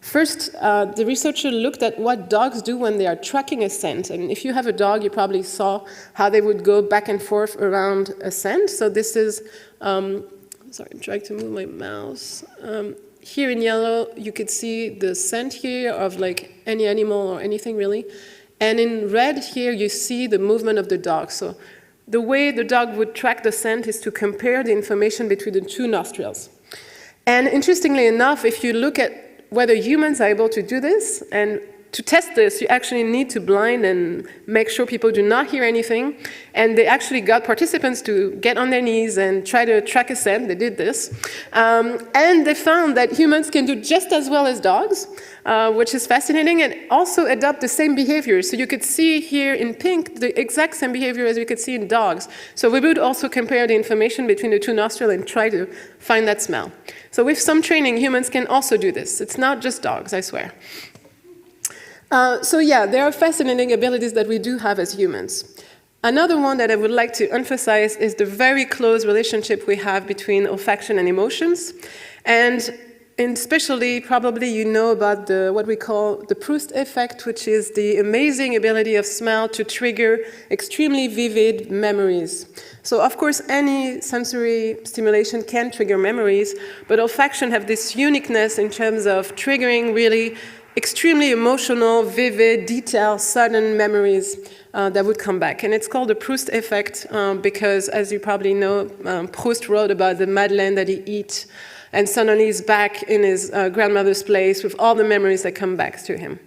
first, the researcher looked at what dogs do when they are tracking a scent. And if you have a dog, you probably saw how they would go back and forth around a scent. So this is, sorry, I'm trying to move my mouse. Here in yellow, you could see the scent here of like any animal or anything really. And in red here, you see the movement of the dog. So the way the dog would track the scent is to compare the information between the two nostrils. And interestingly enough, if you look at whether humans are able to do this, and to test this, you actually need to blind and make sure people do not hear anything. And they actually got participants to get on their knees and try to track a scent. They did this. And they found that humans can do just as well as dogs, which is fascinating, and also adopt the same behaviors. So you could see here in pink the exact same behavior as you could see in dogs. So we would also compare the information between the two nostrils and try to find that smell. So with some training, humans can also do this. It's not just dogs, I swear. So yeah, there are fascinating abilities that we do have as humans. Another one that I would like to emphasize is the very close relationship we have between olfaction and emotions. And especially, probably you know about what we call the Proust effect, which is the amazing ability of smell to trigger extremely vivid memories. So of course, any sensory stimulation can trigger memories, but olfaction have this uniqueness in terms of triggering really extremely emotional, vivid, detailed, sudden memories that would come back. And it's called the Proust effect because, as you probably know, Proust wrote about the madeleine that he ate, and suddenly he's back in his grandmother's place with all the memories that come back to him.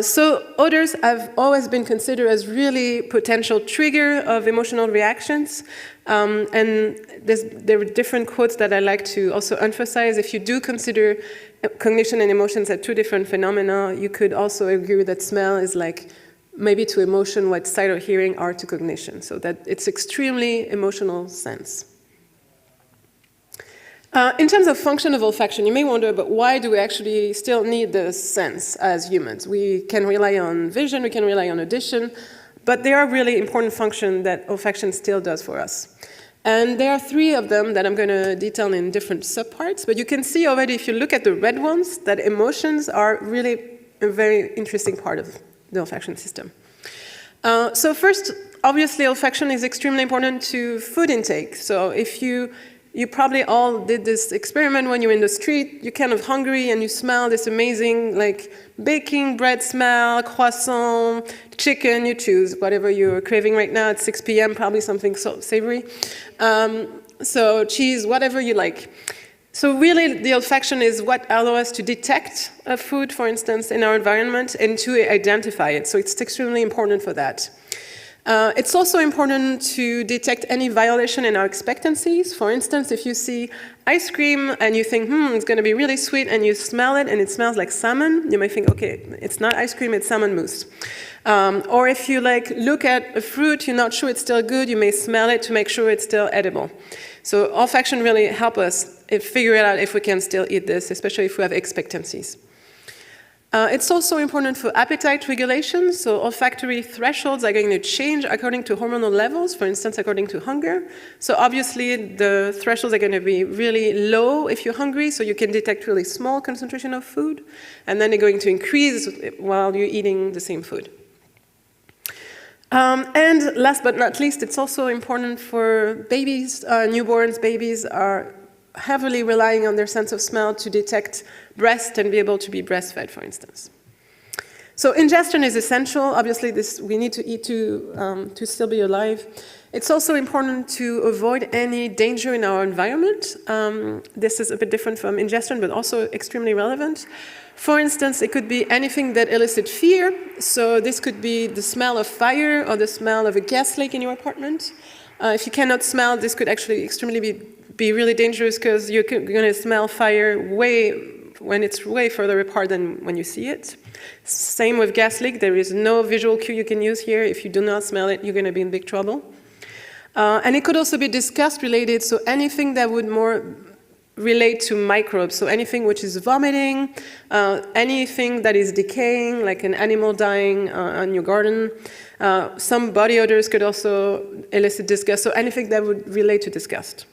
So odors have always been considered as really potential trigger of emotional reactions. And there are different quotes that I like to also emphasize. If you do consider cognition and emotions as two different phenomena, you could also agree that smell is like maybe to emotion what sight or hearing are to cognition. So that it's extremely emotional sense. In terms of function of olfaction, you may wonder, but why do we actually still need this sense as humans? We can rely on vision, we can rely on audition, but there are really important functions that olfaction still does for us. And there are 3 of them that I'm going to detail in different subparts, but you can see already if you look at the red ones that emotions are really a very interesting part of the olfaction system. So first, obviously olfaction is extremely important to food intake. So if you probably all did this experiment when you're in the street, you're kind of hungry and you smell this amazing like baking bread smell, croissant, chicken, you choose whatever you're craving right now at 6 p.m., probably something so savory. So cheese, whatever you like. So really the olfaction is what allows us to detect a food, for instance, in our environment and to identify it. So it's extremely important for that. It's also important to detect any violation in our expectancies. For instance, if you see ice cream and you think, it's going to be really sweet, and you smell it and it smells like salmon, you might think, okay, it's not ice cream, it's salmon mousse. Or if you look at a fruit, you're not sure it's still good, you may smell it to make sure it's still edible. So olfaction really helps us figure out if we can still eat this, especially if we have expectancies. It's also important for appetite regulation, so olfactory thresholds are going to change according to hormonal levels, for instance, according to hunger. So obviously, the thresholds are going to be really low if you're hungry, so you can detect really small concentration of food, and then they're going to increase while you're eating the same food. And last but not least, it's also important for babies, newborns. Babies are heavily relying on their sense of smell to detect breast and be able to be breastfed, for instance. So ingestion is essential. Obviously, we need to eat to still be alive. It's also important to avoid any danger in our environment. This is a bit different from ingestion, but also extremely relevant. For instance, it could be anything that elicits fear. So this could be the smell of fire or the smell of a gas leak in your apartment. If you cannot smell, this could actually extremely be really dangerous because you're going to smell fire when it's way further apart than when you see it. Same with gas leak. There is no visual cue you can use here. If you do not smell it, you're going to be in big trouble. And it could also be disgust related, so anything that would more relate to microbes, so anything which is vomiting, anything that is decaying, like an animal dying on your garden. Some body odors could also elicit disgust, so anything that would relate to disgust.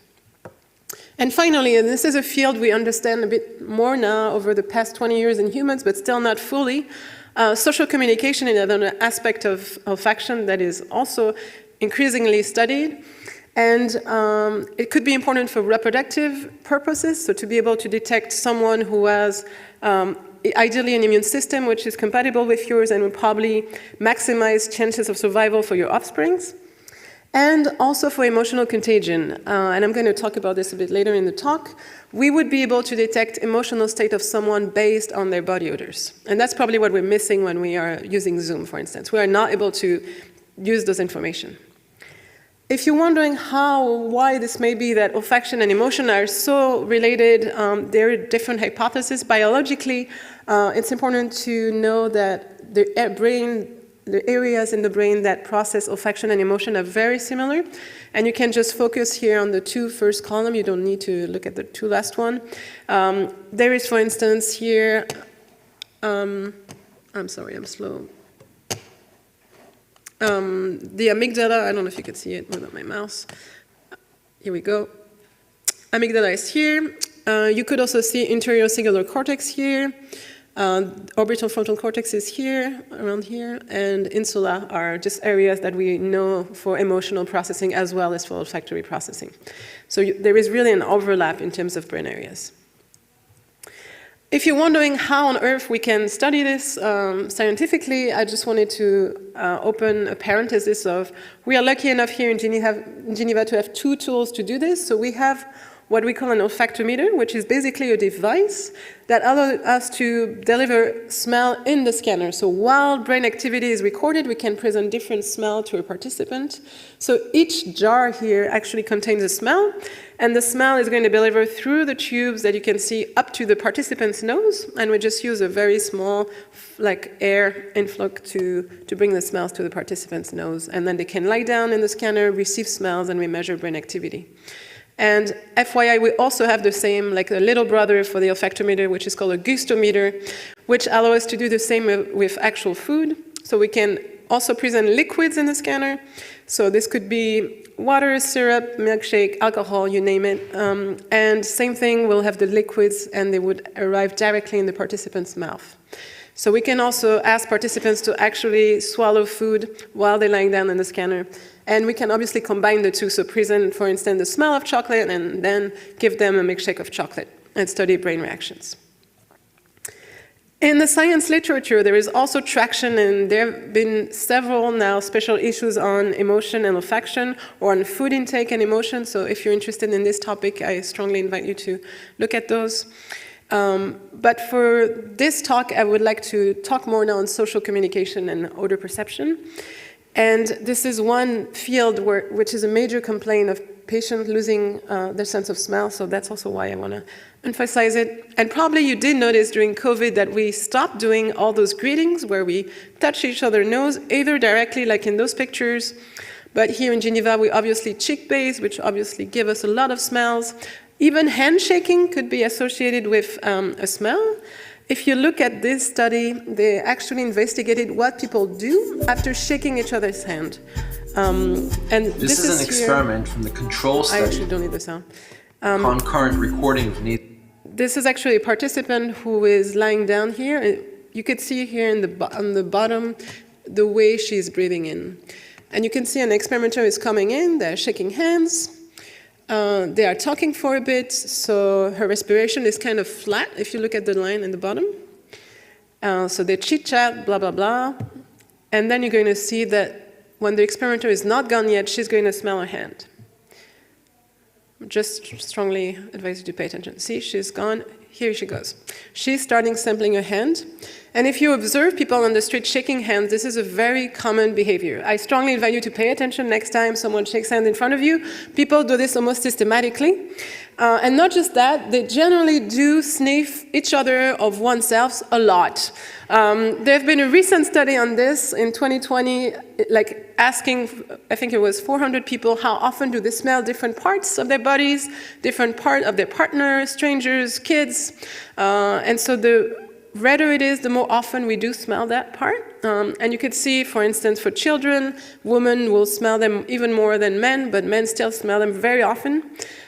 And finally, and this is a field we understand a bit more now over the past 20 years in humans, but still not fully, social communication is another aspect of olfaction that is also increasingly studied. And it could be important for reproductive purposes, so to be able to detect someone who has ideally an immune system which is compatible with yours and would probably maximize chances of survival for your offsprings. And also for emotional contagion, and I'm going to talk about this a bit later in the talk, we would be able to detect emotional state of someone based on their body odors. And that's probably what we're missing when we are using Zoom, for instance. We are not able to use those information. If you're wondering why this may be that olfaction and emotion are so related, there are different hypotheses. Biologically, it's important to know that the areas in the brain that process olfaction and emotion are very similar. And you can just focus here on the two first column. You don't need to look at the two last one. There is, for instance, here, I'm sorry, I'm slow. The amygdala, I don't know if you can see it without my mouse. Here we go. Amygdala is here. You could also see interior cingulate cortex here. Orbital frontal cortex is here, around here. And insula are just areas that we know for emotional processing as well as for olfactory processing. So there is really an overlap in terms of brain areas. If you're wondering how on earth we can study this scientifically, I just wanted to open a parenthesis of, we are lucky enough here in Geneva to have two tools to do this. So we have what we call an olfactometer, which is basically a device that allows us to deliver smell in the scanner. So while brain activity is recorded, we can present different smell to a participant. So each jar here actually contains a smell, and the smell is going to be delivered through the tubes that you can see up to the participant's nose, and we just use a very small air influx to bring the smells to the participant's nose. And then they can lie down in the scanner, receive smells, and we measure brain activity. And FYI, we also have the same, like a little brother for the olfactometer, which is called a gustometer, which allows us to do the same with actual food. So we can also present liquids in the scanner. So this could be water, syrup, milkshake, alcohol, you name it. And same thing, we'll have the liquids, and they would arrive directly in the participant's mouth. So we can also ask participants to actually swallow food while they're lying down in the scanner. And we can obviously combine the two, so present, for instance, the smell of chocolate and then give them a milkshake of chocolate and study brain reactions. In the science literature, there is also traction, and there have been several now special issues on emotion and olfaction, or on food intake and emotion. So if you're interested in this topic, I strongly invite you to look at those. But for this talk, I would like to talk more now on social communication and odor perception. And this is one field which is a major complaint of patients losing their sense of smell, so that's also why I want to emphasize it. And probably you did notice during COVID that we stopped doing all those greetings where we touch each other's nose, either directly like in those pictures, but here in Geneva we obviously cheek-based, which obviously give us a lot of smells. Even handshaking could be associated with a smell. If you look at this study, they actually investigated what people do after shaking each other's hand. And this is an experiment from the control study. I actually don't need the sound. Concurrent recording of neither. This is actually a participant who is lying down here. You could see here on the bottom the way she's breathing in. And you can see an experimenter is coming in, they're shaking hands. They are talking for a bit, so her respiration is kind of flat if you look at the line in the bottom. So they chit-chat, blah, blah, blah. And then you're going to see that when the experimenter is not gone yet, she's going to smell her hand. Just strongly advise you to pay attention. See, she's gone. Here she goes. She's starting sampling her hand. And if you observe people on the street shaking hands, this is a very common behavior. I strongly invite you to pay attention next time someone shakes hands in front of you. People do this almost systematically. And not just that, they generally do sniff each other of oneself a lot. There have been a recent study on this in 2020, like asking, I think it was 400 people, how often do they smell different parts of their bodies, different part of their partner, strangers, kids. And so the redder it is, the more often we do smell that part. And you could see, for instance, for children, women will smell them even more than men, but men still smell them very often.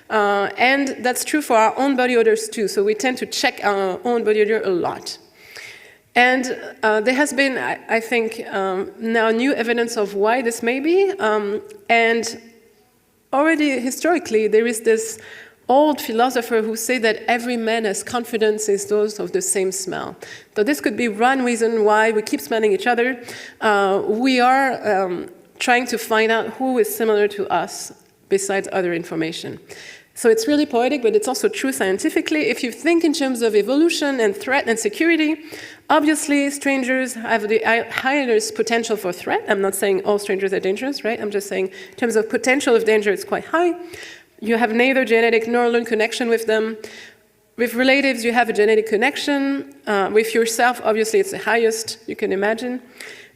And that's true for our own body odors too. So we tend to check our own body odor a lot. And there has been, I think, now new evidence of why this may be. And already historically, there is this old philosopher who say that every man has confidence is those of the same smell. So this could be one reason why we keep smelling each other. We are trying to find out who is similar to us besides other information. So it's really poetic, but it's also true scientifically. If you think in terms of evolution and threat and security, obviously strangers have the highest potential for threat. I'm not saying all strangers are dangerous, right? I'm just saying in terms of potential of danger, it's quite high. You have neither genetic nor learned connection with them. With relatives, you have a genetic connection. With yourself, obviously, it's the highest you can imagine.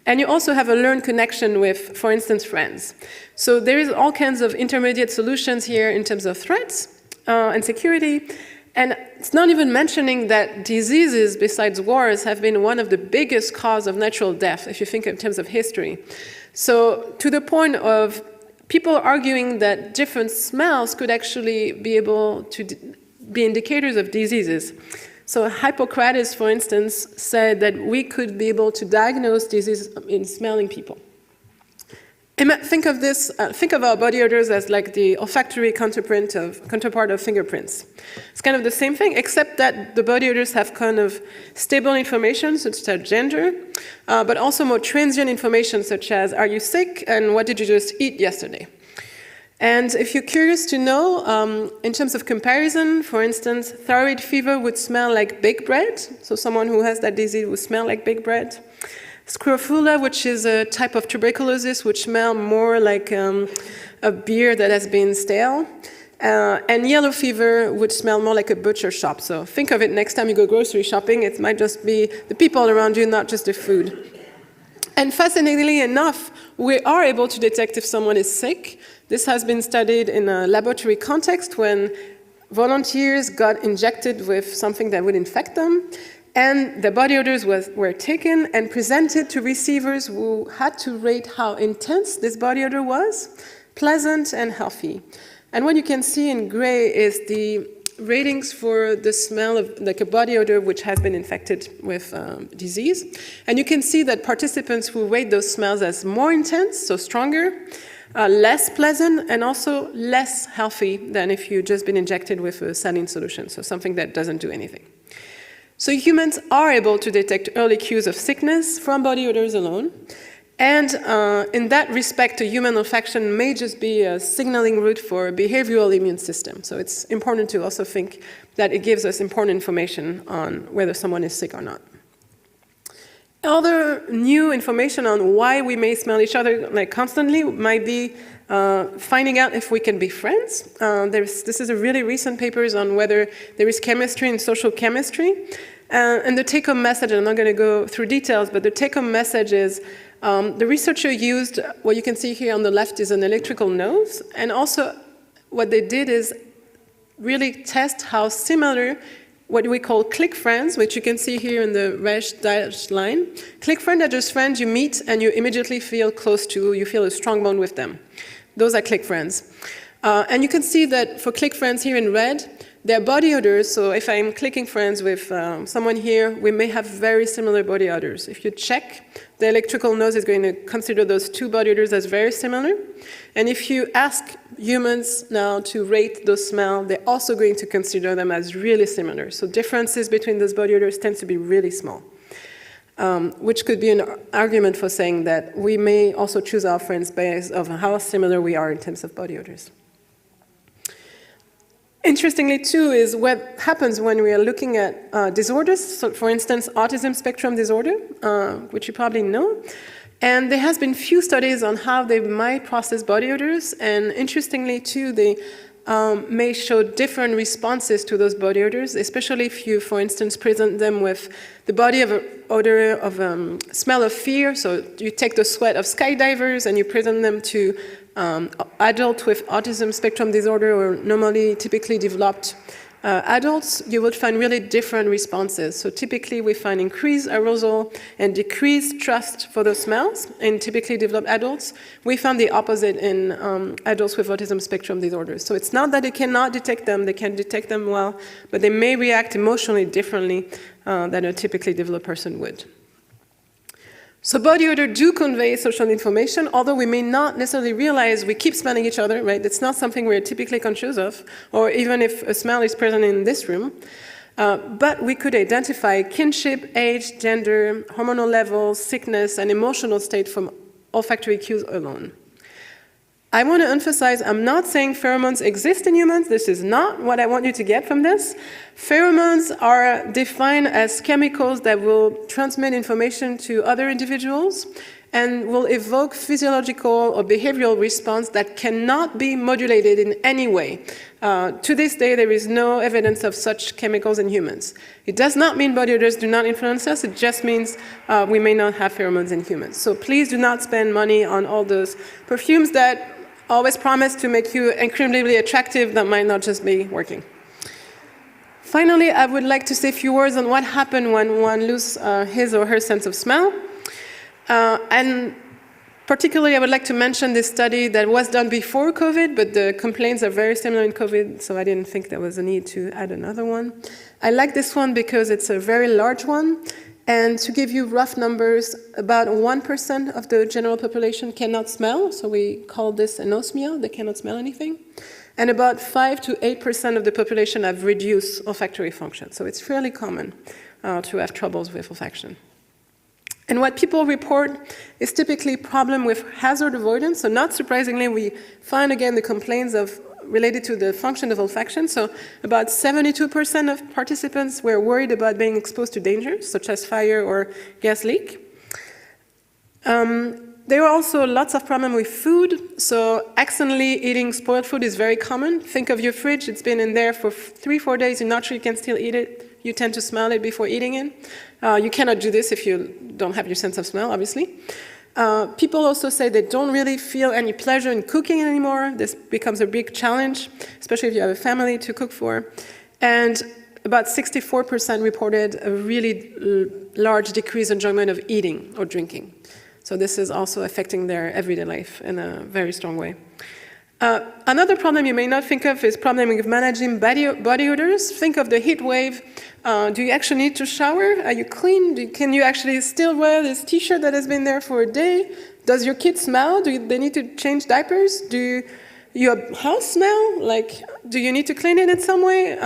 And you also have a learned connection with, for instance, friends. So there is all kinds of intermediate solutions here in terms of threats and security. And it's not even mentioning that diseases, besides wars, have been one of the biggest causes of natural death, if you think in terms of history. So to the point of people arguing that different smells could actually be able to be indicators of diseases. So Hippocrates, for instance, said that we could be able to diagnose disease in smelling people. Think of this, think of our body odors as like the olfactory counterpart of fingerprints. It's kind of the same thing, except that the body odors have kind of stable information, such as gender, but also more transient information, such as are you sick and what did you just eat yesterday? And if you're curious to know, in terms of comparison, for instance, thyroid fever would smell like baked bread. So someone who has that disease would smell like baked bread. Scrofula, which is a type of tuberculosis, would smell more like a beer that has been stale. And yellow fever would smell more like a butcher shop. So think of it next time you go grocery shopping, it might just be the people around you, not just the food. And fascinatingly enough, we are able to detect if someone is sick. This has been studied in a laboratory context when volunteers got injected with something that would infect them, and the body odors were taken and presented to receivers who had to rate how intense this body odor was, pleasant and healthy. And what you can see in gray is the ratings for the smell of like a body odor which has been infected with disease. And you can see that participants who rate those smells as more intense, so stronger, less pleasant, and also less healthy than if you've just been injected with a saline solution, so something that doesn't do anything. So humans are able to detect early cues of sickness from body odors alone. And in that respect, a human olfaction may just be a signaling route for a behavioral immune system. So it's important to also think that it gives us important information on whether someone is sick or not. Other new information on why we may smell each other like constantly might be finding out if we can be friends. This is a really recent papers on whether there is chemistry in social chemistry. And the take-home message, I'm not going to go through details, but the take-home message is the researcher used, what you can see here on the left is an electrical nose, and also what they did is really test how similar what we call click friends, which you can see here in the red dashed line. Click friends are just friends you meet and you immediately feel close to, you feel a strong bond with them. Those are click friends. And you can see that for click friends here in red, they're body odors. So if I'm clicking friends with someone here, we may have very similar body odors. If you check, the electrical nose is going to consider those two body odors as very similar. And if you ask humans now to rate those smells, they're also going to consider them as really similar. So differences between those body odors tend to be really small, which could be an argument for saying that we may also choose our friends based on how similar we are in terms of body odors. Interestingly, too, is what happens when we are looking at disorders. So, for instance, autism spectrum disorder, which you probably know. And there has been few studies on how they might process body odors. And interestingly, too, they may show different responses to those body odors, especially if you, for instance, present them with the body of odor of smell of fear. So you take the sweat of skydivers and you present them to adults with autism spectrum disorder or normally typically developed adults, you would find really different responses. So typically we find increased arousal and decreased trust for those smells in typically developed adults. We found the opposite in adults with autism spectrum disorders. So it's not that they cannot detect them, they can detect them well, but they may react emotionally differently than a typically developed person would. So body odor do convey social information, although we may not necessarily realize we keep smelling each other, right? It's not something we're typically conscious of, or even if a smell is present in this room. But we could identify kinship, age, gender, hormonal levels, sickness, and emotional state from olfactory cues alone. I want to emphasize, I'm not saying pheromones exist in humans. This is not what I want you to get from this. Pheromones are defined as chemicals that will transmit information to other individuals and will evoke physiological or behavioral response that cannot be modulated in any way. To this day, there is no evidence of such chemicals in humans. It does not mean body odors do not influence us. It just means we may not have pheromones in humans. So please do not spend money on all those perfumes that always promise to make you incredibly attractive that might not just be working. Finally, I would like to say a few words on what happened when one loses his or her sense of smell. And particularly, I would like to mention this study that was done before COVID, but the complaints are very similar in COVID, so I didn't think there was a need to add another one. I like this one because it's a very large one. And to give you rough numbers, about 1% of the general population cannot smell, so we call this anosmia, they cannot smell anything. And about 5 to 8% of the population have reduced olfactory function, so it's fairly common to have troubles with olfaction. And what people report is typically problem with hazard avoidance, so not surprisingly, we find again the complaints related to the function of olfaction. So about 72% of participants were worried about being exposed to dangers, such as fire or gas leak. There were also lots of problems with food. So accidentally eating spoiled food is very common. Think of your fridge. It's been in there for 3-4 days. You're not sure you can still eat it. You tend to smell it before eating it. You cannot do this if you don't have your sense of smell, obviously. People also say they don't really feel any pleasure in cooking anymore. This becomes a big challenge, especially if you have a family to cook for. And about 64% reported a really large decrease in enjoyment of eating or drinking. So this is also affecting their everyday life in a very strong way. Another problem you may not think of is problem with managing body odors. Think of the heat wave. Do you actually need to shower? Are you clean? Can you actually still wear this t-shirt that has been there for a day? Does your kid smell? Do they need to change diapers? Do your house smell? Like, do you need to clean it in some way?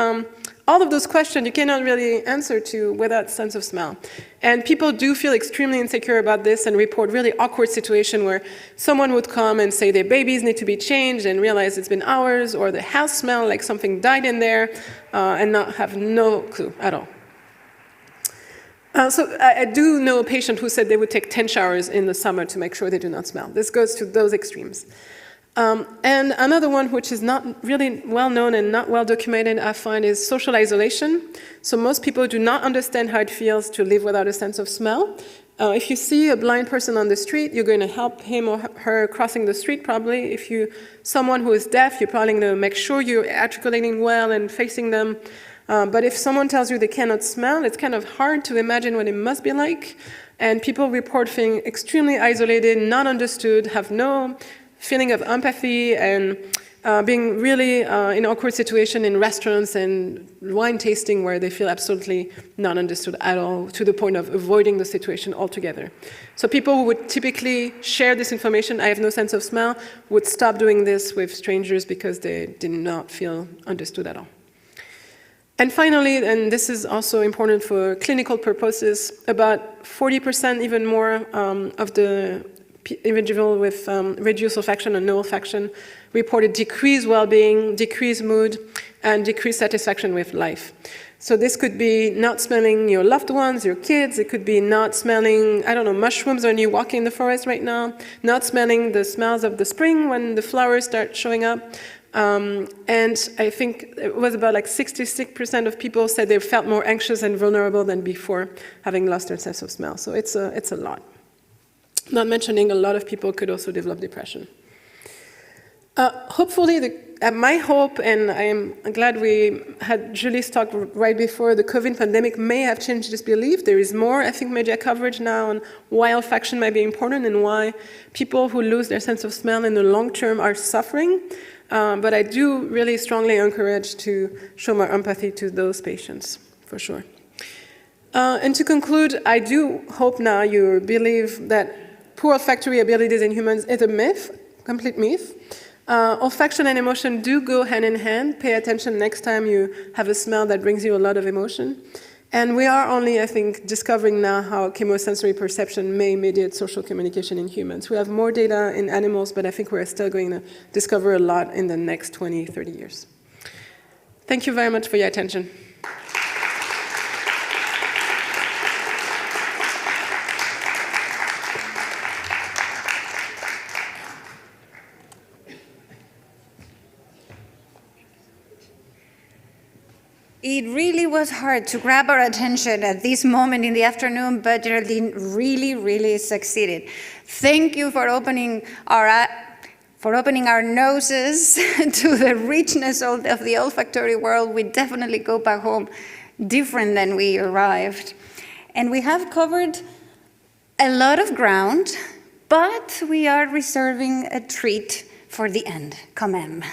All of those questions you cannot really answer to without sense of smell. And people do feel extremely insecure about this and report really awkward situations where someone would come and say their babies need to be changed and realize it's been hours, or the house smell like something died in there and not have no clue at all. So I do know a patient who said they would take 10 showers in the summer to make sure they do not smell. This goes to those extremes. And another one which is not really well known and not well documented, I find, is social isolation. So most people do not understand how it feels to live without a sense of smell. If you see a blind person on the street, you're going to help him or her crossing the street probably. If you're someone who is deaf, you're probably going to make sure you're articulating well and facing them. But if someone tells you they cannot smell, it's kind of hard to imagine what it must be like. And people report feeling extremely isolated, not understood, have no feeling of empathy, and being really in awkward situation in restaurants and wine tasting where they feel absolutely not understood at all, to the point of avoiding the situation altogether. So people who would typically share this information, I have no sense of smell, would stop doing this with strangers because they did not feel understood at all. And finally, and this is also important for clinical purposes, about 40%, even more, of the individual with reduced olfaction and no olfaction reported decreased well-being, decreased mood, and decreased satisfaction with life. So this could be not smelling your loved ones, your kids. It could be not smelling, I don't know, mushrooms when you walk in the forest right now, not smelling the smells of the spring when the flowers start showing up. And I think it was about like 66% of people said they felt more anxious and vulnerable than before having lost their sense of smell. So it's a lot. Not mentioning a lot of people could also develop depression. Hopefully, my hope, and I am glad we had Julie's talk right before, the COVID pandemic may have changed this belief. There is more, I think, media coverage now on why olfaction might be important and why people who lose their sense of smell in the long term are suffering. But I do really strongly encourage to show more empathy to those patients, for sure. And to conclude, I do hope now you believe that poor olfactory abilities in humans is a myth, complete myth. Olfaction and emotion do go hand in hand. Pay attention next time you have a smell that brings you a lot of emotion. And we are only, I think, discovering now how chemosensory perception may mediate social communication in humans. We have more data in animals, but I think we're still going to discover a lot in the next 20, 30 years. Thank you very much for your attention. It really was hard to grab our attention at this moment in the afternoon, but Geraldine really succeeded. Thank you for opening our noses to the richness of the olfactory world. We definitely go back home different than we arrived. And we have covered a lot of ground, but we are reserving a treat for the end, quand même.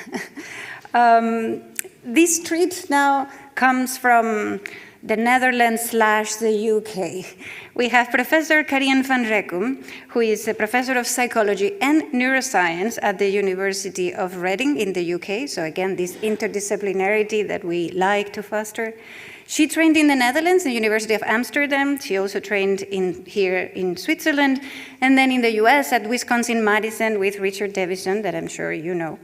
This treat now comes from the Netherlands / the UK. We have Professor Karien van Rekum, who is a professor of psychology and neuroscience at the University of Reading in the UK. So again, this interdisciplinarity that we like to foster. She trained in the Netherlands, the University of Amsterdam. She also trained here in Switzerland, and then in the US at Wisconsin-Madison with Richard Davison, that I'm sure you know,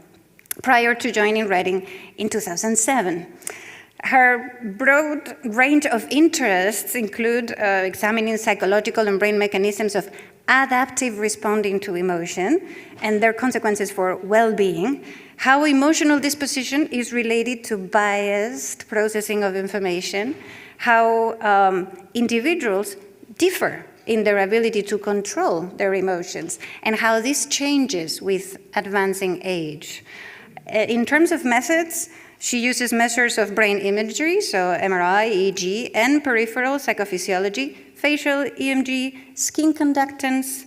prior to joining Reading in 2007. Her broad range of interests include examining psychological and brain mechanisms of adaptive responding to emotion and their consequences for well-being, how emotional disposition is related to biased processing of information, how individuals differ in their ability to control their emotions, and how this changes with advancing age. In terms of methods, she uses measures of brain imagery, so MRI, EEG, and peripheral psychophysiology, facial EMG, skin conductance,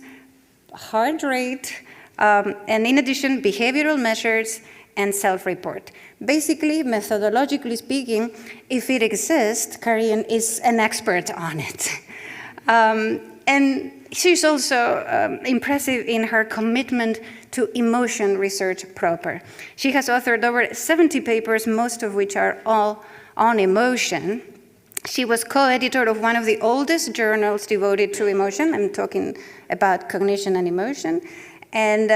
heart rate, and in addition, behavioral measures and self-report. Basically, methodologically speaking, if it exists, Karien is an expert on it. And she's also impressive in her commitment to emotion research proper. She has authored over 70 papers, most of which are all on emotion. She was co-editor of one of the oldest journals devoted to emotion. I'm talking about cognition and emotion. And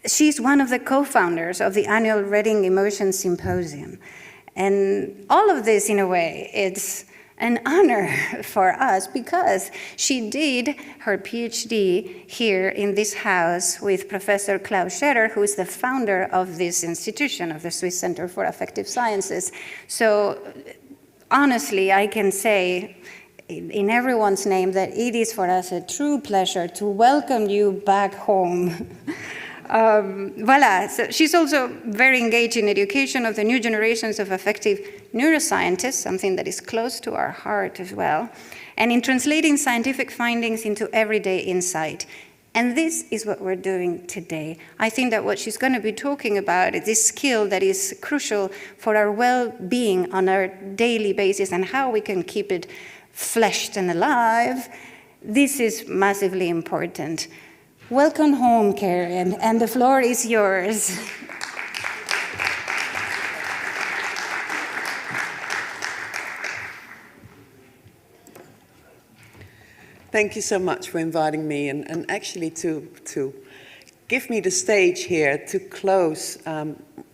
she's one of the co-founders of the annual Reading Emotion Symposium. And all of this, in a way, it's an honor for us because she did her PhD here in this house with Professor Klaus Scherer, who is the founder of this institution, of the Swiss Center for Affective Sciences. So honestly, I can say in everyone's name that it is for us a true pleasure to welcome you back home. Voilà, so she's also very engaged in education of the new generations of affective neuroscientists, something that is close to our heart as well, and in translating scientific findings into everyday insight. And this is what we're doing today. I think that what she's going to be talking about is this skill that is crucial for our well-being on our daily basis and how we can keep it fleshed and alive. This is massively important. Welcome home, Karen, and the floor is yours. Thank you so much for inviting me and actually to give me the stage here to close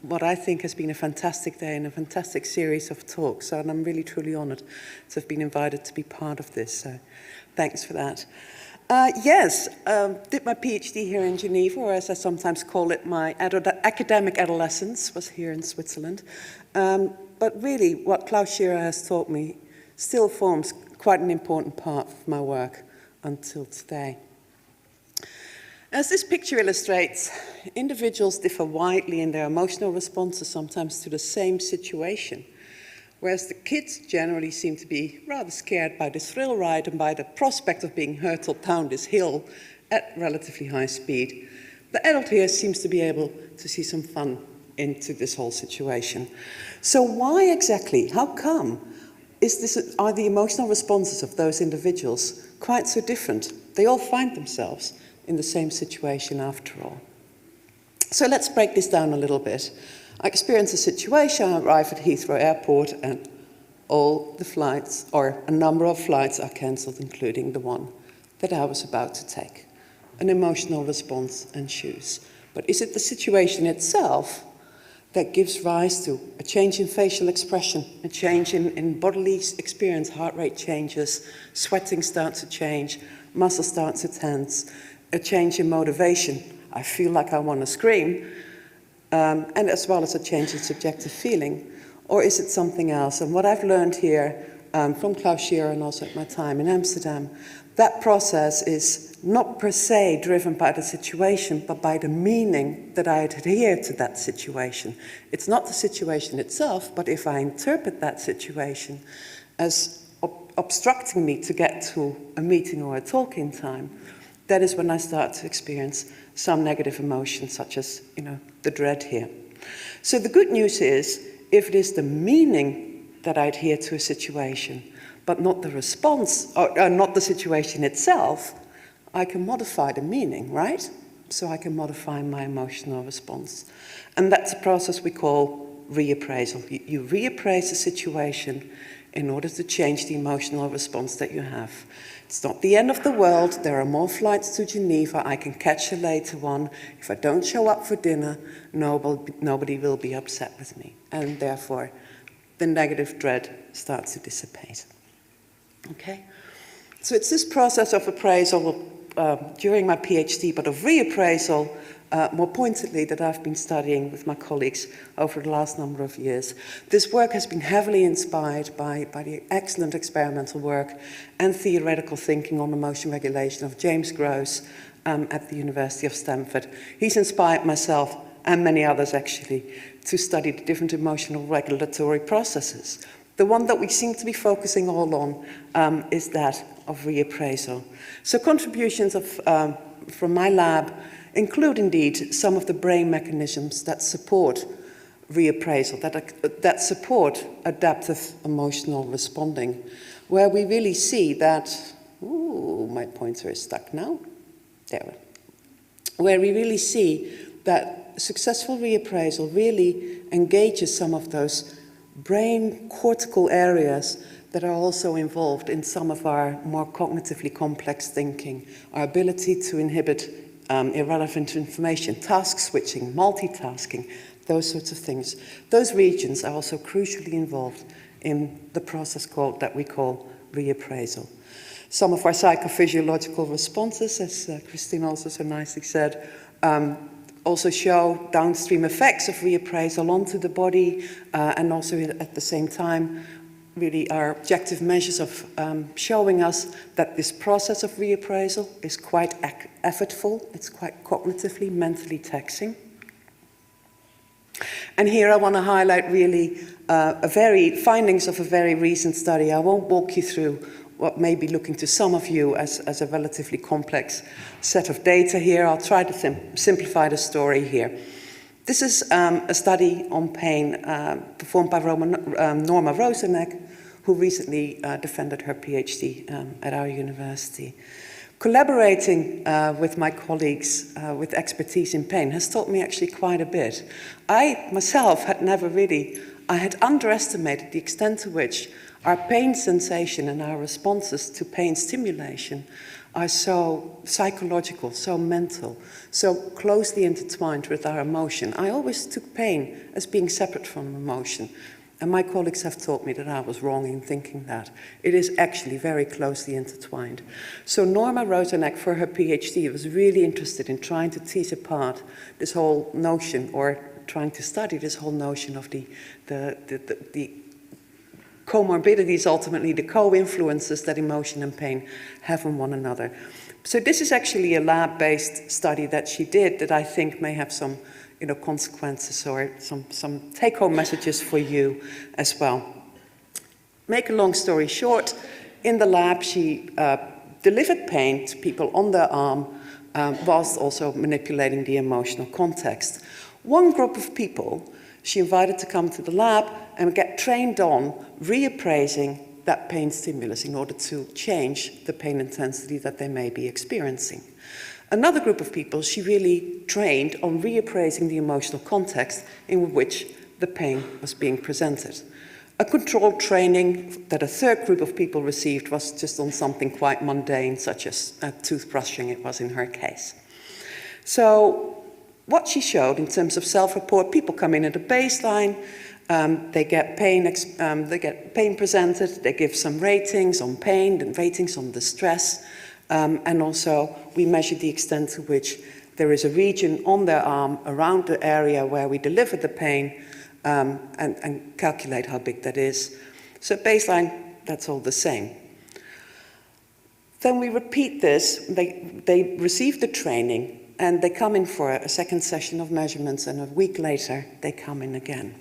what I think has been a fantastic day and a fantastic series of talks. And I'm really, truly honored to have been invited to be part of this. So thanks for that. Yes, did my PhD here in Geneva, or as I sometimes call it, my academic adolescence was here in Switzerland. But really, what Klaus Scherer has taught me still forms quite an important part of my work until today. As this picture illustrates, individuals differ widely in their emotional responses sometimes to the same situation. Whereas the kids generally seem to be rather scared by this thrill ride and by the prospect of being hurtled down this hill at relatively high speed, the adult here seems to be able to see some fun into this whole situation. So why exactly, how come, are the emotional responses of those individuals quite so different? They all find themselves in the same situation after all. So let's break this down a little bit. I experience a situation, I arrive at Heathrow Airport and all the flights, or a number of flights, are cancelled, including the one that I was about to take. An emotional response ensues. But is it the situation itself that gives rise to a change in facial expression, a change in bodily experience? Heart rate changes, sweating starts to change, muscles start to tense, a change in motivation. I feel like I want to scream. And as well as a change in subjective feeling, or is it something else? And what I've learned here from Klaus Scherer and also at my time in Amsterdam, that process is not per se driven by the situation, but by the meaning that I adhere to that situation. It's not the situation itself, but if I interpret that situation as obstructing me to get to a meeting or a talk in time, that is when I start to experience some negative emotion, such as, the dread here. So the good news is, if it is the meaning that I adhere to a situation, but not the response, or not the situation itself, I can modify the meaning, right? So I can modify my emotional response. And that's a process we call reappraisal. You reappraise the situation in order to change the emotional response that you have. It's not the end of the world. There are more flights to Geneva. I can catch a later one. If I don't show up for dinner, nobody will be upset with me. And therefore, the negative dread starts to dissipate. Okay? So it's this process of appraisal during my PhD, but of reappraisal, more pointedly, that I've been studying with my colleagues over the last number of years. This work has been heavily inspired by the excellent experimental work and theoretical thinking on emotion regulation of James Gross at the University of Stanford. He's inspired myself, and many others actually, to study the different emotional regulatory processes. The one that we seem to be focusing all on is that of reappraisal. So contributions from my lab include indeed some of the brain mechanisms that support reappraisal, that support adaptive emotional responding, where we really see that, my pointer is stuck now, there, where we really see that successful reappraisal really engages some of those brain cortical areas that are also involved in some of our more cognitively complex thinking, our ability to inhibit irrelevant information, task switching, multitasking, those sorts of things. Those regions are also crucially involved in the process that we call reappraisal. Some of our psychophysiological responses, as Christine also so nicely said, also show downstream effects of reappraisal onto the body, and also at the same time really are objective measures of showing us that this process of reappraisal is quite effortful, it's quite cognitively, mentally taxing. And here I want to highlight really findings of a very recent study. I won't walk you through what may be looking to some of you as a relatively complex set of data here. I'll try to simplify the story here. This is a study on pain performed by Norma Rozenek, who recently defended her PhD at our university. Collaborating with my colleagues with expertise in pain has taught me actually quite a bit. I myself had I had underestimated the extent to which our pain sensation and our responses to pain stimulation are so psychological, so mental, so closely intertwined with our emotion. I always took pain as being separate from emotion. And my colleagues have taught me that I was wrong in thinking that. It is actually very closely intertwined. So Norma Rozenek, for her PhD, was really interested in trying to tease apart this whole notion, or trying to study this whole notion of the comorbidities, ultimately the co-influences that emotion and pain have on one another. So this is actually a lab-based study that she did that I think may have some consequences or some take-home messages for you as well. Make a long story short, in the lab she delivered pain to people on their arm whilst also manipulating the emotional context. One group of people she invited to come to the lab and get trained on reappraising that pain stimulus in order to change the pain intensity that they may be experiencing. Another group of people she really trained on reappraising the emotional context in which the pain was being presented. A controlled training that a third group of people received was just on something quite mundane, such as toothbrushing, it was in her case. So what she showed in terms of self-report, people come in at a baseline, they get pain presented, they give some ratings on pain and ratings on distress, and also we measure the extent to which there is a region on their arm around the area where we deliver the pain, and calculate how big that is. So baseline, that's all the same. Then we repeat this, they receive the training, and they come in for a second session of measurements, and a week later, they come in again.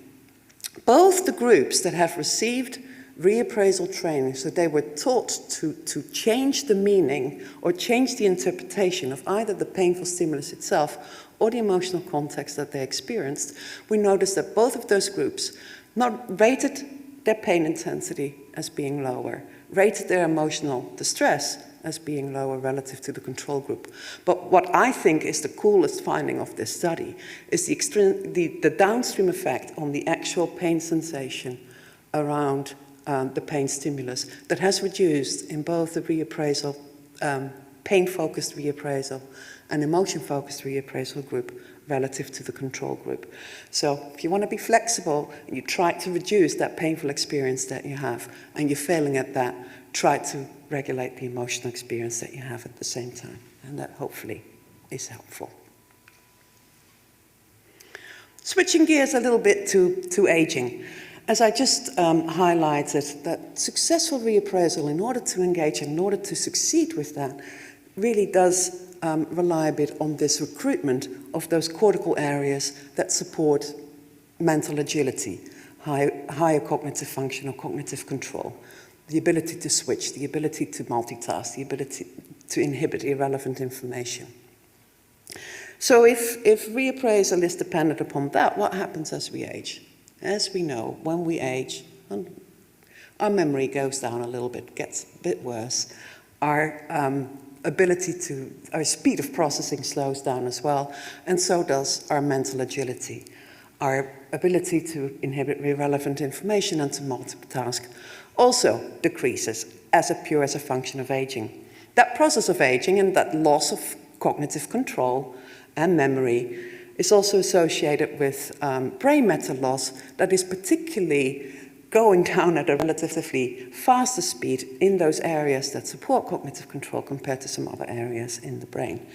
Both the groups that have received reappraisal training, so they were taught to change the meaning or change the interpretation of either the painful stimulus itself or the emotional context that they experienced, we noticed that both of those groups not rated their pain intensity as being lower, rated their emotional distress as being lower relative to the control group. But what I think is the coolest finding of this study is the downstream effect on the actual pain sensation around the pain stimulus that has reduced in both the reappraisal, pain-focused reappraisal and emotion-focused reappraisal group relative to the control group. So if you want to be flexible and you try to reduce that painful experience that you have and you're failing at that, try to regulate the emotional experience that you have at the same time. And that hopefully is helpful. Switching gears a little bit to aging. As I just highlighted, that successful reappraisal, in order to engage, in order to succeed with that, really does rely a bit on this recruitment of those cortical areas that support mental agility, higher cognitive function or cognitive control, the ability to switch, the ability to multitask, the ability to inhibit irrelevant information. So if reappraisal is dependent upon that, what happens as we age? As we know, when we age, our memory goes down a little bit, gets a bit worse. Our our speed of processing slows down as well, and so does our mental agility. Our ability to inhibit irrelevant information and to multitask also decreases as a function of aging. That process of aging and that loss of cognitive control and memory is also associated with brain matter loss that is particularly going down at a relatively faster speed in those areas that support cognitive control compared to some other areas in the brain.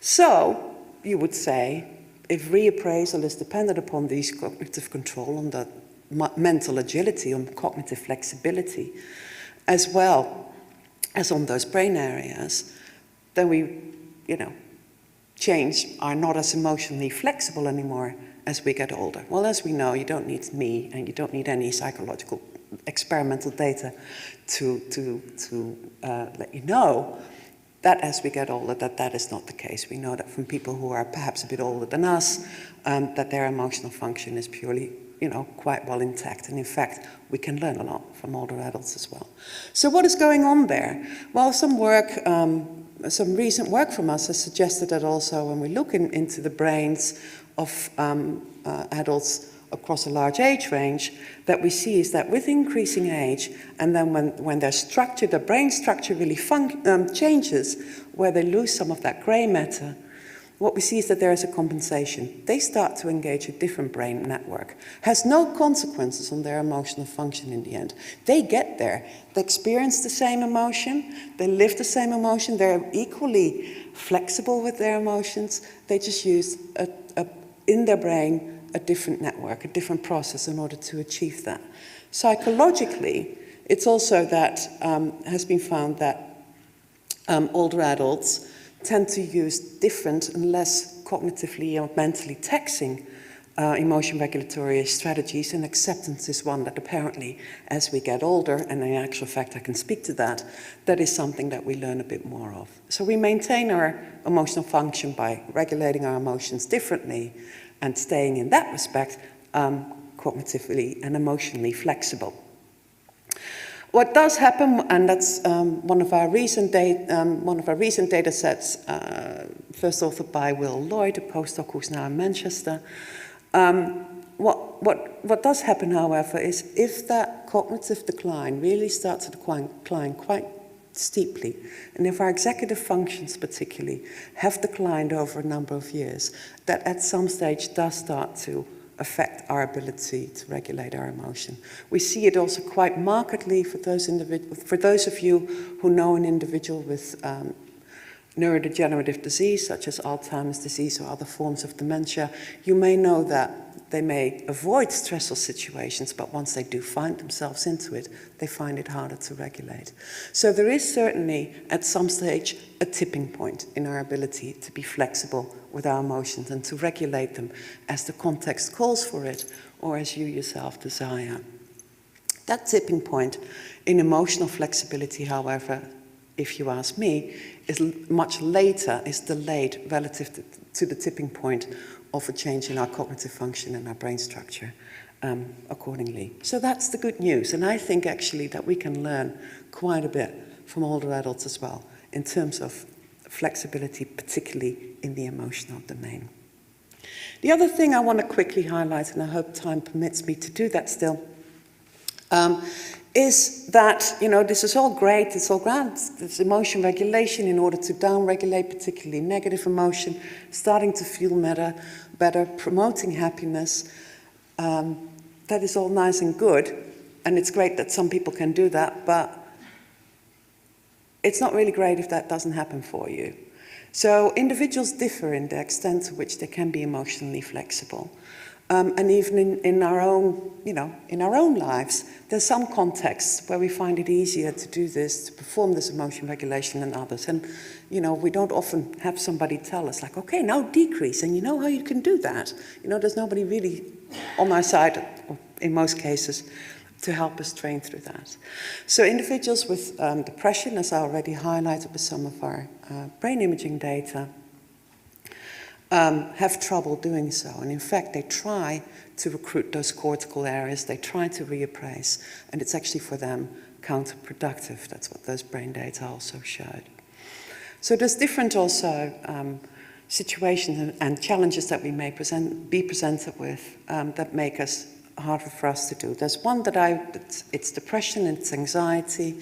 So you would say, if reappraisal is dependent upon these cognitive control, on the mental agility, on cognitive flexibility, as well as on those brain areas, then we, are not as emotionally flexible anymore as we get older. Well, as we know, you don't need me and you don't need any psychological experimental data to let you know that as we get older, that is not the case. We know that from people who are perhaps a bit older than us, that their emotional function is purely, quite well intact. And in fact, we can learn a lot from older adults as well. So what is going on there? Well, some recent work from us has suggested that also when we look into the brains of adults across a large age range, that we see is that with increasing age, and then when their brain structure really changes, where they lose some of that grey matter, what we see is that there is a compensation. They start to engage a different brain network. Has no consequences on their emotional function in the end. They get there. They experience the same emotion. They live the same emotion. They're equally flexible with their emotions. They just use, in their brain, a different network, a different process in order to achieve that. Psychologically, it's also that has been found that older adults tend to use different and less cognitively or mentally taxing emotion regulatory strategies, and acceptance is one that apparently, as we get older, and in actual fact I can speak to that, that is something that we learn a bit more of. So we maintain our emotional function by regulating our emotions differently and staying in that respect cognitively and emotionally flexible. What does happen, and that's one of our recent data sets, first authored by Will Lloyd, a postdoc who's now in Manchester. What does happen, however, is if that cognitive decline really starts to decline quite steeply, and if our executive functions particularly have declined over a number of years, that at some stage does start to affect our ability to regulate our emotion. We see it also quite markedly for those of you who know an individual with neurodegenerative disease, such as Alzheimer's disease or other forms of dementia. You may know that they may avoid stressful situations, but once they do find themselves into it, they find it harder to regulate. So there is certainly, at some stage, a tipping point in our ability to be flexible with our emotions and to regulate them as the context calls for it, or as you yourself desire. That tipping point in emotional flexibility, however, if you ask me, is much later, is delayed relative to the tipping point of a change in our cognitive function and our brain structure accordingly. So that's the good news. And I think actually that we can learn quite a bit from older adults as well in terms of flexibility, particularly in the emotional domain. The other thing I want to quickly highlight, and I hope time permits me to do that still, is that, this is all great, it's all grand, this emotion regulation in order to down-regulate particularly negative emotion, starting to feel better, promoting happiness. That is all nice and good, and it's great that some people can do that, but it's not really great if that doesn't happen for you. So individuals differ in the extent to which they can be emotionally flexible. And even in our own, in our own lives, there's some contexts where we find it easier to do this, to perform this emotion regulation than others. And, we don't often have somebody tell us, like, okay, now decrease, and you know how you can do that. There's nobody really on our side, in most cases, to help us train through that. So individuals with depression, as I already highlighted with some of our brain imaging data, have trouble doing so. And in fact, they try to recruit those cortical areas, they try to reappraise, and it's actually for them counterproductive. That's what those brain data also showed. So there's different also situations and challenges that we may be presented with that make us harder for us to do. There's one it's depression, it's anxiety,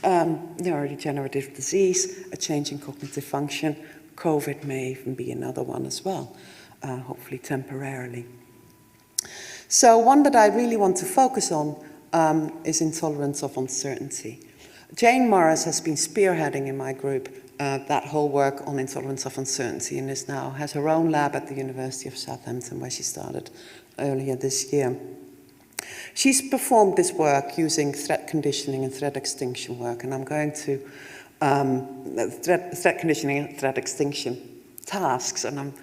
neurodegenerative disease, a change in cognitive function. COVID may even be another one as well, hopefully temporarily. So one that I really want to focus on is intolerance of uncertainty. Jane Morris has been spearheading in my group that whole work on intolerance of uncertainty, and has her own lab at the University of Southampton, where she started earlier this year. She's performed this work using threat conditioning and threat extinction work, and I'm going to threat conditioning and threat extinction tasks, and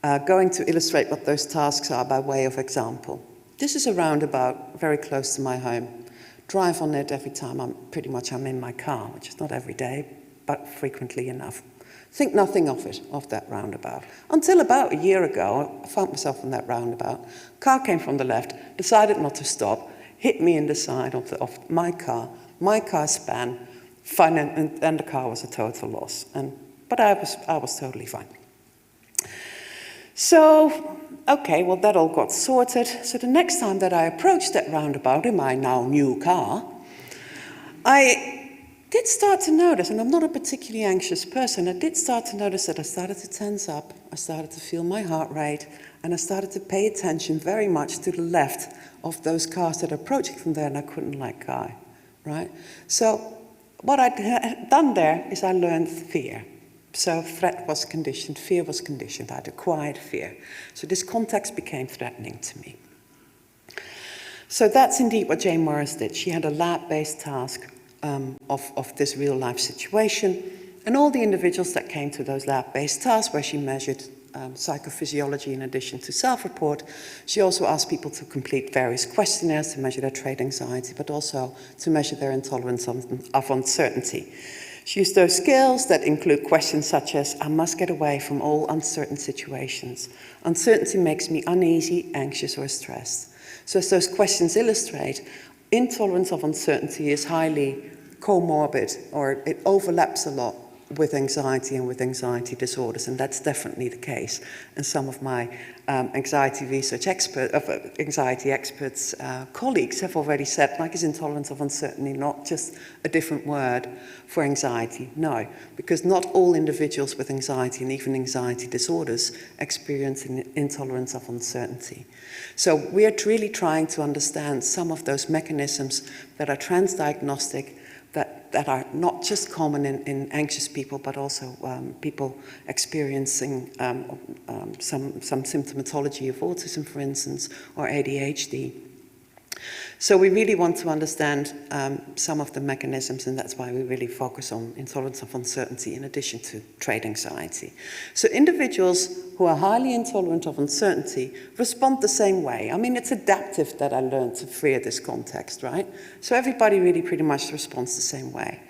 I'm going to illustrate what those tasks are by way of example. This is a roundabout very close to my home. Drive on it every time I'm in my car, which is not every day, but frequently enough. Think nothing of it, of that roundabout. Until about a year ago, I found myself on that roundabout. Car came from the left, decided not to stop, hit me in the side of my car span, and the car was a total loss. But I was totally fine. So, okay, well, that all got sorted. So the next time that I approached that roundabout in my now new car, I did start to notice, and I'm not a particularly anxious person, I did start to notice that I started to tense up, I started to feel my heart rate, and I started to pay attention very much to the left of those cars that are approaching from there, and I couldn't let go, right? So what I had done there is I learned fear. So threat was conditioned, fear was conditioned. I had acquired fear. So this context became threatening to me. So that's indeed what Jane Morris did. She had a lab-based task of this real-life situation. And all the individuals that came to those lab-based tasks, where she measured psychophysiology in addition to self-report, she also asked people to complete various questionnaires to measure their trait anxiety, but also to measure their intolerance of uncertainty. She used those skills that include questions such as, I must get away from all uncertain situations. Uncertainty makes me uneasy, anxious, or stressed. So as those questions illustrate, intolerance of uncertainty is highly comorbid, or it overlaps a lot with anxiety and with anxiety disorders, and that's definitely the case. And some of my anxiety experts, colleagues have already said, like, is intolerance of uncertainty not just a different word for anxiety? No, because not all individuals with anxiety and even anxiety disorders experience intolerance of uncertainty. So we're really trying to understand some of those mechanisms that are transdiagnostic, that are not just common in anxious people, but also people experiencing some symptomatology of autism, for instance, or ADHD. So we really want to understand some of the mechanisms, and that's why we really focus on intolerance of uncertainty in addition to trait anxiety. So individuals who are highly intolerant of uncertainty respond the same way. I mean, it's adaptive that I learned to fear this context, right? So everybody really pretty much responds the same way.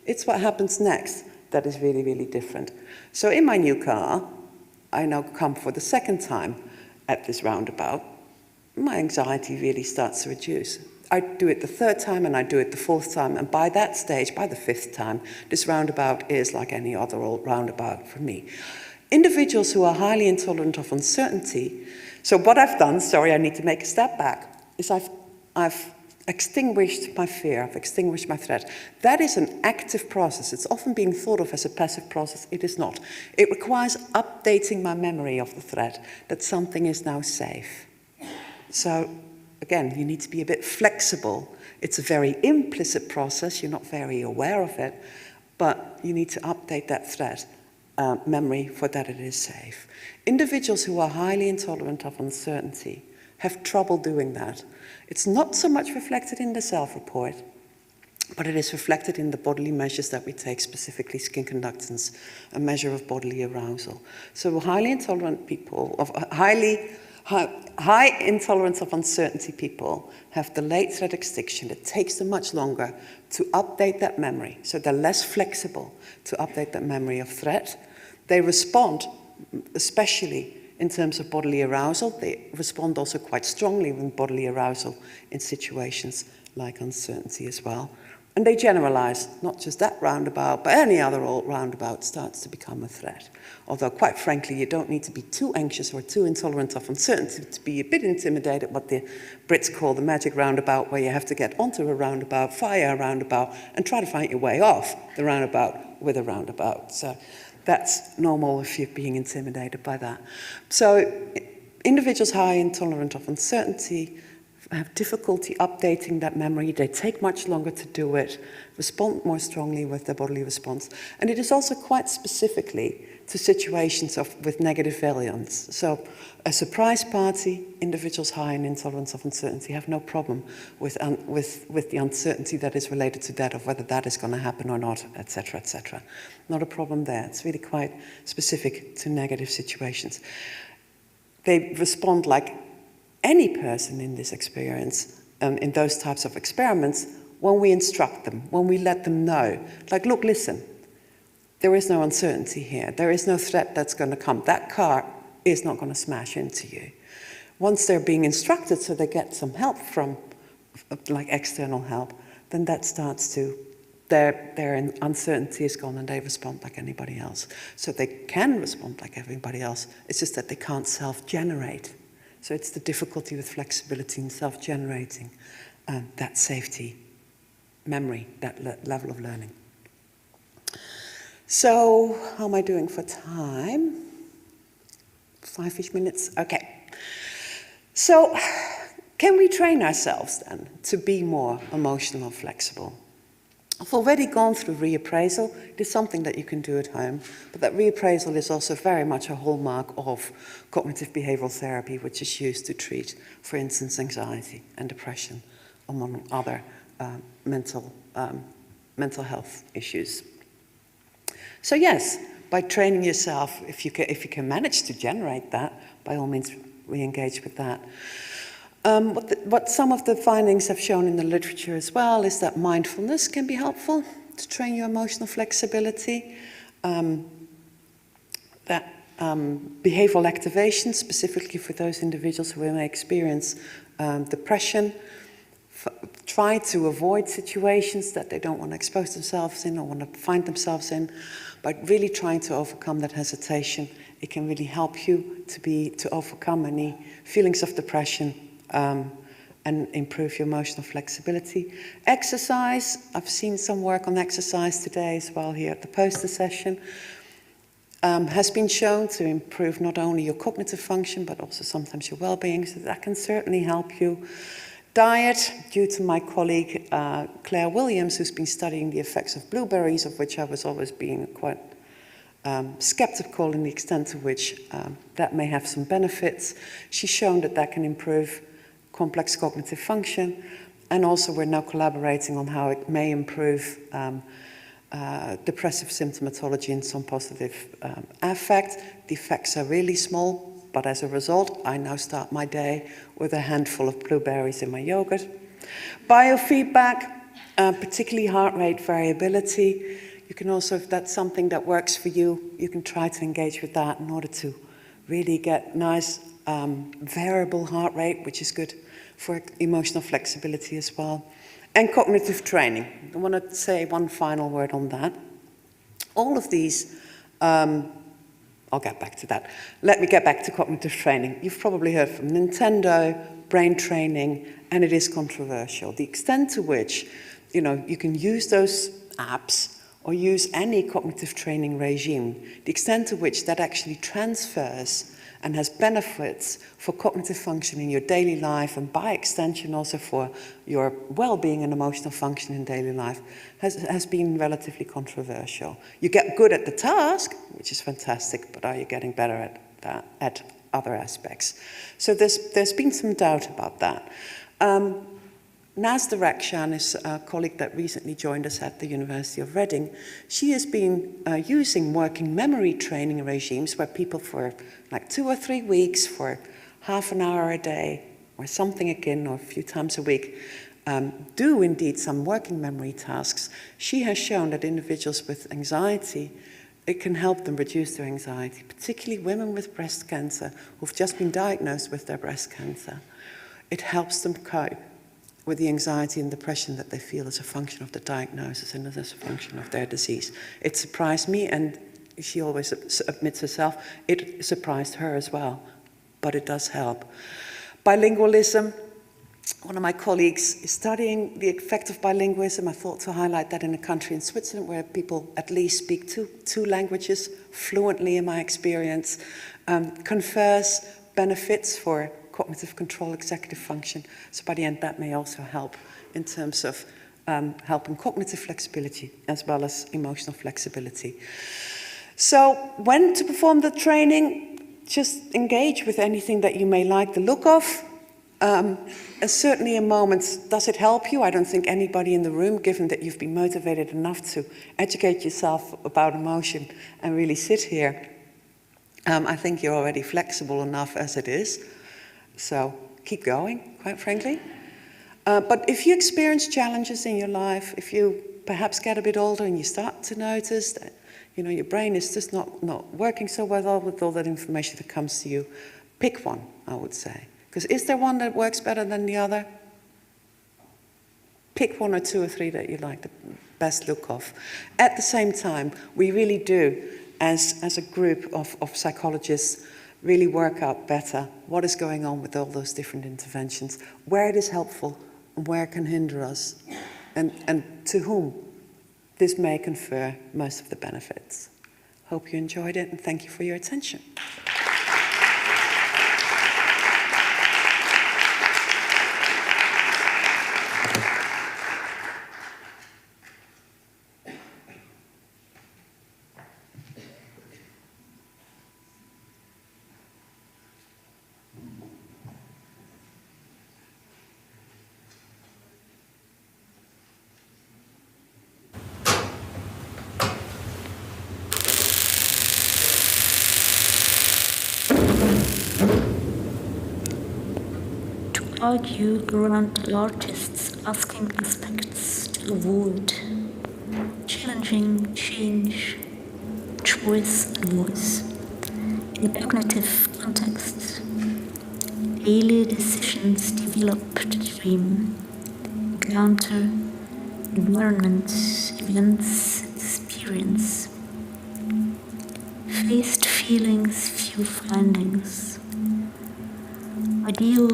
It's what happens next that is really, really different. So in my new car, I now come for the second time at this roundabout. My anxiety really starts to reduce. I do it the third time and I do it the fourth time, and by that stage, by the fifth time, this roundabout is like any other old roundabout for me. Individuals who are highly intolerant of uncertainty, so what I've done, sorry, I need to make a step back, is I've extinguished my fear, I've extinguished my threat. That is an active process. It's often being thought of as a passive process. It is not. It requires updating my memory of the threat, that something is now safe. So, again, you need to be a bit flexible. It's a very implicit process. You're not very aware of it, but you need to update that threat memory for that it is safe. Individuals who are highly intolerant of uncertainty have trouble doing that. It's not so much reflected in the self-report, but it is reflected in the bodily measures that we take, specifically skin conductance, a measure of bodily arousal. So highly intolerant people, high intolerance of uncertainty people have delayed threat extinction. It takes them much longer to update that memory. So they're less flexible to update that memory of threat. They respond, especially in terms of bodily arousal. They respond also quite strongly with bodily arousal in situations like uncertainty as well. And they generalize, not just that roundabout, but any other old roundabout starts to become a threat. Although, quite frankly, you don't need to be too anxious or too intolerant of uncertainty to be a bit intimidated, what the Brits call the magic roundabout, where you have to get onto a roundabout, fire a roundabout, and try to find your way off the roundabout with a roundabout. So that's normal if you're being intimidated by that. So individuals highly intolerant of uncertainty have difficulty updating that memory. They take much longer to do it, respond more strongly with their bodily response. And it is also quite specifically to situations with negative variance. So a surprise party, individuals high in intolerance of uncertainty have no problem with the uncertainty that is related to that, of whether that is going to happen or not, etc., etc. Not a problem there. It's really quite specific to negative situations. They respond like any person in this experience, in those types of experiments, when we instruct them, when we let them know, like, look, listen, there is no uncertainty here. There is no threat that's going to come. That car is not going to smash into you. Once they're being instructed, so they get some help from, like, external help, then that starts to, their uncertainty is gone and they respond like anybody else. So they can respond like everybody else. It's just that they can't self-generate. So it's the difficulty with flexibility and self-generating that safety memory, that level of learning. So how am I doing for time? 5-ish minutes? Okay. So can we train ourselves then to be more emotional flexible? I've already gone through reappraisal. It is something that you can do at home, but that reappraisal is also very much a hallmark of cognitive behavioral therapy, which is used to treat, for instance, anxiety and depression, among other mental health issues. So yes, by training yourself, if you can manage to generate that, by all means, re-engage with that. What some of the findings have shown in the literature as well is that mindfulness can be helpful to train your emotional flexibility. That behavioral activation, specifically for those individuals who may experience depression, try to avoid situations that they don't want to expose themselves in or want to find themselves in, but really trying to overcome that hesitation. It can really help you to overcome any feelings of depression and improve your emotional flexibility. Exercise, I've seen some work on exercise today as well here at the poster session, has been shown to improve not only your cognitive function, but also sometimes your well-being, so that can certainly help you. Diet, due to my colleague Claire Williams, who's been studying the effects of blueberries, of which I was always being quite skeptical in the extent to which that may have some benefits. She's shown that that can improve complex cognitive function, and also we're now collaborating on how it may improve depressive symptomatology in some positive affect. The effects are really small, but as a result, I now start my day with a handful of blueberries in my yogurt. Biofeedback, particularly heart rate variability. You can also, if that's something that works for you, you can try to engage with that in order to really get nice variable heart rate, which is good for emotional flexibility as well. And cognitive training. I want to say one final word on that. All of these, I'll get back to that. Let me get back to cognitive training. You've probably heard from Nintendo, brain training, and it is controversial. The extent to which, you can use those apps or use any cognitive training regime, the extent to which that actually transfers and has benefits for cognitive function in your daily life, and by extension also for your well-being and emotional function in daily life, has been relatively controversial. You get good at the task, which is fantastic, but are you getting better at other aspects? So there's been some doubt about that. Naz Direcshan is a colleague that recently joined us at the University of Reading. She has been using working memory training regimes where people for like 2 or 3 weeks, for half an hour a day, or something again, or a few times a week, do indeed some working memory tasks. She has shown that individuals with anxiety, it can help them reduce their anxiety, particularly women with breast cancer who've just been diagnosed with their breast cancer. It helps them cope with the anxiety and depression that they feel as a function of the diagnosis and as a function of their disease. It surprised me, and she always admits herself, it surprised her as well, but it does help. Bilingualism, one of my colleagues is studying the effect of bilingualism. I thought to highlight that in a country in Switzerland where people at least speak two languages fluently, in my experience, confers benefits for cognitive control, executive function. So by the end, that may also help in terms of helping cognitive flexibility as well as emotional flexibility. So when to perform the training, just engage with anything that you may like the look of. Certainly in moments, does it help you? I don't think anybody in the room, given that you've been motivated enough to educate yourself about emotion and really sit here, I think you're already flexible enough as it is. So keep going, quite frankly. But if you experience challenges in your life, if you perhaps get a bit older and you start to notice that your brain is just not working so well with all that information that comes to you, pick one, I would say. Because is there one that works better than the other? Pick one or two or three that you like the best look of. At the same time, we really do, as a group of psychologists, really work out better what is going on with all those different interventions, where it is helpful, and where it can hinder us, and to whom this may confer most of the benefits. Hope you enjoyed it, and thank you for your attention. Argue around the artists asking aspects to avoid, challenging change, choice and voice. In a cognitive context, daily decisions developed dream, encounter, environment, events, experience, faced feelings, few findings, ideal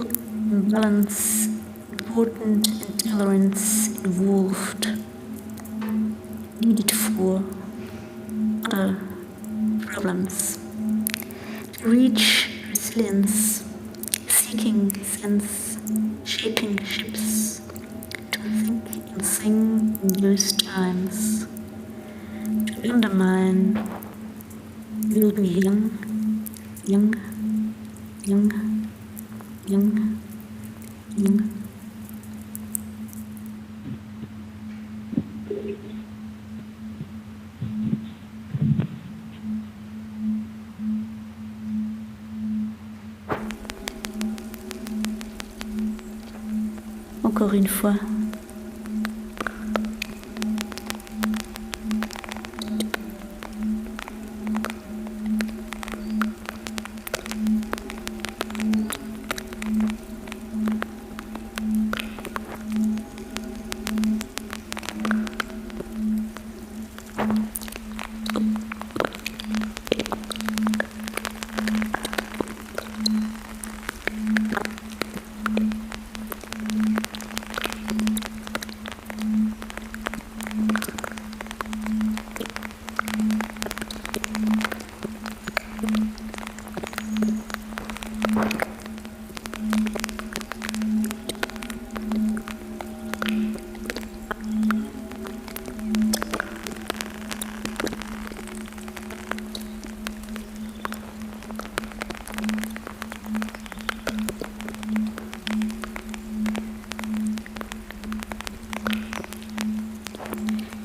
imbalance, important intolerance involved, needed for other problems. To reach resilience, seeking sense, shaping ships, to think and sing in those times, to undermine, will be young, young, young, young. Encore une fois.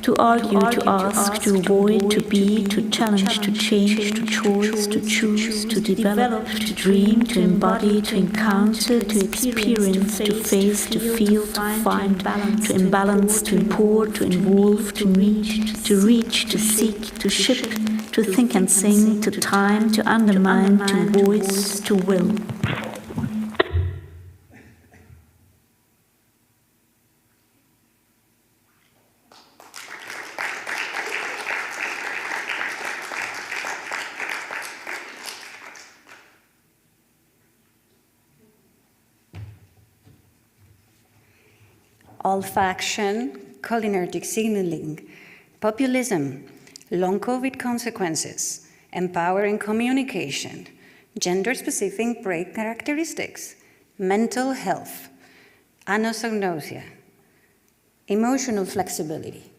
To argue, to ask, to avoid, to be, to challenge, to change, to choice, to choose, to develop, to dream, to embody, to encounter, to experience, to face, to feel, to find, to imbalance, to import, to involve, to reach, to seek, to ship, to think and sing, to time, to undermine, to voice, to will. Olfaction, cholinergic signaling, populism, long COVID consequences, empowering communication, gender-specific brain characteristics, mental health, anosognosia, emotional flexibility,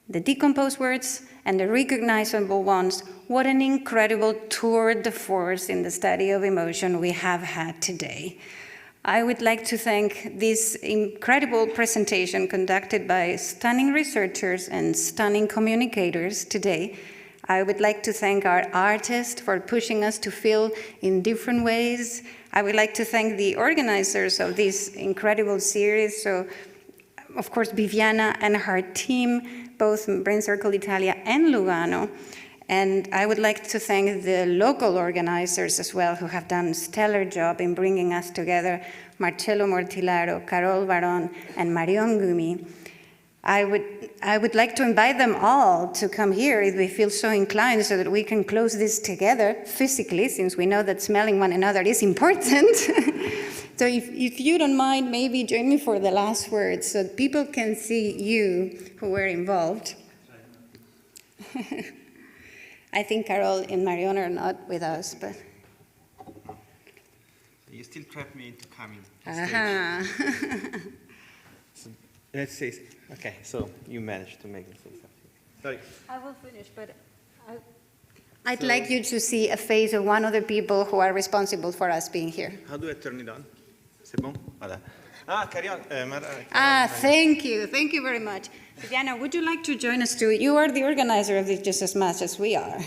the decomposed words and the recognizable ones. What an incredible tour de force in the study of emotion we have had today. I would like to thank this incredible presentation conducted by stunning researchers and stunning communicators today. I would like to thank our artists for pushing us to feel in different ways. I would like to thank the organizers of this incredible series. So, of course, Viviana and her team, both BrainCircle Italia and Lugano. And I would like to thank the local organizers as well, who have done a stellar job in bringing us together, Marcello Mortillaro, Carol Baron, and Marion Gumi. I would like to invite them all to come here if they feel so inclined, so that we can close this together physically, since we know that smelling one another is important. So if you don't mind, maybe join me for the last words, so that people can see you who were involved. I think Carol and Marion are not with us, but... You still trap me into coming. So, let's say, okay, so you managed to make me say something. Sorry. I will finish, but I'd like you to see a face of one of the people who are responsible for us being here. How do I turn it on? C'est bon? Voilà. Carry on. Thank you. Thank you very much. Viviana, would you like to join us too? You are the organizer of this just as much as we are.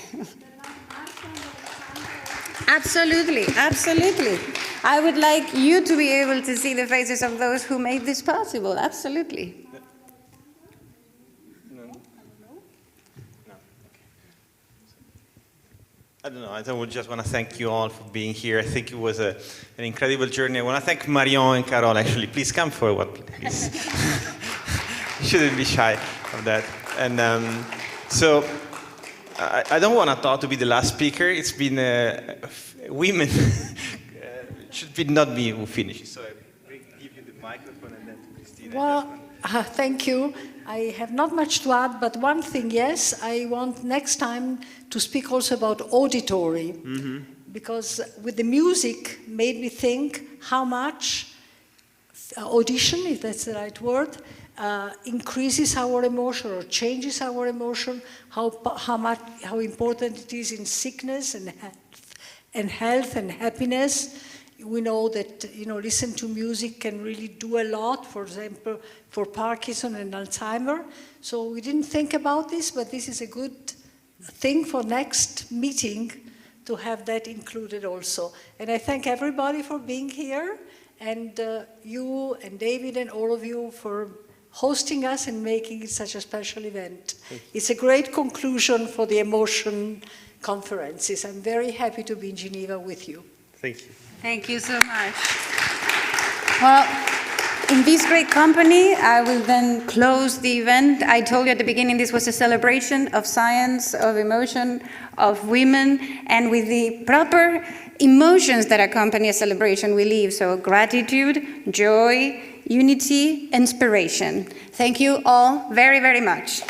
Absolutely, absolutely. I would like you to be able to see the faces of those who made this possible. Absolutely. I don't know, I would just want to thank you all for being here. I think it was an incredible journey. I want to thank Marion and Carol, actually. Please come forward, please. You shouldn't be shy of that. And so, I don't want to talk to be the last speaker. It's been women. It should not be who finishes. So I give you the microphone and then to Christina. Well, thank you. I have not much to add, but one thing, yes, I want next time to speak also about auditory, because with the music made me think how much audition, if that's the right word, increases our emotion or changes our emotion, how important it is in sickness and health and happiness. We know that, listen to music can really do a lot, for example, for Parkinson and Alzheimer. So we didn't think about this, but this is a good thing for next meeting to have that included also. And I thank everybody for being here, and you and David and all of you for hosting us and making it such a special event. It's a great conclusion for the Emotion conferences. I'm very happy to be in Geneva with you. Thank you. Thank you so much. Well, in this great company, I will then close the event. I told you at the beginning this was a celebration of science, of emotion, of women, and with the proper emotions that accompany a celebration we leave. So gratitude, joy, unity, inspiration. Thank you all very, very much.